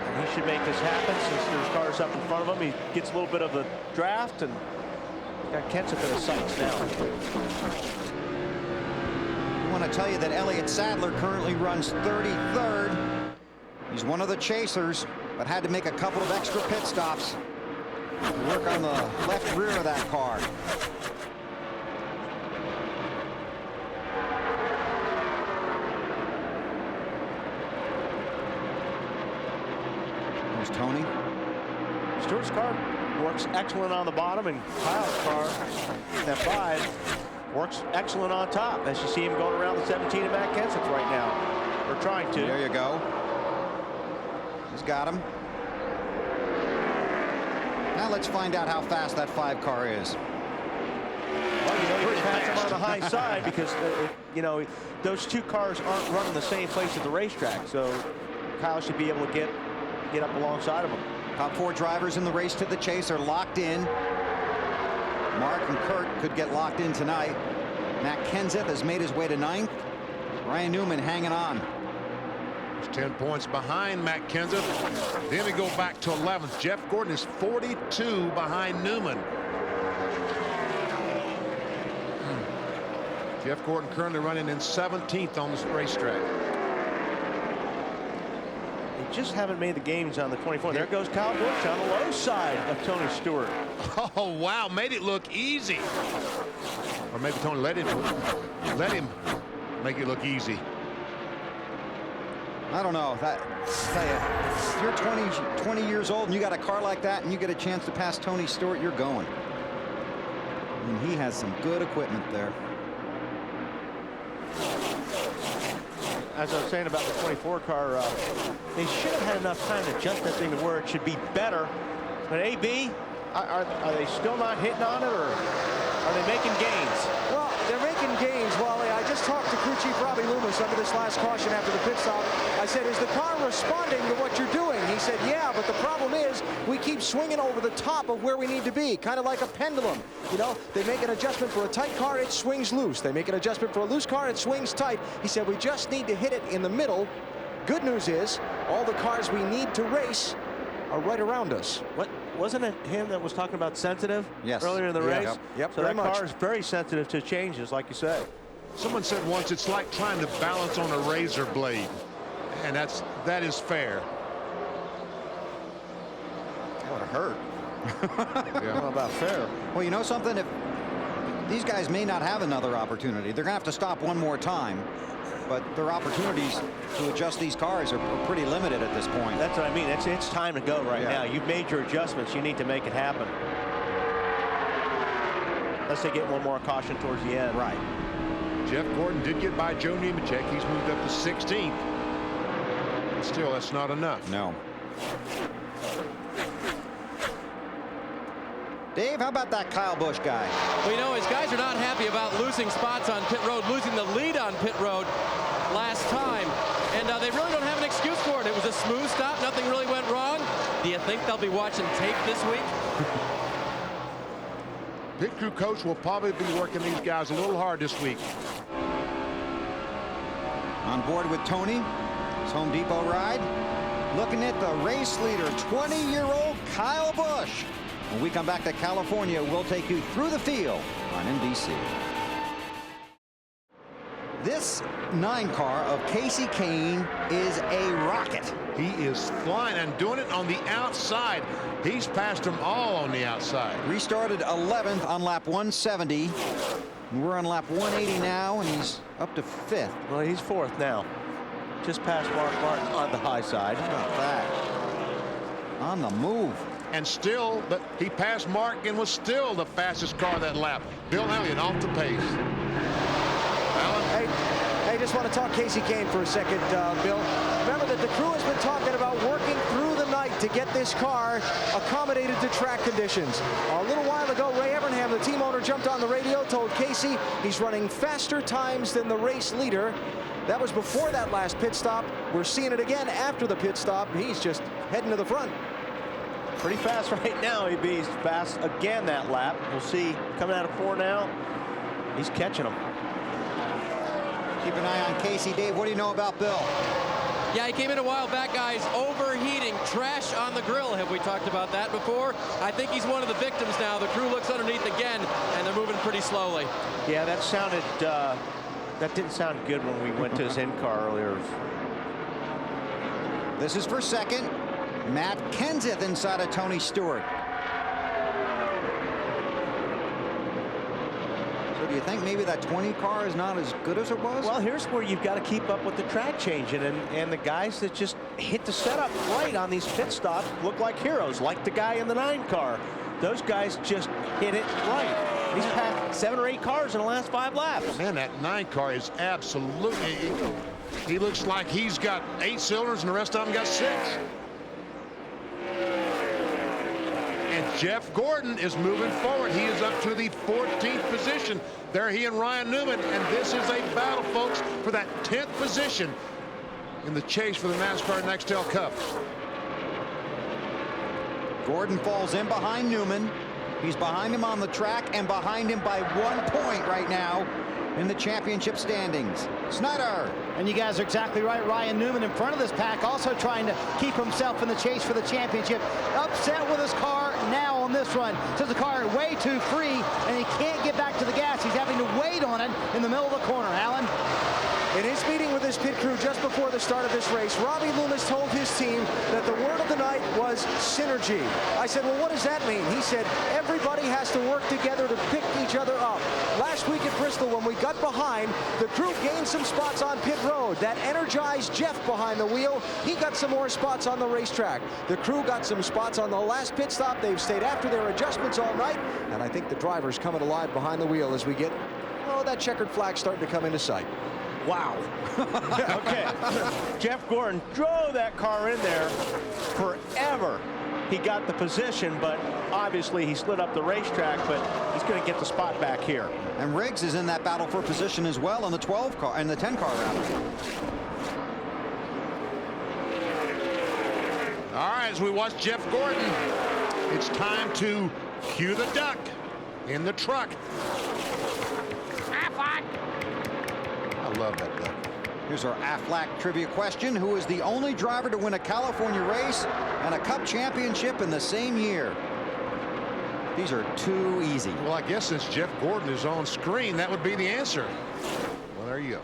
And he should make this happen since there's cars up in front of him. He gets a little bit of a draft and got Kenseth in his sights now. I want to tell you that Elliott Sadler currently runs 33rd. He's one of the chasers, but had to make a couple of extra pit stops to work on the left rear of that car. There's Tony. Stewart's car works excellent on the bottom, and Kyle's car, that 5, works excellent on top. As you see him going around the 17 of Matt Kenseth right now. Or trying to. There you go. He's got him. Now let's find out how fast that 5 car is. Well, you know, you pass him on the high side because, you know, those 2 cars aren't running the same place at the racetrack. So Kyle should be able to get up alongside of him. Top 4 drivers in the race to the chase are locked in. Mark and Kurt could get locked in tonight. Matt Kenseth has made his way to 9th. Ryan Newman hanging on. He's 10 points behind Matt Kenseth. Then we go back to 11th. Jeff Gordon is 42 behind Newman. Jeff Gordon currently running in 17th on this racetrack. They just haven't made the gains on the 24. There goes Kyle Busch on the low side of Tony Stewart. Oh, wow. Made it look easy. Or maybe Tony let him make it look easy. I don't know. Tell you, if you're 20 years old and you got a car like that and you get a chance to pass Tony Stewart, you're going. And he has some good equipment there. As I was saying about the 24 car, they should have had enough time to adjust that thing to where it should be better. But AB, are they still not hitting on it, or are they making gains? Well, they're making gains, Wally. I just talked to crew chief Robbie Loomis under this last caution after the pit stop. I said, is the car responding to what you're doing? He said, yeah, but the problem is we keep swinging over the top of where we need to be, kind of like a pendulum. You know, they make an adjustment for a tight car, it swings loose. They make an adjustment for a loose car, it swings tight. He said, we just need to hit it in the middle Good news is all the cars we need to race are right around us. What wasn't it him that was talking about sensitive earlier in the Yeah. race? Yep. So Very that much. car is very sensitive to changes, like you say. Someone said once it's like trying to balance on a razor blade, and that is fair. That would have hurt. Yeah. How about fair? Well, you know something? If these guys may not have another opportunity, they're going to have to stop one more time. But their opportunities to adjust these cars are pretty limited at this point. That's what I mean. It's time to go right Yeah. now. You've made your adjustments. You need to make it happen. Unless they get one more caution towards the end. Right. Jeff Gordon did get by Joe Nemechek. He's moved up to 16th. But still, that's not enough. No. Dave, how about that Kyle Busch guy? Well, you know, his guys are not happy about losing spots on pit road, losing the lead on pit road last time. And they really don't have an excuse for it. It was a smooth stop. Nothing really went wrong. Do you think they'll be watching tape this week? Pit crew coach will probably be working these guys a little hard this week. On board with Tony, his Home Depot ride. Looking at the race leader, 20-year-old Kyle Busch. When we come back to California, we'll take you through the field on NBC. This 9 car of Casey Kane is a rocket. He is flying and doing it on the outside. He's passed them all on the outside. Restarted 11th on lap 170. We're on lap 180 now, and he's up to 5th. Well, he's 4th now. Just past Mark Martin on the high side. How about that? On the move. And still, he passed Mark and was still the fastest car that lap. Bill Elliott off the pace. Hey, just want to talk Casey Kane for a second, Bill. Remember that the crew has been talking about working through the night to get this car accommodated to track conditions. A little while ago, Ray Evernham, the team owner, jumped on the radio, told Casey he's running faster times than the race leader. That was before that last pit stop. We're seeing it again after the pit stop. He's just heading to the front. Pretty fast right now. He's fast again that lap. We'll see. Coming out of 4 now. He's catching them. Keep an eye on Casey. Dave, what do you know about Bill? Yeah, he came in a while back, guys, overheating, trash on the grill. Have we talked about that before? I think he's one of the victims now. The crew looks underneath again, and they're moving pretty slowly. Yeah, that sounded, that didn't sound good when we went to his in-car earlier. This is for second. Matt Kenseth inside of Tony Stewart. So do you think maybe that 20 car is not as good as it was? Well, here's where you've got to keep up with the track changing, and the guys that just hit the setup right on these pit stops look like heroes, like the guy in the 9 car. Those guys just hit it right. He's passed 7 or 8 cars in the last 5 laps. Man, that 9 car is absolutely, he looks like he's got 8 cylinders and the rest of them got 6. And Jeff Gordon is moving forward. He is up to the 14th position. There he and Ryan Newman, and this is a battle, folks, for that 10th position in the chase for the NASCAR Nextel Cup. Gordon falls in behind Newman. He's behind him on the track and behind him by 1 point right now in the championship standings. Snyder. And you guys are exactly right. Ryan Newman in front of this pack, also trying to keep himself in the chase for the championship. Upset with his car now on this run. Says the car way too free, and he can't get back to the gas. He's having to wait on it in the middle of the corner. Alan? In his meeting with his pit crew just before the start of this race, Robbie Loomis told his team that the word of the night was synergy. I said, well, what does that mean? He said, everybody has to work together to pick each other up. Last week at Bristol, when we got behind, the crew gained some spots on pit road. That energized Jeff behind the wheel. He got some more spots on the racetrack. The crew got some spots on the last pit stop. They've stayed after their adjustments all night, and I think the driver's coming alive behind the wheel as we get, oh, that checkered flag starting to come into sight. Wow. Okay. Jeff Gordon drove that car in there forever. He got the position, but obviously he slid up the racetrack, but he's going to get the spot back here. And Riggs is in that battle for position as well in the 12 car and the 10 car round. All right, as we watch Jeff Gordon, it's time to cue the duck in the truck. I love that duck. Here's our Aflac trivia question. Who is the only driver to win a California race and a Cup championship in the same year? These are too easy. Well, I guess since Jeff Gordon is on screen, that would be the answer. Well, there you go.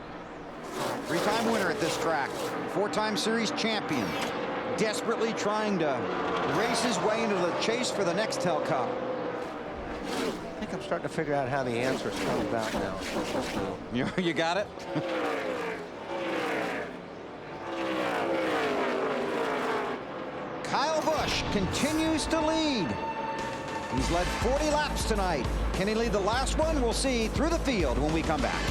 3-time winner at this track. 4-time series champion. Desperately trying to race his way into the chase for the Nextel Cup. I think I'm starting to figure out how the answers come about now. You got it? Kyle Busch continues to lead. He's led 40 laps tonight. Can he lead the last one? We'll see through the field when we come back.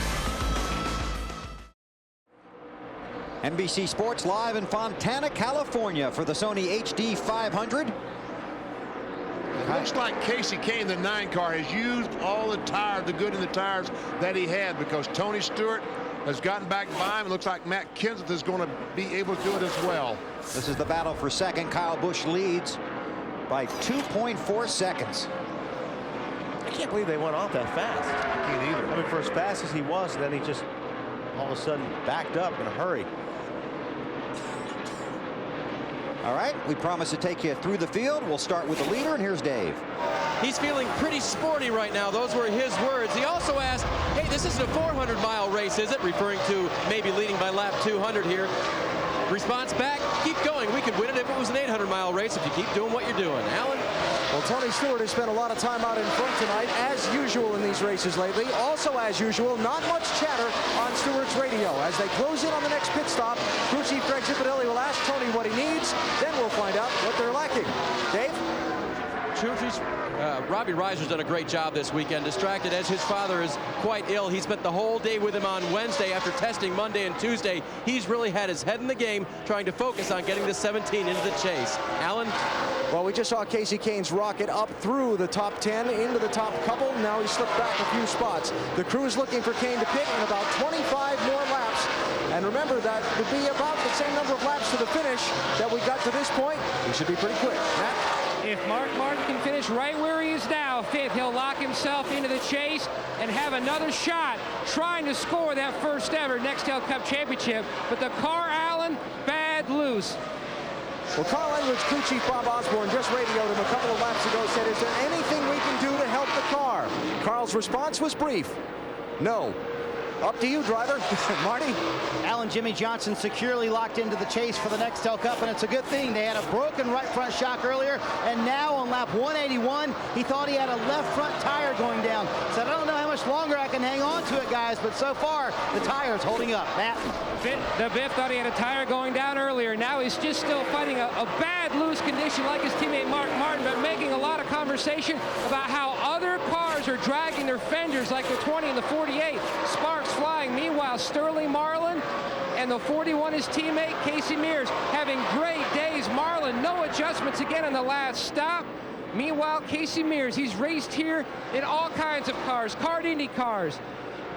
NBC Sports live in Fontana, California for the Sony HD 500. It looks like Casey Kane, the 9 car, has used all the tires, the good in the tires that he had, because Tony Stewart has gotten back by him. It looks like Matt Kenseth is going to be able to do it as well. This is the battle for second. Kyle Busch leads by 2.4 seconds. I can't believe they went off that fast. I can't either. I mean, for as fast as he was, then he just all of a sudden backed up in a hurry. All right, we promise to take you through the field. We'll start with the leader, and here's Dave. He's feeling pretty sporty right now. Those were his words. He also asked, hey, this isn't a 400-mile race, is it? Referring to maybe leading by lap 200 here. Response back, keep going. We could win it if it was an 800-mile race if you keep doing what you're doing. Alan? Well, Tony Stewart has spent a lot of time out in front tonight, as usual in these races lately. Also, as usual, not much chatter on Stewart's radio. As they close in on the next pit stop, crew chief Greg Zipadelli will ask Tony what he needs. Then we'll find out what they're lacking. Dave? Robbie Reiser's done a great job this weekend. Distracted as his father is quite ill. He spent the whole day with him on Wednesday after testing Monday and Tuesday. He's really had his head in the game, trying to focus on getting the 17 into the chase. Alan? Well, we just saw Casey Kane's rocket up through the top 10 into the top couple. Now he slipped back a few spots. The crew's looking for Kane to pit in about 25 more laps. And remember, that would be about the same number of laps to the finish that we got to this point. We should be pretty quick. Matt? If Mark Martin can finish right where he is now, 5th, he'll lock himself into the chase and have another shot trying to score that first ever Nextel Cup championship. But the car, Allen, bad loose. Well, Carl Edwards' crew chief Bob Osborne just radioed him a couple of laps ago, said, is there anything we can do to help the car? Carl's response was brief. No. Up to you, driver. Marty? Alan, Jimmy Johnson securely locked into the chase for the Nextel Cup, and it's a good thing. They had a broken right front shock earlier, and now on lap 181, he thought he had a left front tire going down. Said, I don't know how much longer I can hang on to it, guys, but so far, the tire's holding up. Matt? The Biff thought he had a tire going down earlier. Now he's just still fighting a bad loose condition like his teammate Mark Martin, but making a lot of conversation about how other cars are dragging their fenders like the 20 and the 48. Sparks flying. Meanwhile, Sterling Marlin and the 41, his teammate Casey Mears, having great days. Marlin, no adjustments again on the last stop. Meanwhile, Casey Mears, he's raced here in all kinds of cars, kart Indy cars.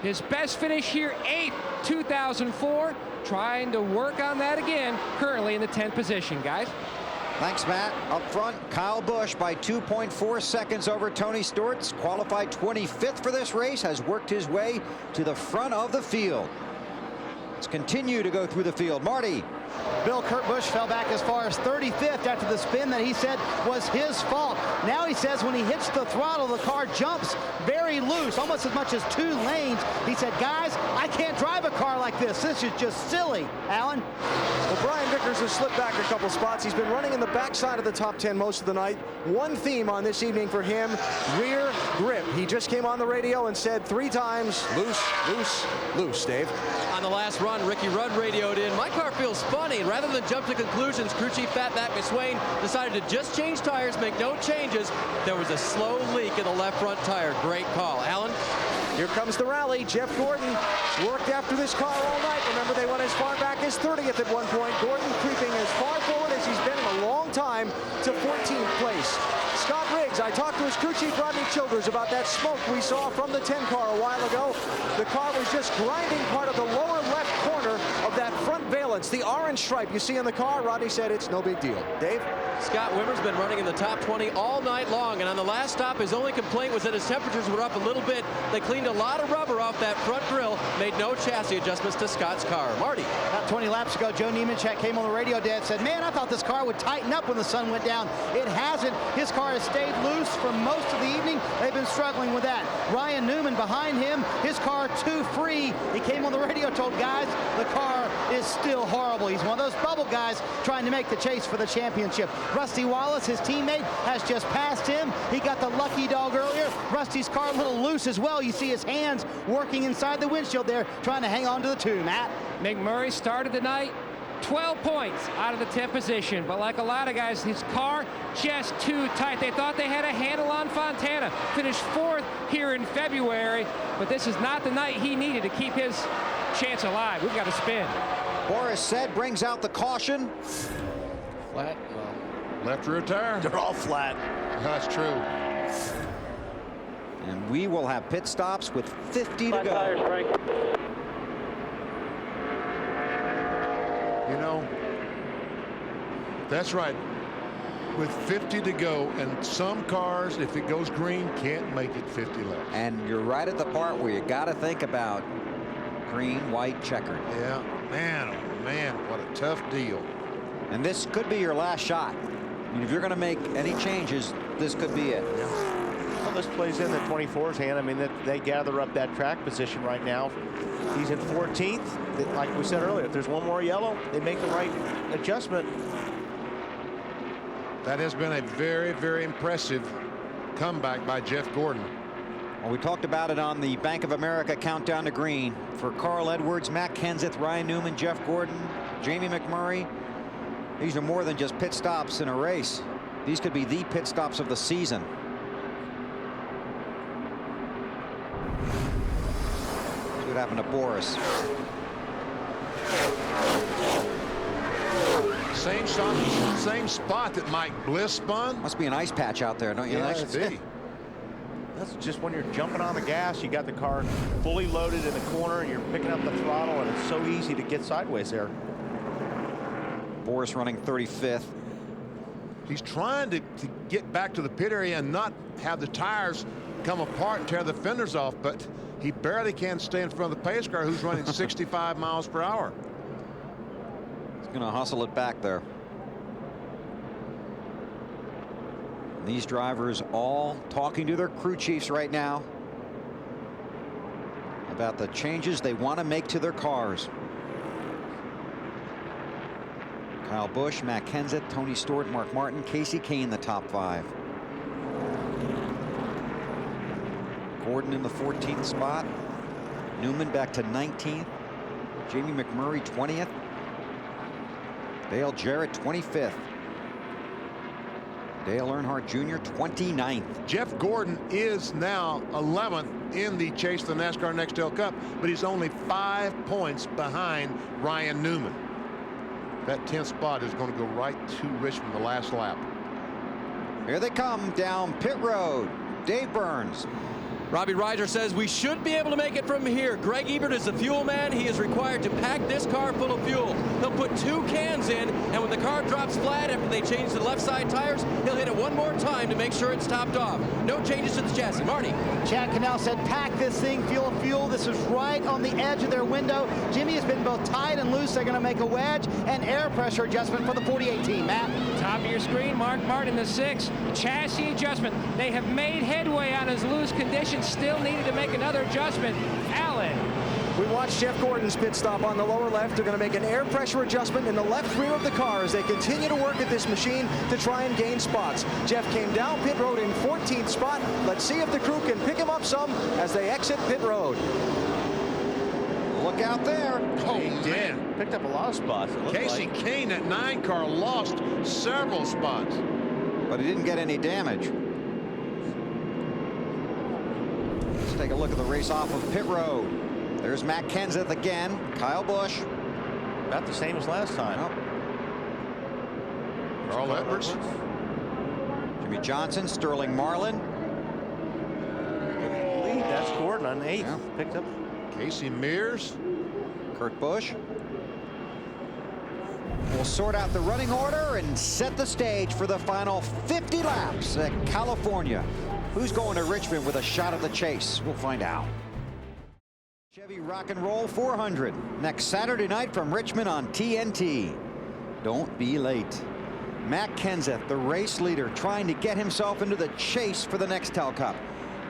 His best finish here, 8th, 2004. Trying to work on that again, currently in the 10th position, guys. Thanks, Matt. Up front, Kyle Busch by 2.4 seconds over Tony Stewart's qualified 25th for this race, has worked his way to the front of the field. Let's continue to go through the field. Marty. Bill Kurt Busch fell back as far as 35th after the spin that he said was his fault. Now he says when he hits the throttle, the car jumps very loose, almost as much as 2 lanes. He said, guys, I can't drive a car like this. This is just silly. Alan? Well, Brian Vickers has slipped back a couple spots. He's been running in the backside of the top 10 most of the night. One theme on this evening for him, rear grip. He just came on the radio and said 3 times, loose, loose, loose, Dave. On the last run, Ricky Rudd radioed in, my car feels funny. And rather than jump to conclusions, crew chief Fatback McSwain decided to just change tires, make no changes. There was a slow leak in the left front tire. Great call. Alan? Here comes the rally. Jeff Gordon worked after this car all night. Remember, they went as far back as 30th at one point. Gordon creeping as far forward as he's been in a long time to 14th place. Scott Riggs, I talked to his crew chief Rodney Childers about that smoke we saw from the 10 car a while ago. The car was just grinding part of the lower left corner of that front veil surveillance. The orange stripe you see on the car, Rodney said it's no big deal. Dave? Scott Wimmer's been running in the top 20 all night long, and on the last stop, his only complaint was that his temperatures were up a little bit. They cleaned a lot of rubber off that front grille, made no chassis adjustments to Scott's car. Marty. About 20 laps ago, Joe Nemechek came on the radio dead and said, man, I thought this car would tighten up when the sun went down. It hasn't. His car has stayed loose for most of the evening. They've been struggling with that. Ryan Newman behind him, his car too free. He came on the radio, told guys the car is still horrible. He's one of those bubble guys trying to make the chase for the championship. Rusty Wallace, his teammate, has just passed him. He got the lucky dog earlier. Rusty's car a little loose as well. You see his hands working inside the windshield there, trying to hang on to the two. Matt? McMurray started the night 12 points out of the 10th position, but like a lot of guys, his car just too tight. They thought they had a handle on Fontana. Finished 4th here in February, but this is not the night he needed to keep his chance alive. We've got to spin. Boris said brings out the caution. Flat. Left rear tire. They're all flat. That's true. And we will have pit stops with 50 to go. Tires, Frank. You know, that's right. With 50 to go, and some cars, if it goes green, can't make it 50 laps. And you're right at the part where you got to think about green, white, checkered. Yeah, man, oh man, what a tough deal. And this could be your last shot. I mean, if you're going to make any changes, this could be it. Well, this plays in the 24's hand. I mean, they gather up that track position right now. He's in 14th. Like we said earlier, if there's one more yellow, they make the right adjustment. That has been a very, very impressive comeback by Jeff Gordon. Well, we talked about it on the Bank of America Countdown to Green. For Carl Edwards, Matt Kenseth, Ryan Newman, Jeff Gordon, Jamie McMurray, these are more than just pit stops in a race. These could be the pit stops of the season. See what happened to Boris. Same spot that Mike Bliss spun. Must be an ice patch out there, don't you? Yeah, think? must be. That's just when you're jumping on the gas, you got the car fully loaded in the corner, and you're picking up the throttle, and it's so easy to get sideways there. Boris running 35th. He's trying to get back to the pit area and not have the tires come apart and tear the fenders off, but he barely can stay in front of the pace car, who's running 65 miles per hour. He's going to hustle it back there. And these drivers all talking to their crew chiefs right now about the changes they want to make to their cars. Kyle Busch, Matt Kenseth, Tony Stewart, Mark Martin, Casey Kane, the top 5. Gordon in the 14th spot. Newman back to 19th. Jamie McMurray 20th. Dale Jarrett 25th. Dale Earnhardt Jr. 29th. Jeff Gordon is now 11th in the chase for the NASCAR Nextel Cup, but he's only 5 points behind Ryan Newman. That 10th spot is going to go right to Richmond the last lap. Here they come down pit road. Dave Burns. Robbie Reiser says we should be able to make it from here. Greg Ebert is the fuel man. He is required to pack this car full of fuel. He'll put 2 cans in, and when the car drops flat after they change the left side tires, he'll hit it one more time to make sure it's topped off. No changes to the chassis. Marty. Chad Cannell said pack this thing full of fuel. This is right on the edge of their window. Jimmy has been both tight and loose. They're going to make a wedge and air pressure adjustment for the 48 team. Matt. Top of your screen, Mark Martin, the 6. Chassis adjustment. They have made headway on his loose condition. Still needed to make another adjustment. Allen. We watched Jeff Gordon's pit stop on the lower left. They're going to make an air pressure adjustment in the left rear of the car as they continue to work at this machine to try and gain spots. Jeff came down pit road in 14th spot. Let's see if the crew can pick him up some as they exit pit road. Look out there. Oh, man. Picked up a lot of spots. Casey Kane, that 9 car, lost several spots. But he didn't get any damage. Let's take a look at the race off of pit road. There's Matt Kenseth again. Kyle Busch. About the same as last time. Carl Edwards. Jimmy Johnson, Sterling Marlin. Lead, that's Gordon on 8th. Yeah. Picked up. Casey Mears. Kurt Busch. We'll sort out the running order and set the stage for the final 50 laps at California. Who's going to Richmond with a shot at the chase? We'll find out. Chevy Rock and Roll 400 next Saturday night from Richmond on TNT. Don't be late. Matt Kenseth, the race leader, trying to get himself into the chase for the Nextel Cup.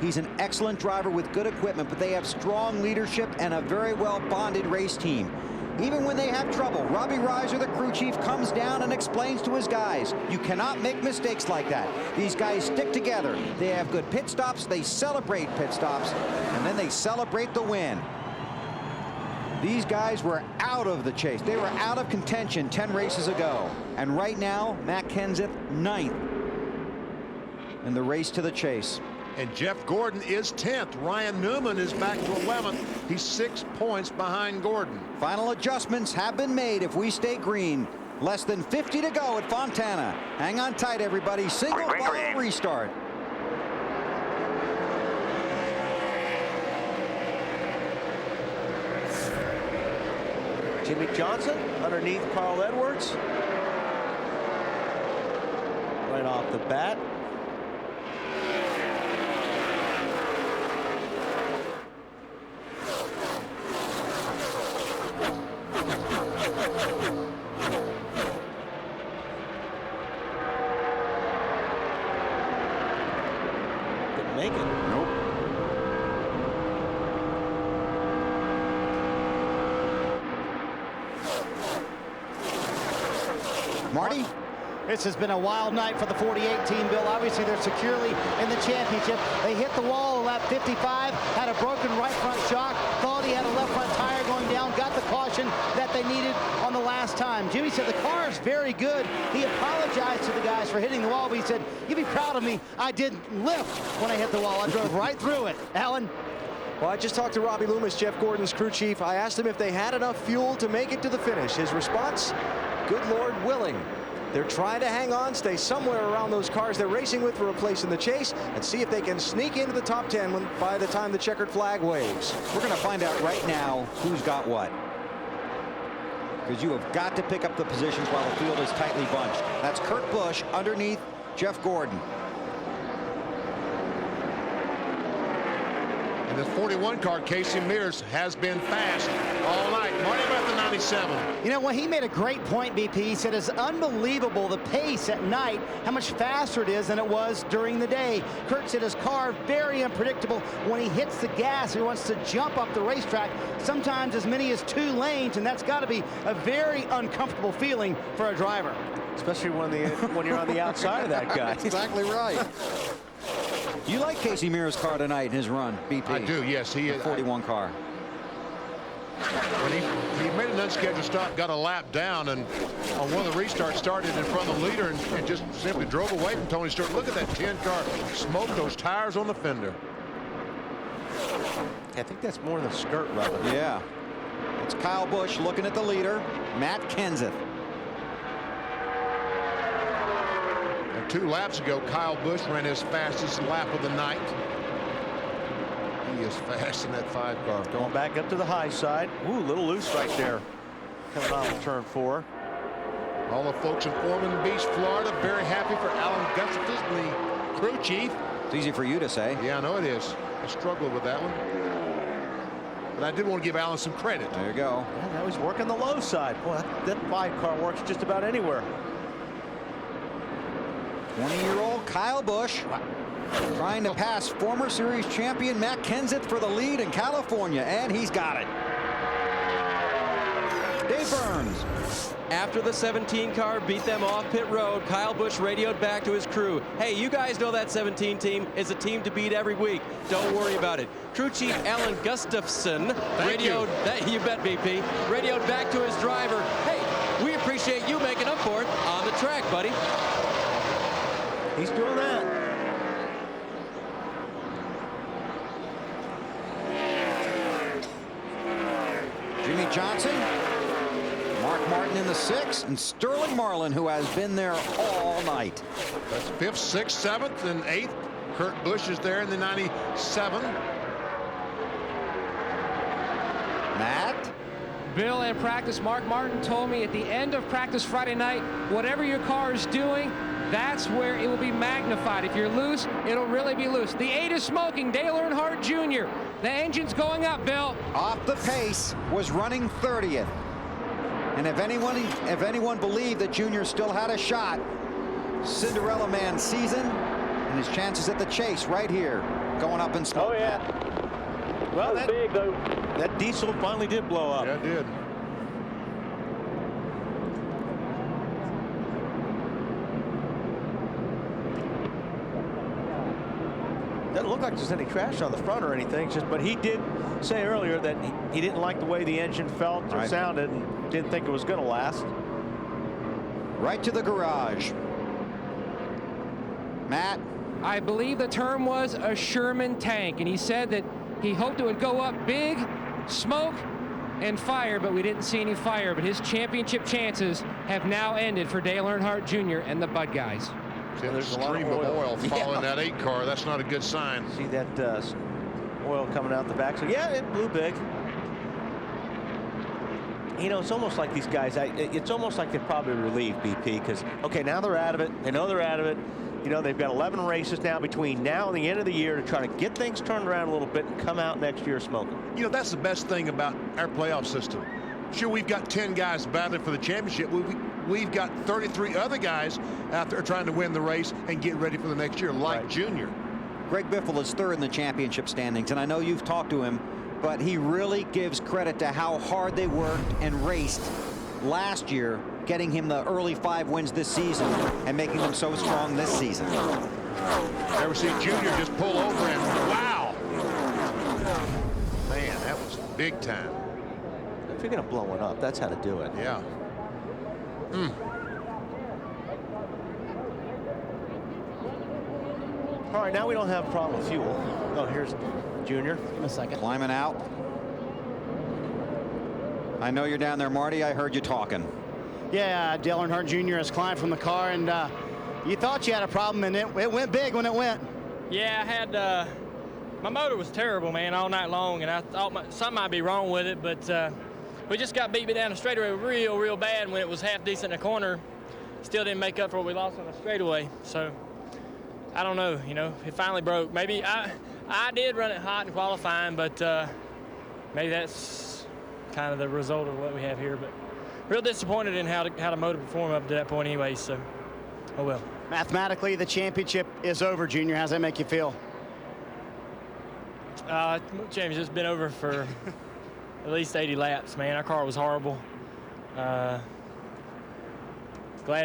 He's an excellent driver with good equipment, but they have strong leadership and a very well bonded race team. Even when they have trouble, Robbie Reiser, the crew chief, comes down and explains to his guys, you cannot make mistakes like that. These guys stick together. They have good pit stops. They celebrate pit stops, and then they celebrate the win. These guys were out of the chase. They were out of contention 10 races ago. And right now, Matt Kenseth, 9th in the race to the chase. And Jeff Gordon is 10th. Ryan Newman is back to 11th. He's 6 points behind Gordon. Final adjustments have been made if we stay green. Less than 50 to go at Fontana. Hang on tight, everybody. Single file restart. Jimmy Johnson underneath Carl Edwards. Right off the bat. Didn't make it. Nope. Marty? This has been a wild night for the 48 team, Bill. Obviously, they're securely in the championship. They hit the wall at lap 55, had a broken right front shock, thought he had a left front tire going down, got the caution that they needed on the last time. Jimmy said the car is very good. He apologized to the guys for hitting the wall, but he said, you'd be proud of me. I didn't lift when I hit the wall. I drove right through it. Alan? Well, I just talked to Robbie Loomis, Jeff Gordon's crew chief. I asked him if they had enough fuel to make it to the finish. His response, good Lord willing. They're trying to hang on, stay somewhere around those cars they're racing with for a place in the chase, and see if they can sneak into the top 10 by the time the checkered flag waves. We're going to find out right now who's got what. Because you have got to pick up the positions while the field is tightly bunched. That's Kurt Busch underneath Jeff Gordon. And the 41 car, Casey Mears, has been fast all night. Marty about the 97. You know, well, he made a great point, BP. He said it's unbelievable the pace at night, how much faster it is than it was during the day. Kurt said his car very unpredictable. When he hits the gas, he wants to jump up the racetrack, sometimes as many as 2 lanes, and that's got to be a very uncomfortable feeling for a driver. Especially when you're on the outside of that guy. That's exactly right. Do you like Casey Mears' car tonight in his run, BP? I do, yes. He the 41 car. When he made an unscheduled stop, got a lap down, and on one of the restarts started in front of the leader and just simply drove away from Tony Stewart. Look at that 10 car smoke those tires on the fender. I think that's more than skirt rubber. Yeah. It's Kyle Busch looking at the leader, Matt Kenseth. And 2 laps ago, Kyle Busch ran his fastest lap of the night. He is fast in that 5 car. Going back up to the high side. Ooh, a little loose right there. Coming off of turn 4. All the folks in Foreman Beach, Florida, very happy for Alan Gustafson, the crew chief. It's easy for you to say. Yeah, I know it is. I struggled with that one. But I did want to give Alan some credit. There you go. Yeah, now he's working the low side. Boy, that 5 car works just about anywhere. 20-year-old Kyle Busch trying to pass former series champion Matt Kenseth for the lead in California, and he's got it. Dave Burns. After the 17 car beat them off pit road, Kyle Busch radioed back to his crew. Hey, you guys know that 17 team is a team to beat every week. Don't worry about it. Crew chief Alan Gustafson radioed, you bet, BP, radioed back to his driver. Hey, we appreciate you making up for it on the track, buddy. He's doing that. Jimmy Johnson, Mark Martin in the 6, and Sterling Marlin, who has been there all night. That's 5th, 6th, 7th, and 8th. Kurt Busch is there in the 97. Matt Bill, at practice, Mark Martin told me at the end of practice Friday night, whatever your car is doing, that's where it will be magnified. If you're loose, it'll really be loose. The 8 is smoking. Dale Earnhardt Jr. The engine's going up, Bill. Off the pace, was running 30th. And if anyone believed that Junior still had a shot, Cinderella Man season and his chances at the chase right here, going up in smoke. Oh, yeah. Well, that big, though. That diesel finally did blow up. Yeah, it did. Doesn't look like there's any trash on the front or anything, but he did say earlier that he didn't like the way the engine felt or sounded and didn't think it was going to last. Right to the garage. Matt? I believe the term was a Sherman tank, and he said that he hoped it would go up big, smoke, and fire, but we didn't see any fire. But his championship chances have now ended for Dale Earnhardt Jr. and the Bud guys. See, there's a stream of oil following that 8 car. That's not a good sign. See that oil coming out the back. So, yeah, it blew big. You know, it's almost like these guys, it's almost like they're probably relieved, BP, because, okay, now they're out of it. They know they're out of it. You know, they've got 11 races now between now and the end of the year to try to get things turned around a little bit and come out next year smoking. You know, that's the best thing about our playoff system. Sure, we've got 10 guys battling for the championship. We've got 33 other guys out there trying to win the race and get ready for the next year, like Junior. Greg Biffle is third in the championship standings, and I know you've talked to him, but he really gives credit to how hard they worked and raced last year, getting him the early 5 wins this season and making them so strong this season. Never seen Junior just pull over and wow. Man, that was big time. If you're going to blow it up, that's how to do it. Yeah. All right, now we don't have a problem with fuel. Oh, here's Junior. Give him a second. Climbing out. I know you're down there, Marty. I heard you talking. Yeah, Dale Earnhardt Jr. has climbed from the car, and you thought you had a problem, and it went big when it went. Yeah, I had my motor was terrible, man, all night long, and I thought something might be wrong with it, but we just got beat down the straightaway real bad. When it was half decent in the corner, still didn't make up for what we lost on the straightaway. So I don't know, you know, it finally broke. Maybe I did run it hot in qualifying, but maybe that's kind of the result of what we have here. But real disappointed in how the motor performed up to that point anyway, so oh well. Mathematically, the championship is over, Junior. How's that make you feel? Championship's been over for at least 80 laps, man. Our car was horrible. Glad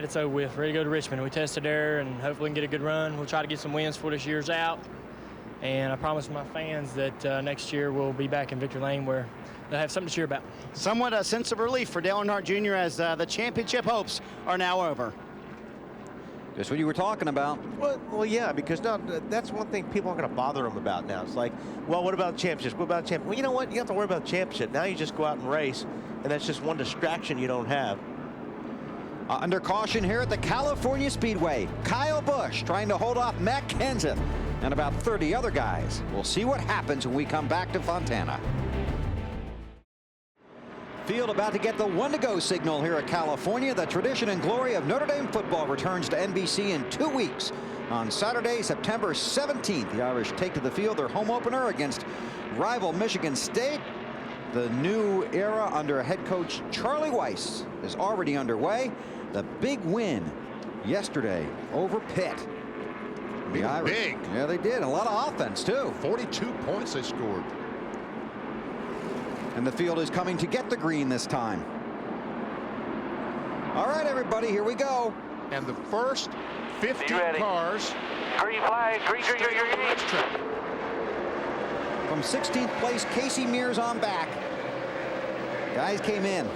it's over with. Ready to go to Richmond. We tested there and hopefully we can get a good run. We'll try to get some wins for this year's out. And I promise my fans that next year we'll be back in Victory Lane where they'll have something to cheer about. Somewhat a sense of relief for Dale Earnhardt Jr. as the championship hopes are now over. Just what you were talking about. Well, yeah, because now that's one thing people aren't going to bother them about now. It's like, well, what about championships? What about championship? Well, you know what? You don't have to worry about the championship. Now you just go out and race, and that's just one distraction you don't have. Under caution here at the California Speedway, Kyle Busch trying to hold off Matt Kenseth and about 30 other guys. We'll see what happens when we come back to Fontana. Field about to get the 1-to-go signal here at California. The tradition and glory of Notre Dame football returns to NBC in 2 weeks. On Saturday, September 17th, the Irish take to the field their home opener against rival Michigan State. The new era under head coach Charlie Weiss is already underway. The big win yesterday over Pitt. The Irish. Big. Yeah, they did. A lot of offense, too. 42 points they scored. And the field is coming to get the green this time. All right, everybody, here we go. And the first 50 cars. Green flag, green. From 16th place, Casey Mears on back. Guys came in,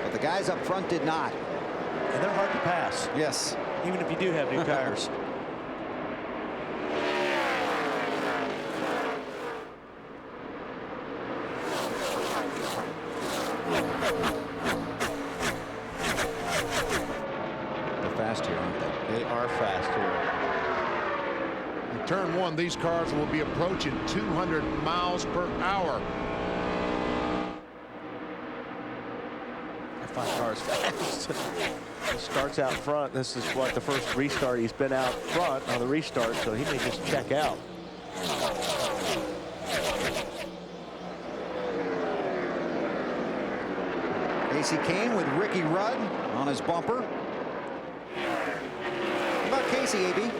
but the guys up front did not. And they're hard to pass. Yes. Even if you do have new tires. Turn 1, these cars will be approaching 200 miles per hour. 5 cars fast. He starts out front. This is what the first restart. He's been out front on the restart, so he may just check out. Casey Kane with Ricky Rudd on his bumper. How about Casey, AB?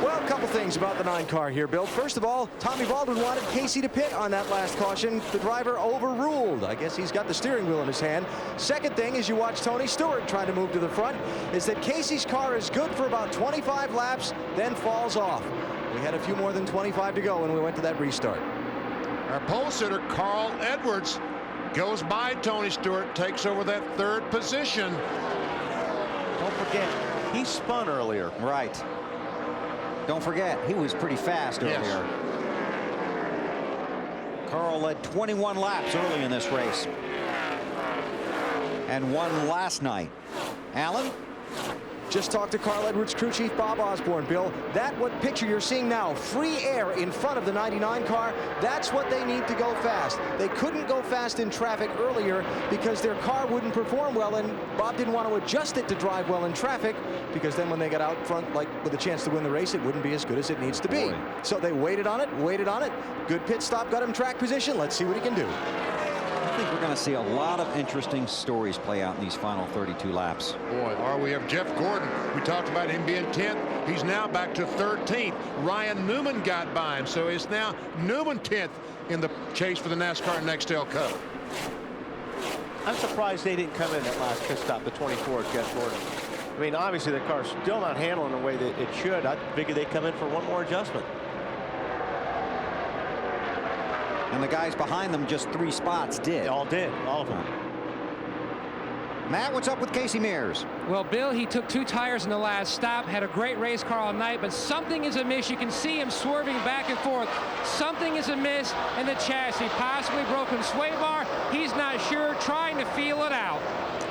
Well, a couple things about the 9 car here, Bill. First of all, Tommy Baldwin wanted Casey to pit on that last caution. The driver overruled. I guess he's got the steering wheel in his hand. Second thing, as you watch Tony Stewart trying to move to the front, is that Casey's car is good for about 25 laps, then falls off. We had a few more than 25 to go when we went to that restart. Our pole sitter, Carl Edwards, goes by Tony Stewart, takes over that 3rd position. Don't forget, he spun earlier. Right. Don't forget, he was pretty fast earlier. Yes. Carl led 21 laps early in this race and won last night. Alan? Just talked to Carl Edwards crew chief Bob Osborne, Bill. That what picture you're seeing now, free air in front of the 99 car, that's what they need to go fast. They couldn't go fast in traffic earlier because their car wouldn't perform well, and Bob didn't want to adjust it to drive well in traffic because then when they got out front, like with a chance to win the race, it wouldn't be as good as it needs to be. Boy. So they waited on it. Good pit stop, got him track position. Let's see what he can do. I think we're going to see a lot of interesting stories play out in these final 32 laps. Boy, we have Jeff Gordon. We talked about him being 10th. He's now back to 13th. Ryan Newman got by him, so it's now Newman 10th in the chase for the NASCAR Nextel Cup. I'm surprised they didn't come in that last pit stop, the 24, Jeff Gordon. I mean, obviously the car's still not handling the way that it should. I figured they'd come in for one more adjustment. And the guys behind them, just 3 spots did. They all did, all of them. Matt, what's up with Casey Mears? Well, Bill, he took 2 tires in the last stop, had a great race car all night, but something is amiss. You can see him swerving back and forth. Something is amiss in the chassis, possibly broken sway bar. He's not sure, trying to feel it out.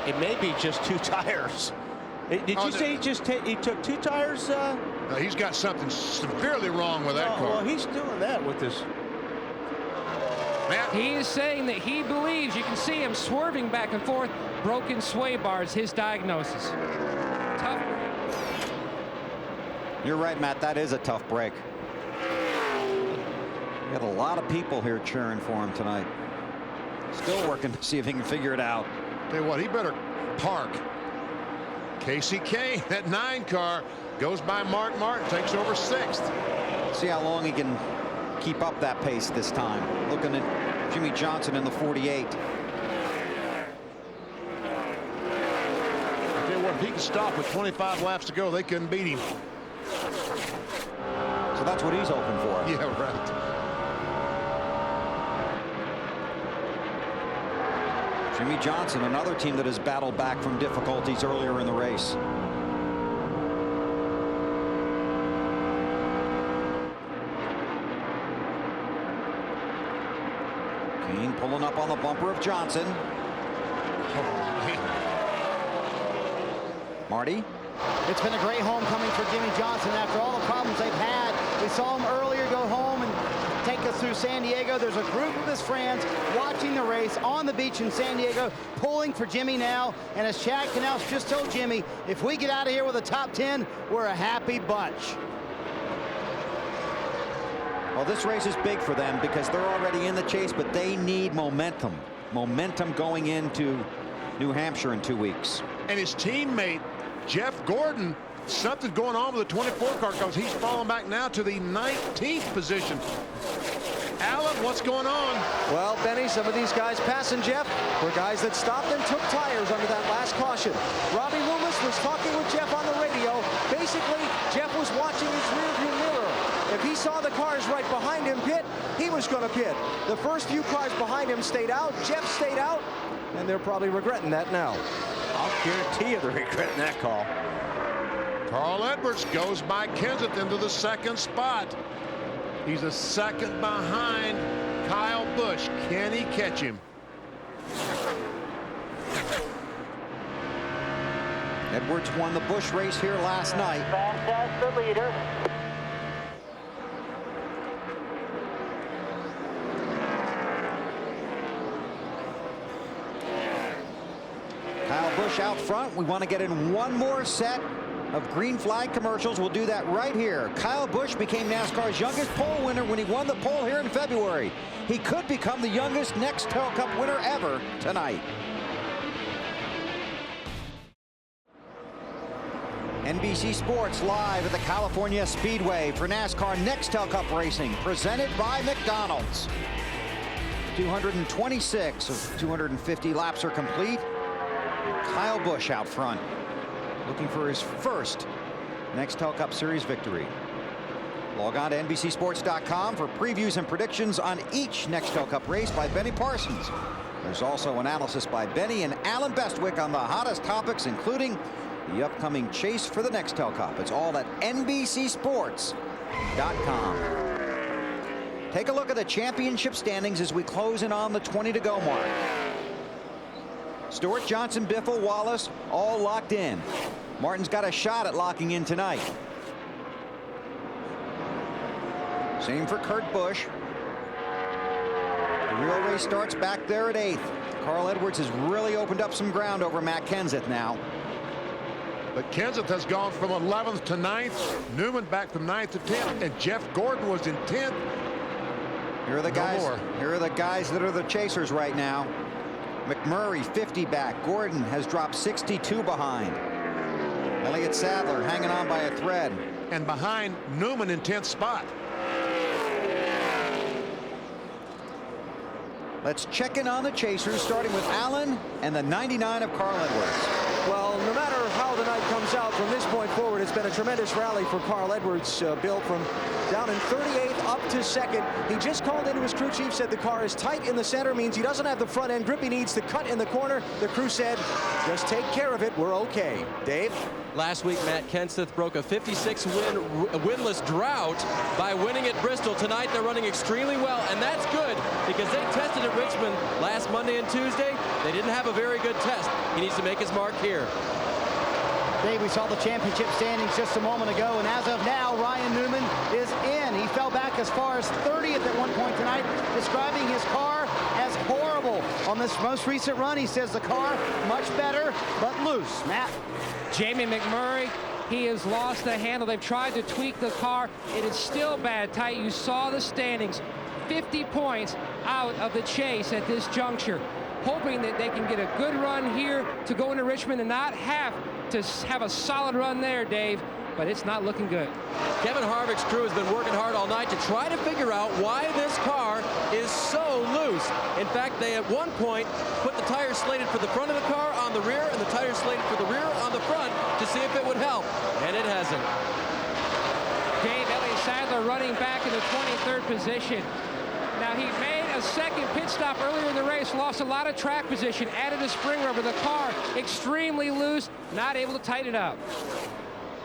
It may be just 2 tires. Did you say he took 2 tires? No, he's got something severely wrong with that car. Well, he's doing that with this. Matt. He is saying that he believes, you can see him swerving back and forth, broken sway bars, his diagnosis. Tough. You're right, Matt. That is a tough break. We had a lot of people here cheering for him tonight. Still working to see if he can figure it out. Tell you what, he better park. Casey Kane, that 9 car, goes by Mark Martin, takes over 6th. See how long he can keep up that pace this time. Looking at Jimmy Johnson in the 48. I tell you what, if he can stop with 25 laps to go, they couldn't beat him. So that's what he's hoping for. Yeah, right. Jimmy Johnson, another team that has battled back from difficulties earlier in the race. Kane pulling up on the bumper of Johnson. Marty? It's been a great homecoming for Jimmy Johnson after all the problems they've had. We saw him earlier go home and take us through San Diego. There's a group of his friends watching the race on the beach in San Diego, pulling for Jimmy now. And as Chad Knaus just told Jimmy, if we get out of here with a top 10, we're a happy bunch. Well, this race is big for them because they're already in the chase, but they need momentum. Momentum going into New Hampshire in 2 weeks. And his teammate, Jeff Gordon, something's going on with the 24 car because he's falling back now to the 19th position. Alan, what's going on? Well, Benny, some of these guys passing Jeff were guys that stopped and took tires under that last caution. Robbie Loomis was talking with Jeff on the radio. Basically, Jeff was watching his rearview mirror. If he saw the cars right behind him pit, he was going to pit. The first few cars behind him stayed out. Jeff stayed out, and they're probably regretting that now. I'll guarantee you they're regretting that call. Carl Edwards goes by Kenseth into the 2nd spot. He's a 2nd behind Kyle Busch. Can he catch him? Edwards won the Busch race here last night. Fast as the leader. Kyle Kyle Busch out front. We want to get in one more set of green flag commercials. We'll do that right here. Kyle Busch became NASCAR's youngest pole winner when he won the pole here in February. He could become the youngest Nextel Cup winner ever tonight. NBC Sports live at the California Speedway for NASCAR Nextel Cup Racing, presented by McDonald's. 226 of 250 laps are complete. Kyle Busch out front, looking for his first Nextel Cup Series victory. Log on to NBCSports.com for previews and predictions on each Nextel Cup race by Benny Parsons. There's also analysis by Benny and Alan Bestwick on the hottest topics, including the upcoming chase for the Nextel Cup. It's all at NBCSports.com. Take a look at the championship standings as we close in on the 20 to go mark. Stewart, Johnson, Biffle, Wallace, all locked in. Martin's got a shot at locking in tonight. Same for Kurt Busch. The real race starts back there at 8th. Carl Edwards has really opened up some ground over Matt Kenseth now. But Kenseth has gone from 11th to 9th. Newman back from 9th to 10th. And Jeff Gordon was in 10th. Here are the guys. Here are the guys that are the chasers right now. McMurray 50 back. Gordon has dropped 62 behind. Elliott Sadler hanging on by a thread. And behind Newman in 10th spot. Let's check in on the chasers, starting with Allen and the 99 of Carl Edwards. Well, no matter how the night comes out from this point forward, it's been a tremendous rally for Carl Edwards. Bill, from down in 38th up to 2nd. He just called into his crew chief, said the car is tight in the center, means he doesn't have the front end grip he needs to cut in the corner. The crew said, just take care of it, we're okay. Dave? Last week, Matt Kenseth broke a 56-winless drought by winning at Bristol. Tonight, they're running extremely well, and that's good because they tested at Richmond last Monday and Tuesday. They didn't have a very good test. He needs to make his mark here. Dave, we saw the championship standings just a moment ago, and as of now, Ryan Newman is in. He fell back as far as 30th at one point tonight, describing his car as horrible. On this most recent run, he says the car much better, but loose. Matt? Jamie McMurray, he has lost the handle. They've tried to tweak the car. It is still bad tight. You saw the standings. 50 points out of the chase at this juncture, hoping that they can get a good run here to go into Richmond and not have to have a solid run there, Dave, but it's not looking good. Kevin Harvick's crew has been working hard all night to try to figure out why this car is so loose. In fact, they at one point put the tires slated for the front of the car on the rear and the tires slated for the rear on the front to see if it would help, and it hasn't. Dave, Elliott Sadler running back in the 23rd position. Now, he made a second pit stop earlier in the race, lost a lot of track position, added a spring rubber. The car extremely loose, not able to tighten it up.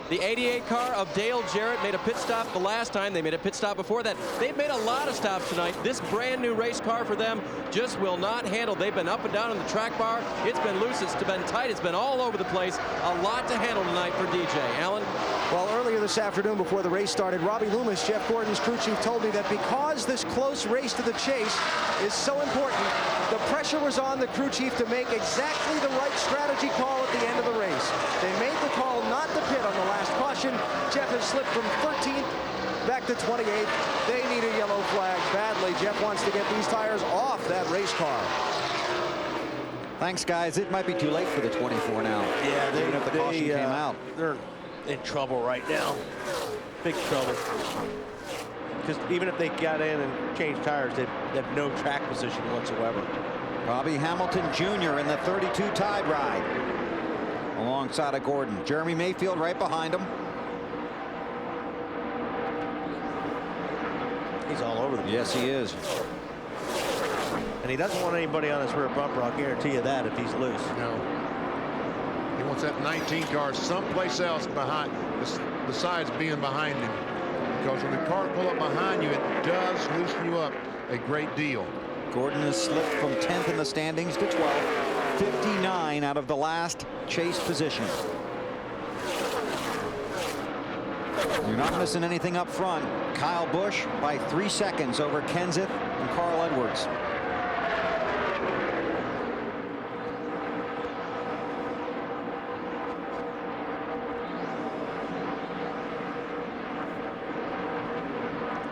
The 88 car of Dale Jarrett made a pit stop the last time. They made a pit stop before that. They've made a lot of stops tonight. This brand new race car for them just will not handle. They've been up and down on the track bar. It's been loose. It's been tight. It's been all over the place. A lot to handle tonight for DJ. Alan? Well, earlier this afternoon before the race started, Robbie Loomis, Jeff Gordon's crew chief, told me that because this close race to the chase is so important, the pressure was on the crew chief to make exactly the right strategy call at the end of the race. They made the call not to pit on the last caution. Jeff has slipped from 13th back to 28th. They need a yellow flag badly. Jeff wants to get these tires off that race car. Thanks, guys. It might be too late for the 24 now. Yeah, even if the caution came out. They're in trouble right now. Big trouble. Because even if they got in and changed tires, they have no track position whatsoever. Bobby Hamilton Jr. in the 32 Tide ride alongside of Gordon. Jeremy Mayfield right behind him. He's all over the place. Yes, he is. And he doesn't want anybody on his rear bumper. I'll guarantee you that if he's loose. No. He wants that 19 car someplace else behind, besides being behind him. Because when the car pull up behind you, it does loosen you up a great deal. Gordon has slipped from 10th in the standings to 12th. 59 out of the last chase position. You're not missing anything up front. Kyle Busch by 3 seconds over Kenseth and Carl Edwards.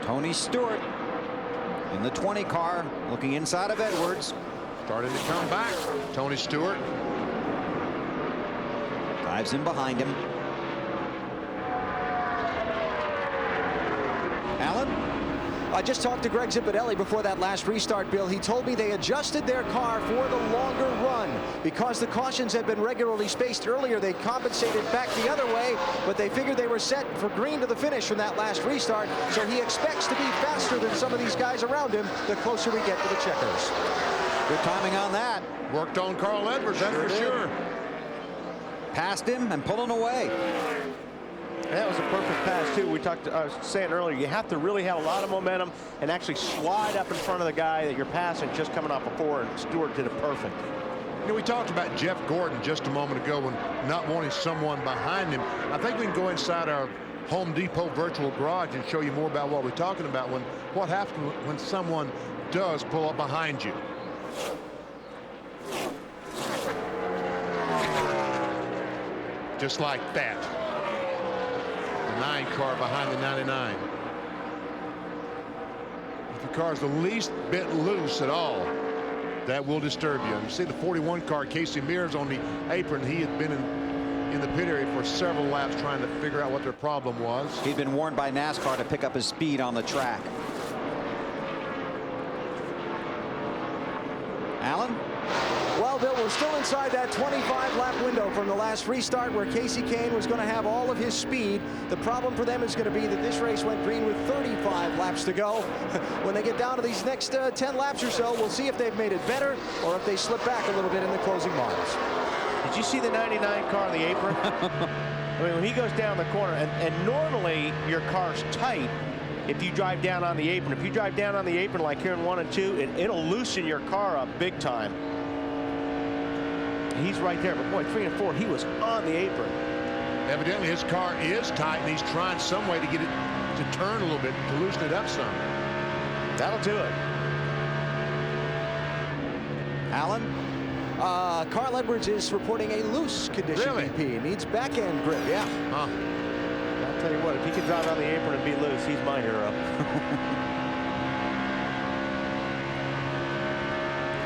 Tony Stewart in the 20 car, looking inside of Edwards. Starting to come back. Tony Stewart dives in behind him. Alan? I just talked to Greg Zipadelli before that last restart, Bill. He told me they adjusted their car for the longer run. Because the cautions had been regularly spaced earlier, they compensated back the other way, but they figured they were set for green to the finish from that last restart, so he expects to be faster than some of these guys around him the closer we get to the checkers. Good timing on that. Worked on Carl Edwards, that's for sure. Passed him and pulling away. That was a perfect pass, too. I was saying earlier, you have to really have a lot of momentum and actually slide up in front of the guy that you're passing just coming off a 4, and Stewart did it perfect. You know, we talked about Jeff Gordon just a moment ago when not wanting someone behind him. I think we can go inside our Home Depot virtual garage and show you more about what we're talking about when what happens when someone does pull up behind you. Just like that. The 9 car behind the 99. If the car is the least bit loose at all, that will disturb you. And you see the 41 car, Casey Mears, on the apron. He had been in the pit area for several laps trying to figure out what their problem was. He'd been warned by NASCAR to pick up his speed on the track. Alan? Well, Bill, we're still inside that 25-lap window from the last restart where Casey Kane was going to have all of his speed. The problem for them is going to be that this race went green with 35 laps to go. When they get down to these next 10 laps or so, we'll see if they've made it better or if they slip back a little bit in the closing miles. Did you see the 99 car on the apron? I mean, when he goes down the corner, and normally your car's tight if you drive down on the apron. If you drive down on the apron like here in 1 and 2, it'll loosen your car up big time. He's right there, but boy, 3 and 4, he was on the apron. Evidently his car is tight and he's trying some way to get it to turn a little bit, to loosen it up some. That'll do it. Alan? Carl Edwards is reporting a loose condition. Really? BP. Needs back end grip, yeah. Huh. I'll tell you what, if he can drive on the apron and be loose, he's my hero.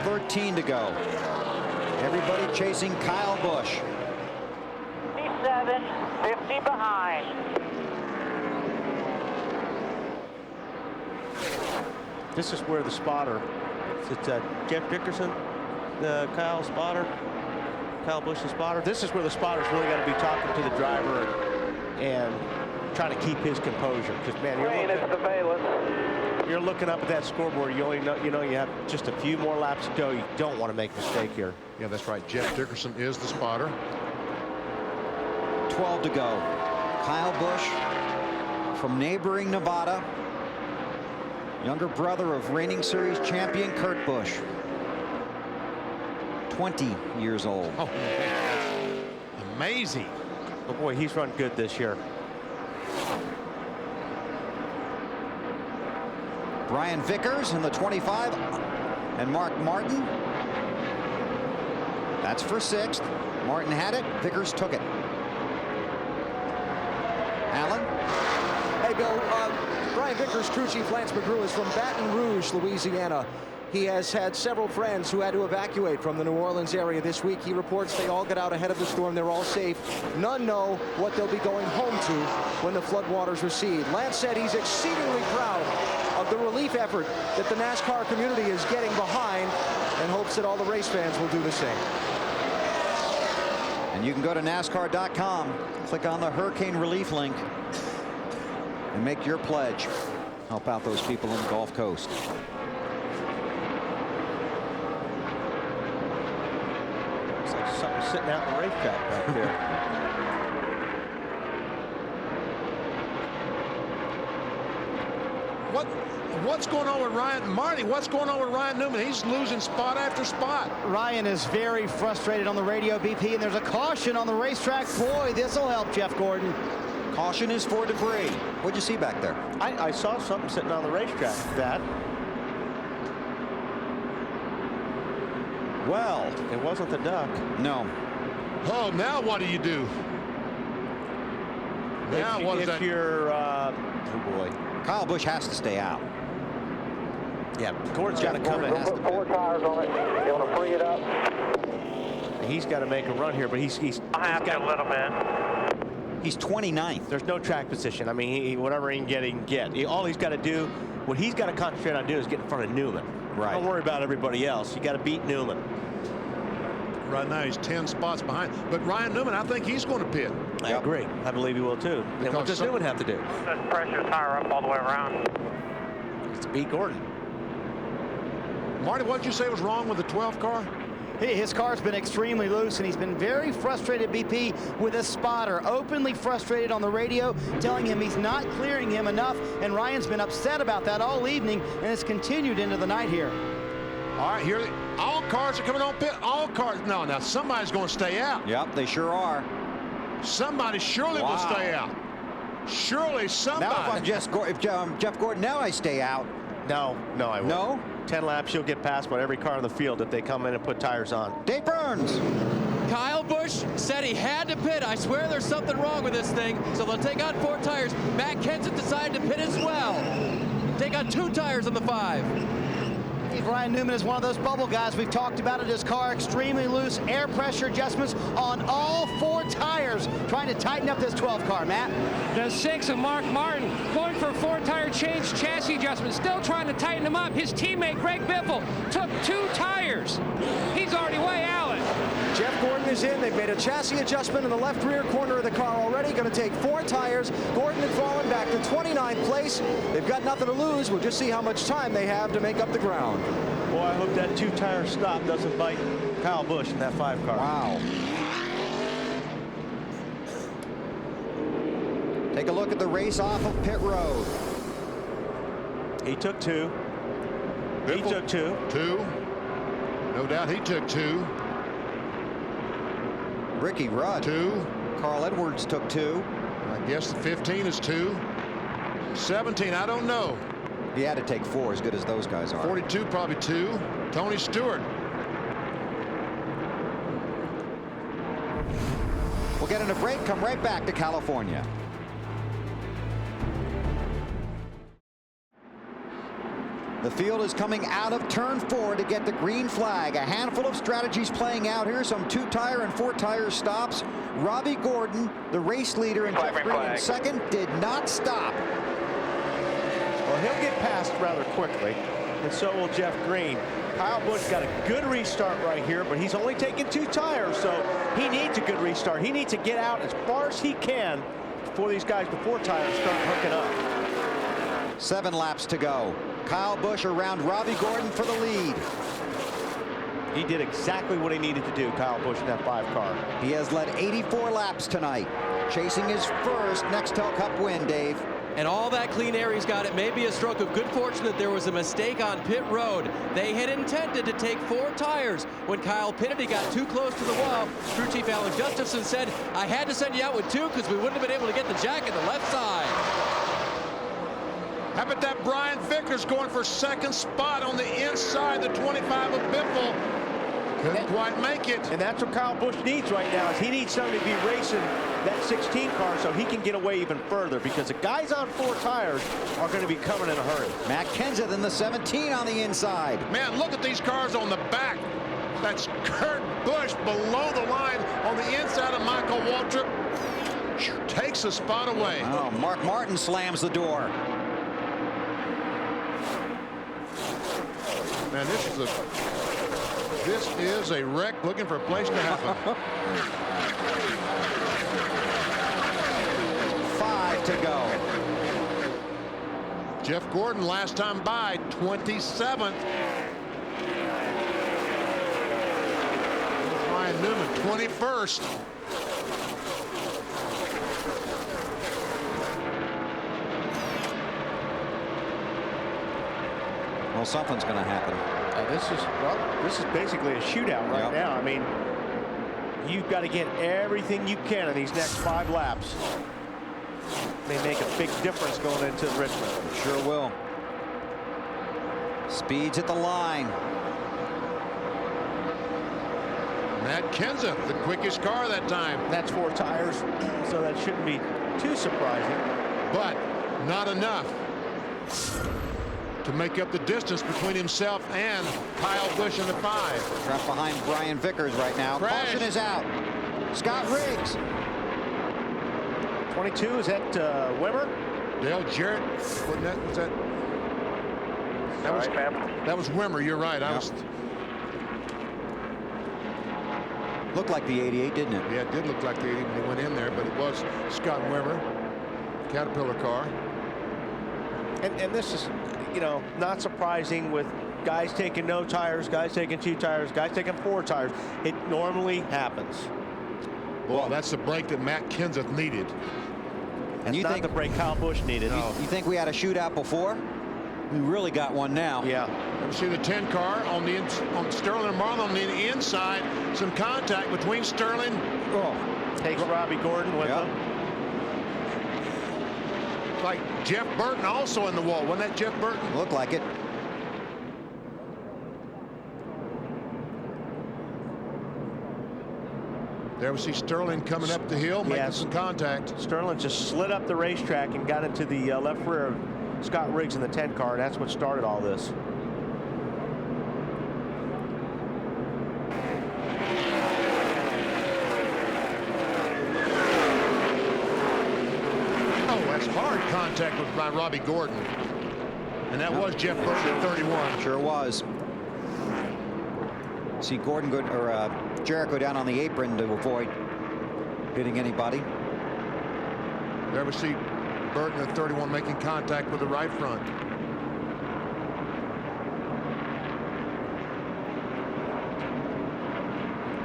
13 to go. Everybody chasing Kyle Busch. 57, 50 behind. This is where the spotter, it's Jeff Dickerson, the Kyle Busch's spotter. This is where the spotter's really got to be talking to the driver and trying to keep his composure. Because, man, you're looking up at that scoreboard. You know you have just a few more laps to go. You don't want to make a mistake here. Yeah, that's right. Jeff Dickerson is the spotter. 12 to go. Kyle Busch from neighboring Nevada. Younger brother of reigning series champion Kurt Busch. 20 years old. Oh, man. Amazing. Oh, boy, he's run good this year. Brian Vickers in the 25 and Mark Martin. That's for 6th. Martin had it. Vickers took it. Alan? Hey, Bill, Brian Vickers' crew chief Lance McGrew is from Baton Rouge, Louisiana. He has had several friends who had to evacuate from the New Orleans area this week. He reports they all got out ahead of the storm. They're all safe. None know what they'll be going home to when the floodwaters recede. Lance said he's exceedingly proud of the relief effort that the NASCAR community is getting behind and hopes that all the race fans will do the same. And you can go to NASCAR.com, click on the hurricane relief link, and make your pledge. Help out those people in the Gulf Coast. It's like something sitting out in the racetrack back there. What's going on with Ryan? Marty, what's going on with Ryan Newman? He's losing spot after spot. Ryan is very frustrated on the radio, BP, and there's a caution on the racetrack. Boy, this will help Jeff Gordon. Caution is for debris. What'd you see back there? I saw something sitting on the racetrack. That. Well, it wasn't the duck. No. Oh, now what do you do? Now what is that? If you're, oh boy. Kyle Busch has to stay out. Yeah, Gordon's got to come in. Put 4 tires on it. You want to free it up? He's got to make a run here, but he's got a little bit. He's 29th. There's no track position. I mean, whatever he can get, he can get. All he's got to do, what he's got to concentrate on doing is get in front of Newman. Right. Don't worry about everybody else. You got to beat Newman. Right now he's 10 spots behind. But Ryan Newman, I think he's going to pit. I agree. I believe he will too. And what does Newman have to do? Just press your tire up all the way around. It's to beat Gordon. Marty, what did you say was wrong with the 12th car? His car's been extremely loose, and he's been very frustrated, BP, with a spotter. Openly frustrated on the radio, telling him he's not clearing him enough, and Ryan's been upset about that all evening, and it's continued into the night here. All right, here, all cars are coming on pit. All cars. No, now somebody's going to stay out. Yep, they sure are. Somebody surely will stay out. Surely somebody. Now if I'm Jeff Gordon, now I stay out. No, I won't. No? 10 laps, you'll get past about every car in the field if they come in and put tires on. Dave Burns. Kyle Busch said he had to pit. I swear there's something wrong with this thing. So they'll take on 4 tires. Matt Kenseth decided to pit as well. Take on 2 tires on the 5. Ryan Newman is one of those bubble guys. We've talked about it. His car extremely loose. Air pressure adjustments on all 4 tires. Trying to tighten up this 12 car, Matt. The 6 of Mark Martin going for a 4-tire change, chassis adjustment. Still trying to tighten them up. His teammate Greg Biffle took 2 tires. He's already way out. Jeff Gordon is in. They've made a chassis adjustment in the left rear corner of the car already. Going to take 4 tires. Gordon had fallen back to 29th place. They've got nothing to lose. We'll just see how much time they have to make up the ground. Boy, I hope that 2-tire stop doesn't bite Kyle Busch in that 5 car. Wow. Take a look at the race off of pit road. He took 2. He took 2. 2. No doubt he took 2. Ricky Rudd. 2. Carl Edwards took 2. I guess the 15 is 2. 17, I don't know. He had to take 4, as good as those guys are. 42, probably 2. Tony Stewart. We'll get in a break, come right back to California. The field is coming out of turn 4 to get the green flag. A handful of strategies playing out here. Some 2-tire and 4-tire stops. Robbie Gordon, the race leader, and Jeff Green in second, did not stop. Well, he'll get past rather quickly, and so will Jeff Green. Kyle Busch got a good restart right here, but he's only taking 2 tires, so he needs a good restart. He needs to get out as far as he can before these guys with 4 tires start hooking up. 7 laps to go. Kyle Busch around Robbie Gordon for the lead. He did exactly what he needed to do, Kyle Busch, in that 5 car. He has led 84 laps tonight, chasing his first Nextel Cup win, Dave. And all that clean air he's got, it may be a stroke of good fortune that there was a mistake on pit road. They had intended to take 4 tires. When Kyle pitted, he got too close to the wall. Crew Chief Alan Gustafson said, I had to send you out with 2 because we wouldn't have been able to get the jack at the left side. How about that Brian Vickers going for 2nd spot on the inside, the 25 of Biffle. Couldn't quite make it. And that's what Kyle Busch needs right now, is he needs somebody to be racing that 16 car so he can get away even further, because the guys on 4 tires are going to be coming in a hurry. Matt Kenseth in the 17 on the inside. Man, look at these cars on the back. That's Kurt Busch below the line on the inside of Michael Waltrip. Takes a spot away. Oh, Mark Martin slams the door. Man, this is a wreck looking for a place to happen. 5 to go. Jeff Gordon last time by 27th. Ryan Newman 21st. Well, something's going to happen. This is basically a shootout right now. I mean, you've got to get everything you can in these next 5 laps. May make a big difference going into Richmond. Sure will. Speeds at the line. Matt Kenseth, the quickest car that time. That's 4 tires, so that shouldn't be too surprising. But not enough. to make up the distance between himself and Kyle Busch in the 5. Trapped behind Brian Vickers right now. Crash. Caution is out. Scott Riggs. 22, is that Wimmer? Dale Jarrett. Wasn't that, was that? That was Wimmer. You're right. I was. Looked like the 88, didn't it? Yeah, it did look like the 88 when he went in there, but it was Scott Wimmer, Caterpillar car. And this is, you know, not surprising with guys taking no tires, guys taking 2 tires, guys taking 4 tires. It normally happens. Well, that's the break that Matt Kenseth needed. And you not think the break Kyle Busch needed? You think we had a shootout before? We really got one now. Yeah. You see the 10 car on Sterling and Marlin on the inside. Some contact between Sterling. Takes Robbie Gordon with him. Like Jeff Burton also in the wall. Wasn't that Jeff Burton? Looked like it. There we see Sterling coming up the hill, making some contact. Sterling just slid up the racetrack and got into the left rear of Scott Riggs in the 10 car. That's what started all this. Oh, that's hard contact by Robbie Gordon. And that was Jeff Burton at 31. Sure was. See Gordon Jarrett go down on the apron to avoid hitting anybody. There we see Burton at 31 making contact with the right front.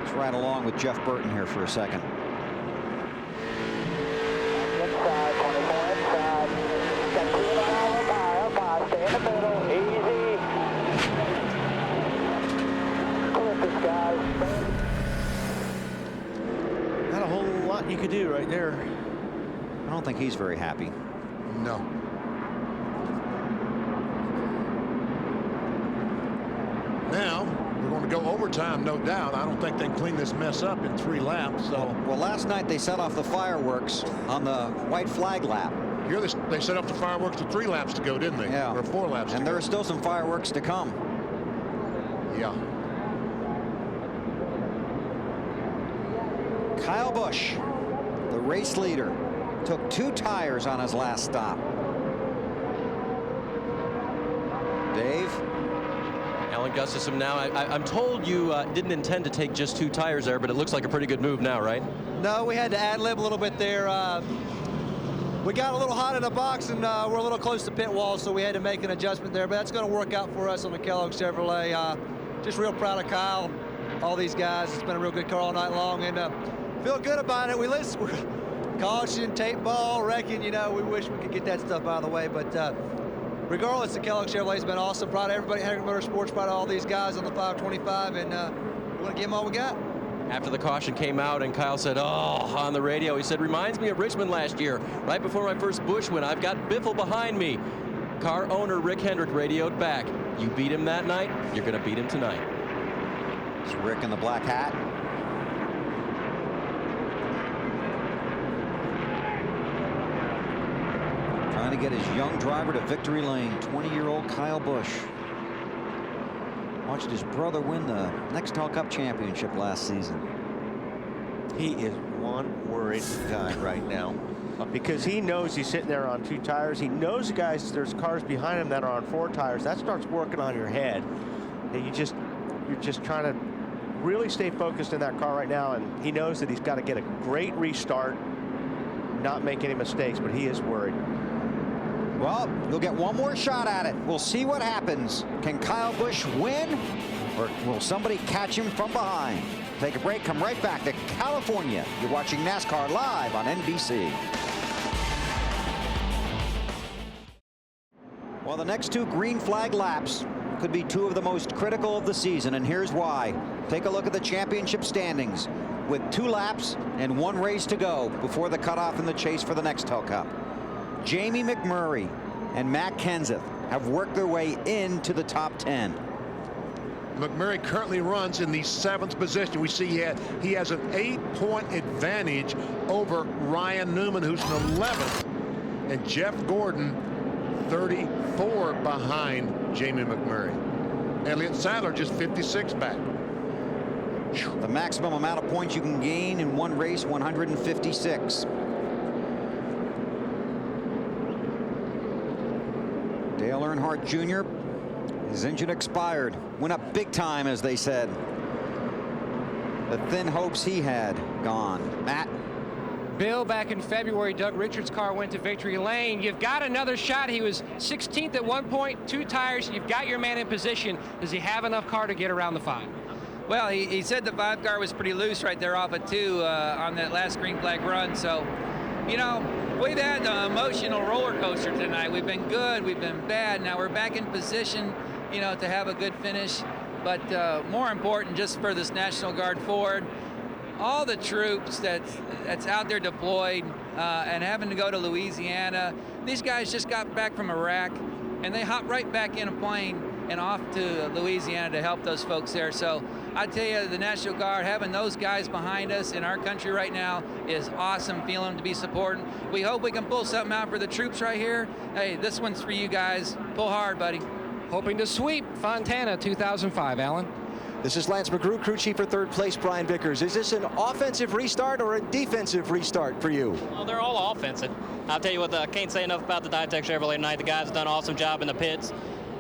Let's ride along with Jeff Burton here for a second. Inside, 24 inside. Got 2 miles, stay in the middle, easy. Clip this, guys. Not a whole lot you could do right there. I don't think he's very happy. No. Now we're going to go overtime, no doubt. I don't think they can clean this mess up in 3 laps. So, well, last night they set off the fireworks on the white flag lap. Here they set off the fireworks with 3 laps to go, didn't they? Yeah. Or 4 laps. And there are still some fireworks to come. Yeah. Kyle Busch, the race leader, took 2 tires on his last stop. Dave? Alan Gustafson now. I'm told you didn't intend to take just 2 tires there, but it looks like a pretty good move now, right? No, we had to ad-lib a little bit there. We got a little hot in the box, and we're a little close to pit wall, so we had to make an adjustment there. But that's going to work out for us on the Kellogg Chevrolet. Just real proud of Kyle, all these guys. It's been a real good car all night long, and feel good about it. We listen. Caution, tape ball, wrecking, you know, we wish we could get that stuff out of the way, but regardless, the Kellogg Chevrolet's been awesome. Proud of everybody, Henry Motorsports, proud of all these guys on the 525, and we're going to give them all we got. After the caution came out and Kyle said, oh, on the radio, he said, reminds me of Richmond last year, right before my first Busch win. I've got Biffle behind me. Car owner Rick Hendrick radioed back. You beat him that night, you're going to beat him tonight. It's Rick in the black hat. Trying to get his young driver to victory lane, 20-year-old Kyle Busch. Watched his brother win the Nextel Cup Championship last season. He is one worried guy right now because he knows he's sitting there on 2 tires. He knows there's cars behind him that are on 4 tires. That starts working on your head. And you're just trying to really stay focused in that car right now. And he knows that he's got to get a great restart, not make any mistakes, but he is worried. Well, he'll get one more shot at it. We'll see what happens. Can Kyle Busch win, or will somebody catch him from behind? Take a break, come right back to California. You're watching NASCAR live on NBC. Well, the next 2 green flag laps could be 2 of the most critical of the season, and here's why. Take a look at the championship standings with 2 laps and 1 race to go before the cutoff in the chase for the Nextel Cup. Jamie McMurray and Matt Kenseth have worked their way into the top 10. McMurray currently runs in the 7th position. We see he has an 8-point advantage over Ryan Newman, who's in 11th. And Jeff Gordon 34 behind Jamie McMurray. Elliott Sadler just 56 back. The maximum amount of points you can gain in one race, 156. Dale Earnhardt Jr., his engine expired. Went up big time, as they said. The thin hopes he had gone. Matt? Bill, back in February, Doug Richards' car went to victory lane. You've got another shot. He was 16th at one point, 2 tires. You've got your man in position. Does he have enough car to get around the 5? Well, he said the 5 car was pretty loose right there off of 2 on that last green flag run. So, you know, we've had an emotional roller coaster tonight. We've been good, we've been bad. Now we're back in position, you know, to have a good finish. But more important, just for this National Guard Ford, all the troops that's out there deployed and having to go to Louisiana. These guys just got back from Iraq, and they hopped right back in a plane and off to Louisiana to help those folks there. So I tell you, the National Guard, having those guys behind us in our country right now is awesome, feeling to be supporting. We hope we can pull something out for the troops right here. Hey, this one's for you guys. Pull hard, buddy. Hoping to sweep Fontana 2005, Alan. This is Lance McGrew, crew chief for third place, Brian Vickers. Is this an offensive restart or a defensive restart for you? Well, they're all offensive. I'll tell you what, I can't say enough about the Ditech Chevrolet tonight. The guys have done an awesome job in the pits.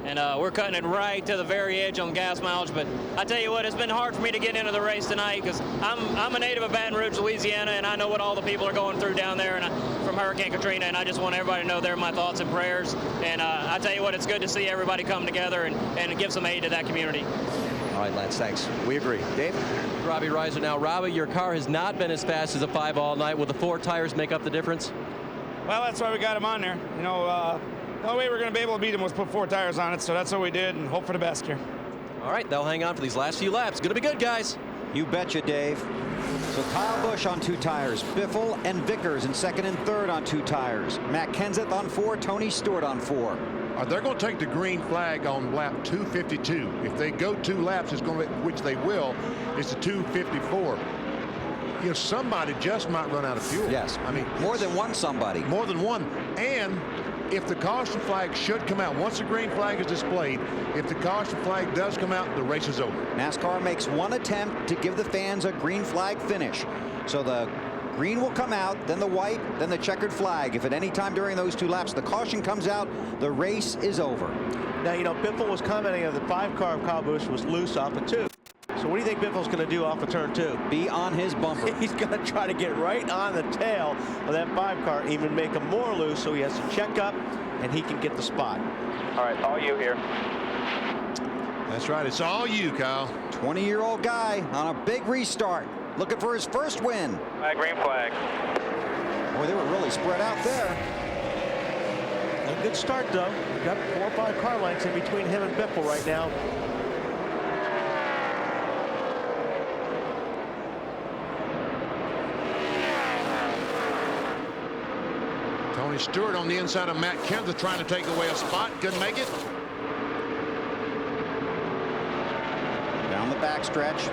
And we're cutting it right to the very edge on gas mileage. But I tell you what, it's been hard for me to get into the race tonight because I'm a native of Baton Rouge, Louisiana, and I know what all the people are going through down there from Hurricane Katrina, and I just want everybody to know they're my thoughts and prayers. And I tell you what, it's good to see everybody come together and give some aid to that community. All right, Lance, thanks. We agree. Dave? Robbie Reiser now. Robbie, your car has not been as fast as a 5 all night. Will the 4 tires make up the difference? Well, that's why we got them on there. You know, the only way we're going to be able to beat them was put 4 tires on it, so that's what we did, and hope for the best here. All right, they'll hang on for these last few laps. Going to be good, guys. You betcha, Dave. So Kyle Busch on 2 tires, Biffle and Vickers in second and third on 2 tires, Matt Kenseth on 4, Tony Stewart on 4. They're going to take the green flag on lap 252. If they go 2 laps, it's going to, which they will, it's a 254. You know, somebody just might run out of fuel. Yes, I mean, more than one somebody. More than one. And if the caution flag should come out, once the green flag is displayed, if the caution flag does come out, the race is over. NASCAR makes one attempt to give the fans a green flag finish. So the green will come out, then the white, then the checkered flag. If at any time during those 2 laps the caution comes out, the race is over. Now, you know, Biffle was commenting that the 5 car of Kyle Busch was loose off of 2. So what do you think Biffle's going to do off of turn 2? Be on his bumper. He's going to try to get right on the tail of that 5 car, even make him more loose, so he has to check up and he can get the spot. All right, all you here. That's right, it's all you, Kyle. 20-year-old guy on a big restart, looking for his first win. Green flag. Boy, they were really spread out there. A good start, though. We've got 4 or 5 car lengths in between him and Biffle right now. Tony Stewart on the inside of Matt Kenseth trying to take away a spot. Couldn't make it. Down the backstretch.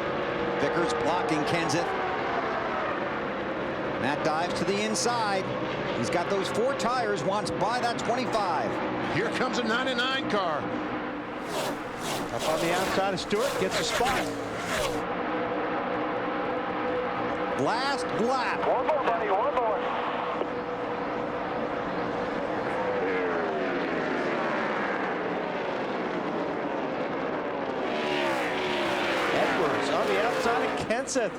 Vickers blocking Kenseth. Matt dives to the inside. He's got those 4 tires, wants by that 25. Here comes a 99 car. Up on the outside of Stewart, gets a spot. Last lap. One more, buddy, one more. Edwards on the outside of Kenseth.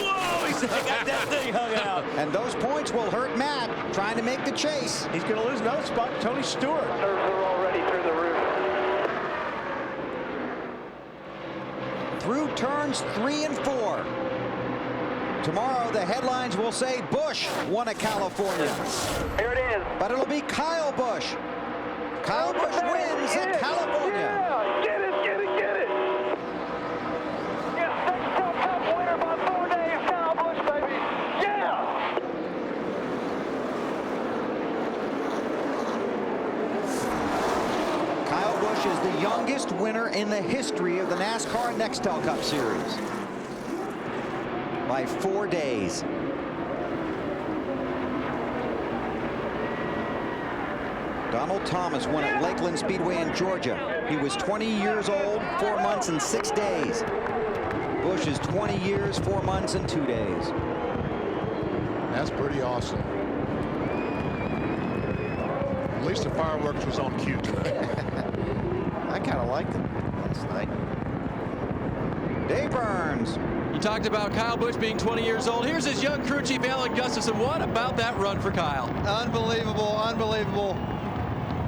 Whoa, he's got that thing hung out. And those points will hurt Matt trying to make the chase. He's going to lose another spot. Tony Stewart. Nerves are already through the roof. Through turns 3 and 4. Tomorrow the headlines will say Busch won at California. Here it is. But it'll be Kyle Busch. Kyle Busch wins at California. Yeah, get it, get it, get it. Yes, next Cup winner by 4 days, Kyle Busch, baby. Yeah. Kyle Busch is the youngest winner in the history of the NASCAR Nextel Cup Series by 4 days. Donald Thomas won at Lakeland Speedway in Georgia. He was 20 years old, 4 months and 6 days. Busch is 20 years, 4 months and 2 days. That's pretty awesome. At least the fireworks was on cue tonight. I kind of liked it last night. Dave Burns. You talked about Kyle Busch being 20 years old. Here's his young crew chief, Alan Gustafson. What about that run for Kyle? Unbelievable, unbelievable.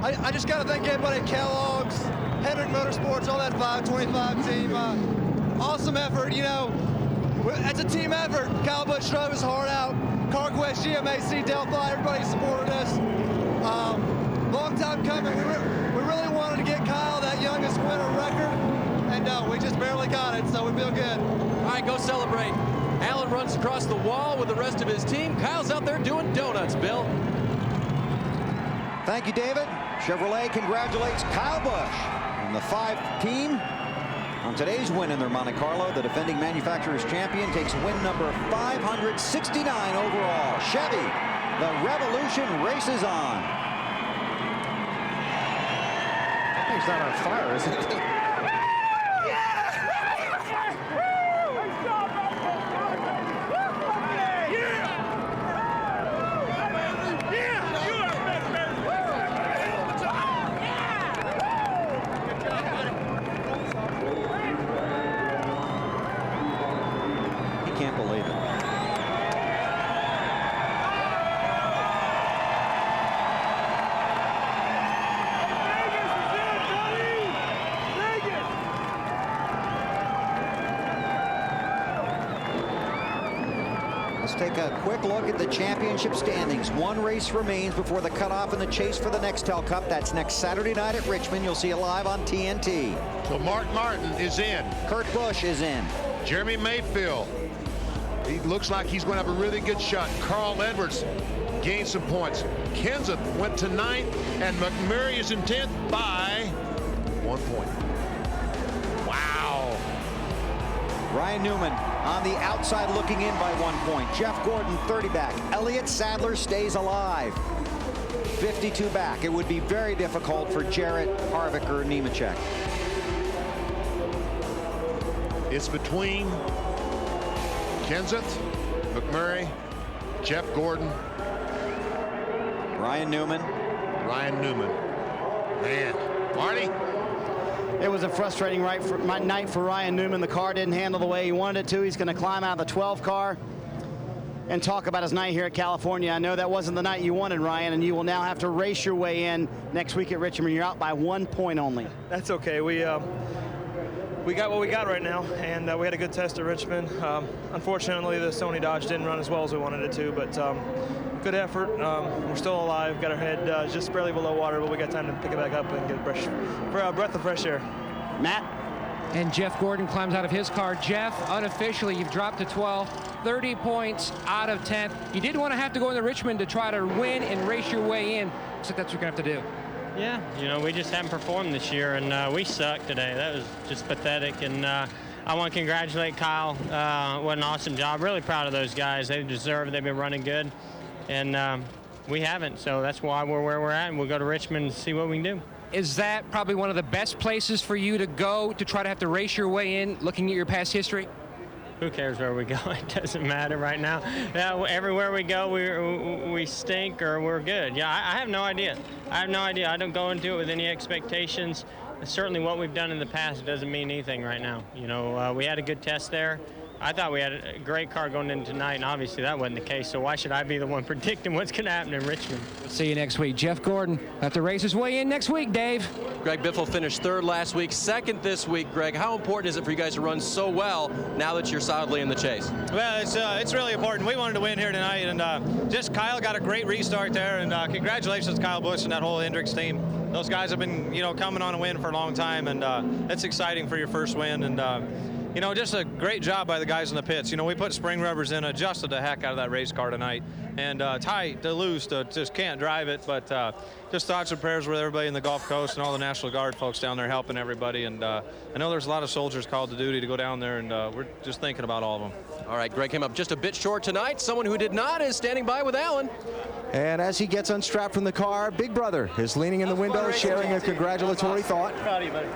I just got to thank everybody at Kellogg's, Hendrick Motorsports, all that 525 team. Awesome effort, you know. It's a team effort. Kyle Busch drove his heart out. CarQuest, GMAC, Delphi, everybody supported us. Long time coming. We really wanted to get Kyle that youngest winner record, and we just barely got it, so we feel good. All right, go celebrate. Alan runs across the wall with the rest of his team. Kyle's out there doing donuts, Bill. Thank you, David. Chevrolet congratulates Kyle Busch and the 5 team on today's win in their Monte Carlo. The defending manufacturer's champion takes win number 569 overall. Chevy, the revolution races on. He's not on fire, is it? He can't believe it. Let's take a quick look at the championship standings. 1 race remains before the cutoff in the chase for the Nextel Cup. That's next Saturday night at Richmond. You'll see it live on TNT. So Mark Martin is in. Kurt Busch is in. Jeremy Mayfield. He looks like he's going to have a really good shot. Carl Edwards gained some points. Kenseth went to 9th, and McMurray is in 10th by 1 point. Wow. Ryan Newman on the outside looking in by 1 point. Jeff Gordon 30 back. Elliott Sadler stays alive. 52 back. It would be very difficult for Jarrett, Harvick, or Nemechek. It's between Kenseth, McMurray, Jeff Gordon, Ryan Newman. Man, Marty. It was a frustrating night for Ryan Newman. The car didn't handle the way he wanted it to. He's going to climb out of the 12 car and talk about his night here at California. I know that wasn't the night you wanted, Ryan, and you will now have to race your way in next week at Richmond. You're out by 1 point only. That's okay. We got what we got right now, and we had a good test at Richmond. Unfortunately, the Sony Dodge didn't run as well as we wanted it to, but good effort. We're still alive. Got our head just barely below water, but we got time to pick it back up and get a breath of fresh air. Matt? And Jeff Gordon climbs out of his car. Jeff, unofficially, you've dropped to 12, 30 points out of 10th. You did want to have to go into Richmond to try to win and race your way in. So that's what you're going to have to do. Yeah, you know, we just haven't performed this year, and we sucked today. That was just pathetic, and I want to congratulate Kyle. What an awesome job. Really proud of those guys. They deserve it. They've been running good, and we haven't, so that's why we're where we're at, and we'll go to Richmond and see what we can do. Is that probably one of the best places for you to go to try to have to race your way in, looking at your past history? Who cares where we go? It doesn't matter right now. Yeah, everywhere we go, we stink or we're good. Yeah, I have no idea. I don't go into it with any expectations. Certainly what we've done in the past doesn't mean anything right now. You know, we had a good test there. I thought we had a great car going in tonight, and obviously that wasn't the case, so why should I be the one predicting what's going to happen in Richmond? See you next week. Jeff Gordon at the race his way in next week, Dave. Greg Biffle finished 3rd last week, 2nd this week. Greg, how important is it for you guys to run so well now that you're solidly in the chase? Well, it's really important. We wanted to win here tonight, and just Kyle got a great restart there, and congratulations to Kyle Busch and that whole Hendricks team. Those guys have been, coming on a win for a long time, and it's exciting for your first win, and you know, just a great job by the guys in the pits. You know, we put spring rubbers in, adjusted the heck out of that race car tonight, and tight to loose to just can't drive it. But just thoughts and prayers with everybody in the Gulf Coast and all the National Guard folks down there helping everybody. And I know there's a lot of soldiers called to duty to go down there, and we're just thinking about all of them. All right, Greg came up just a bit short tonight. Someone who did not is standing by with Alan. And as he gets unstrapped from the car, Big Brother is leaning in the window, sharing a congratulatory thought. Proud of you, buddy.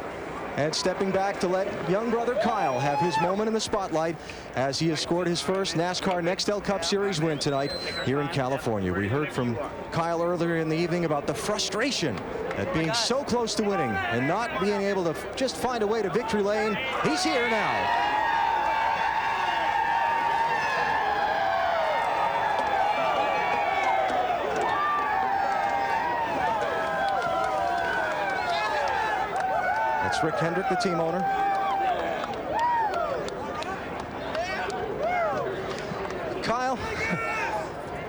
And stepping back to let young brother Kyle have his moment in the spotlight as he has scored his first NASCAR Nextel Cup Series win tonight here in California. We heard from Kyle earlier in the evening about the frustration at being so close to winning and not being able to just find a way to victory lane. He's here now. That's Rick Hendrick, the team owner. Kyle,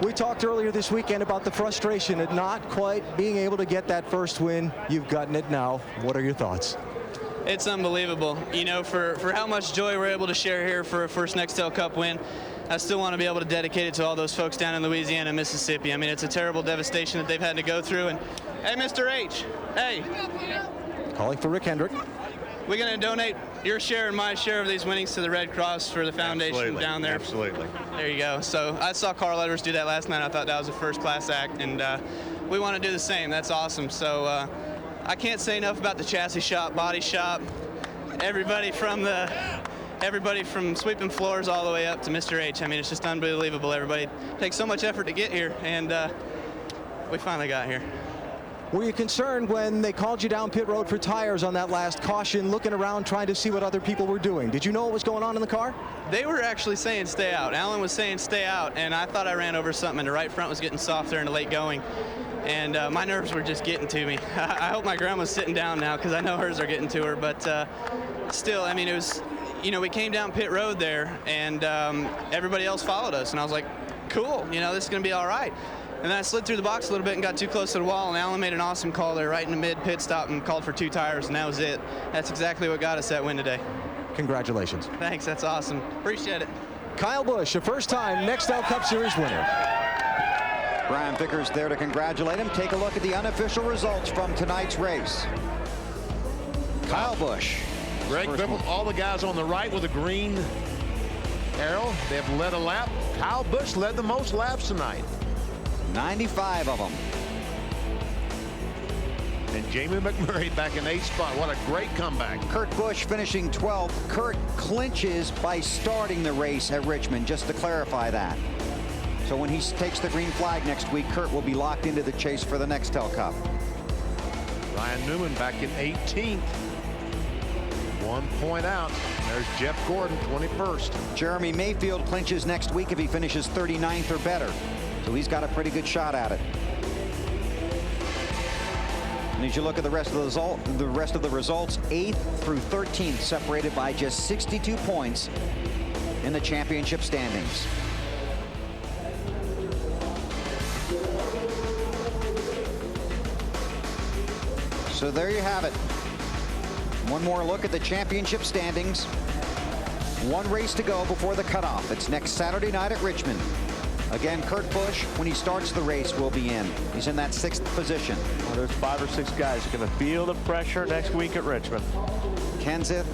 we talked earlier this weekend about the frustration at not quite being able to get that first win. You've gotten it now. What are your thoughts? It's unbelievable. You know, for how much joy we're able to share here for a first Nextel Cup win, I still want to be able to dedicate it to all those folks down in Louisiana and Mississippi. I mean, it's a terrible devastation that they've had to go through. And hey, Mr. H, hey. Calling for Rick Hendrick. We're going to donate your share and my share of these winnings to the Red Cross for the foundation down there. Absolutely. There you go. So I saw Carl Edwards do that last night. I thought that was a first-class act, and we want to do the same. That's awesome. So I can't say enough about the chassis shop, body shop, everybody from sweeping floors all the way up to Mr. H. I mean, it's just unbelievable. Everybody takes so much effort to get here, and we finally got here. Were you concerned when they called you down pit road for tires on that last caution, looking around trying to see what other people were doing? Did you know what was going on in the car? They were actually saying stay out. Alan was saying stay out, and I thought I ran over something, and the right front was getting softer in the late going. And my nerves were just getting to me. I hope my grandma's sitting down now because I know hers are getting to her. But still, I mean, it was, you know, we came down pit road there, and everybody else followed us. And I was like, cool, you know, this is going to be all right. And then I slid through the box a little bit and got too close to the wall, and Alan made an awesome call there right in the mid pit stop and called for 2 tires, and that was it. That's exactly what got us that win today. Congratulations. Thanks, that's awesome. Appreciate it. Kyle Busch, a first-time Nextel Cup Series winner. Brian Vickers there to congratulate him. Take a look at the unofficial results from tonight's race. Kyle Busch. Greg Biffle, all the guys on the right with a green arrow, they have led a lap. Kyle Busch led the most laps tonight. 95 of them. And Jamie McMurray back in 8th spot. What a great comeback. Kurt Busch finishing 12th. Kurt clinches by starting the race at Richmond, just to clarify that. So when he takes the green flag next week, Kurt will be locked into the chase for the Nextel Cup. Ryan Newman back in 18th. 1 point out. There's Jeff Gordon, 21st. Jeremy Mayfield clinches next week if he finishes 39th or better. So he's got a pretty good shot at it. And as you look at the rest of the results, 8th through 13th separated by just 62 points in the championship standings. So there you have it. One more look at the championship standings. 1 race to go before the cutoff. It's next Saturday night at Richmond. Again, Kurt Busch, when he starts the race, will be in. He's in that 6th position. Well, there's 5 or 6 guys going to feel the pressure next week at Richmond. Kenseth,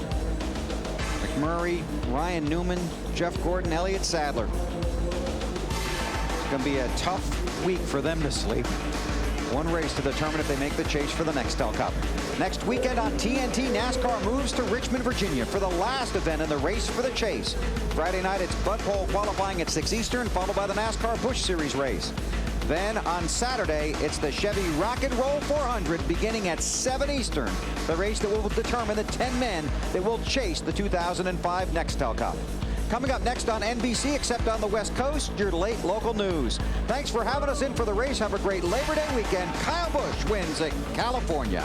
McMurray, Ryan Newman, Jeff Gordon, Elliott Sadler. It's going to be a tough week for them to sleep. 1 race to determine if they make the chase for the Nextel Cup. Next weekend on TNT, NASCAR moves to Richmond, Virginia for the last event in the race for the chase. Friday night, it's Bud Pole qualifying at 6 Eastern, followed by the NASCAR Busch Series race. Then on Saturday, it's the Chevy Rock and Roll 400 beginning at 7 Eastern, the race that will determine the 10 men that will chase the 2005 Nextel Cup. Coming up next on NBC, except on the West Coast, your late local news. Thanks for having us in for the race. Have a great Labor Day weekend. Kyle Busch wins at California.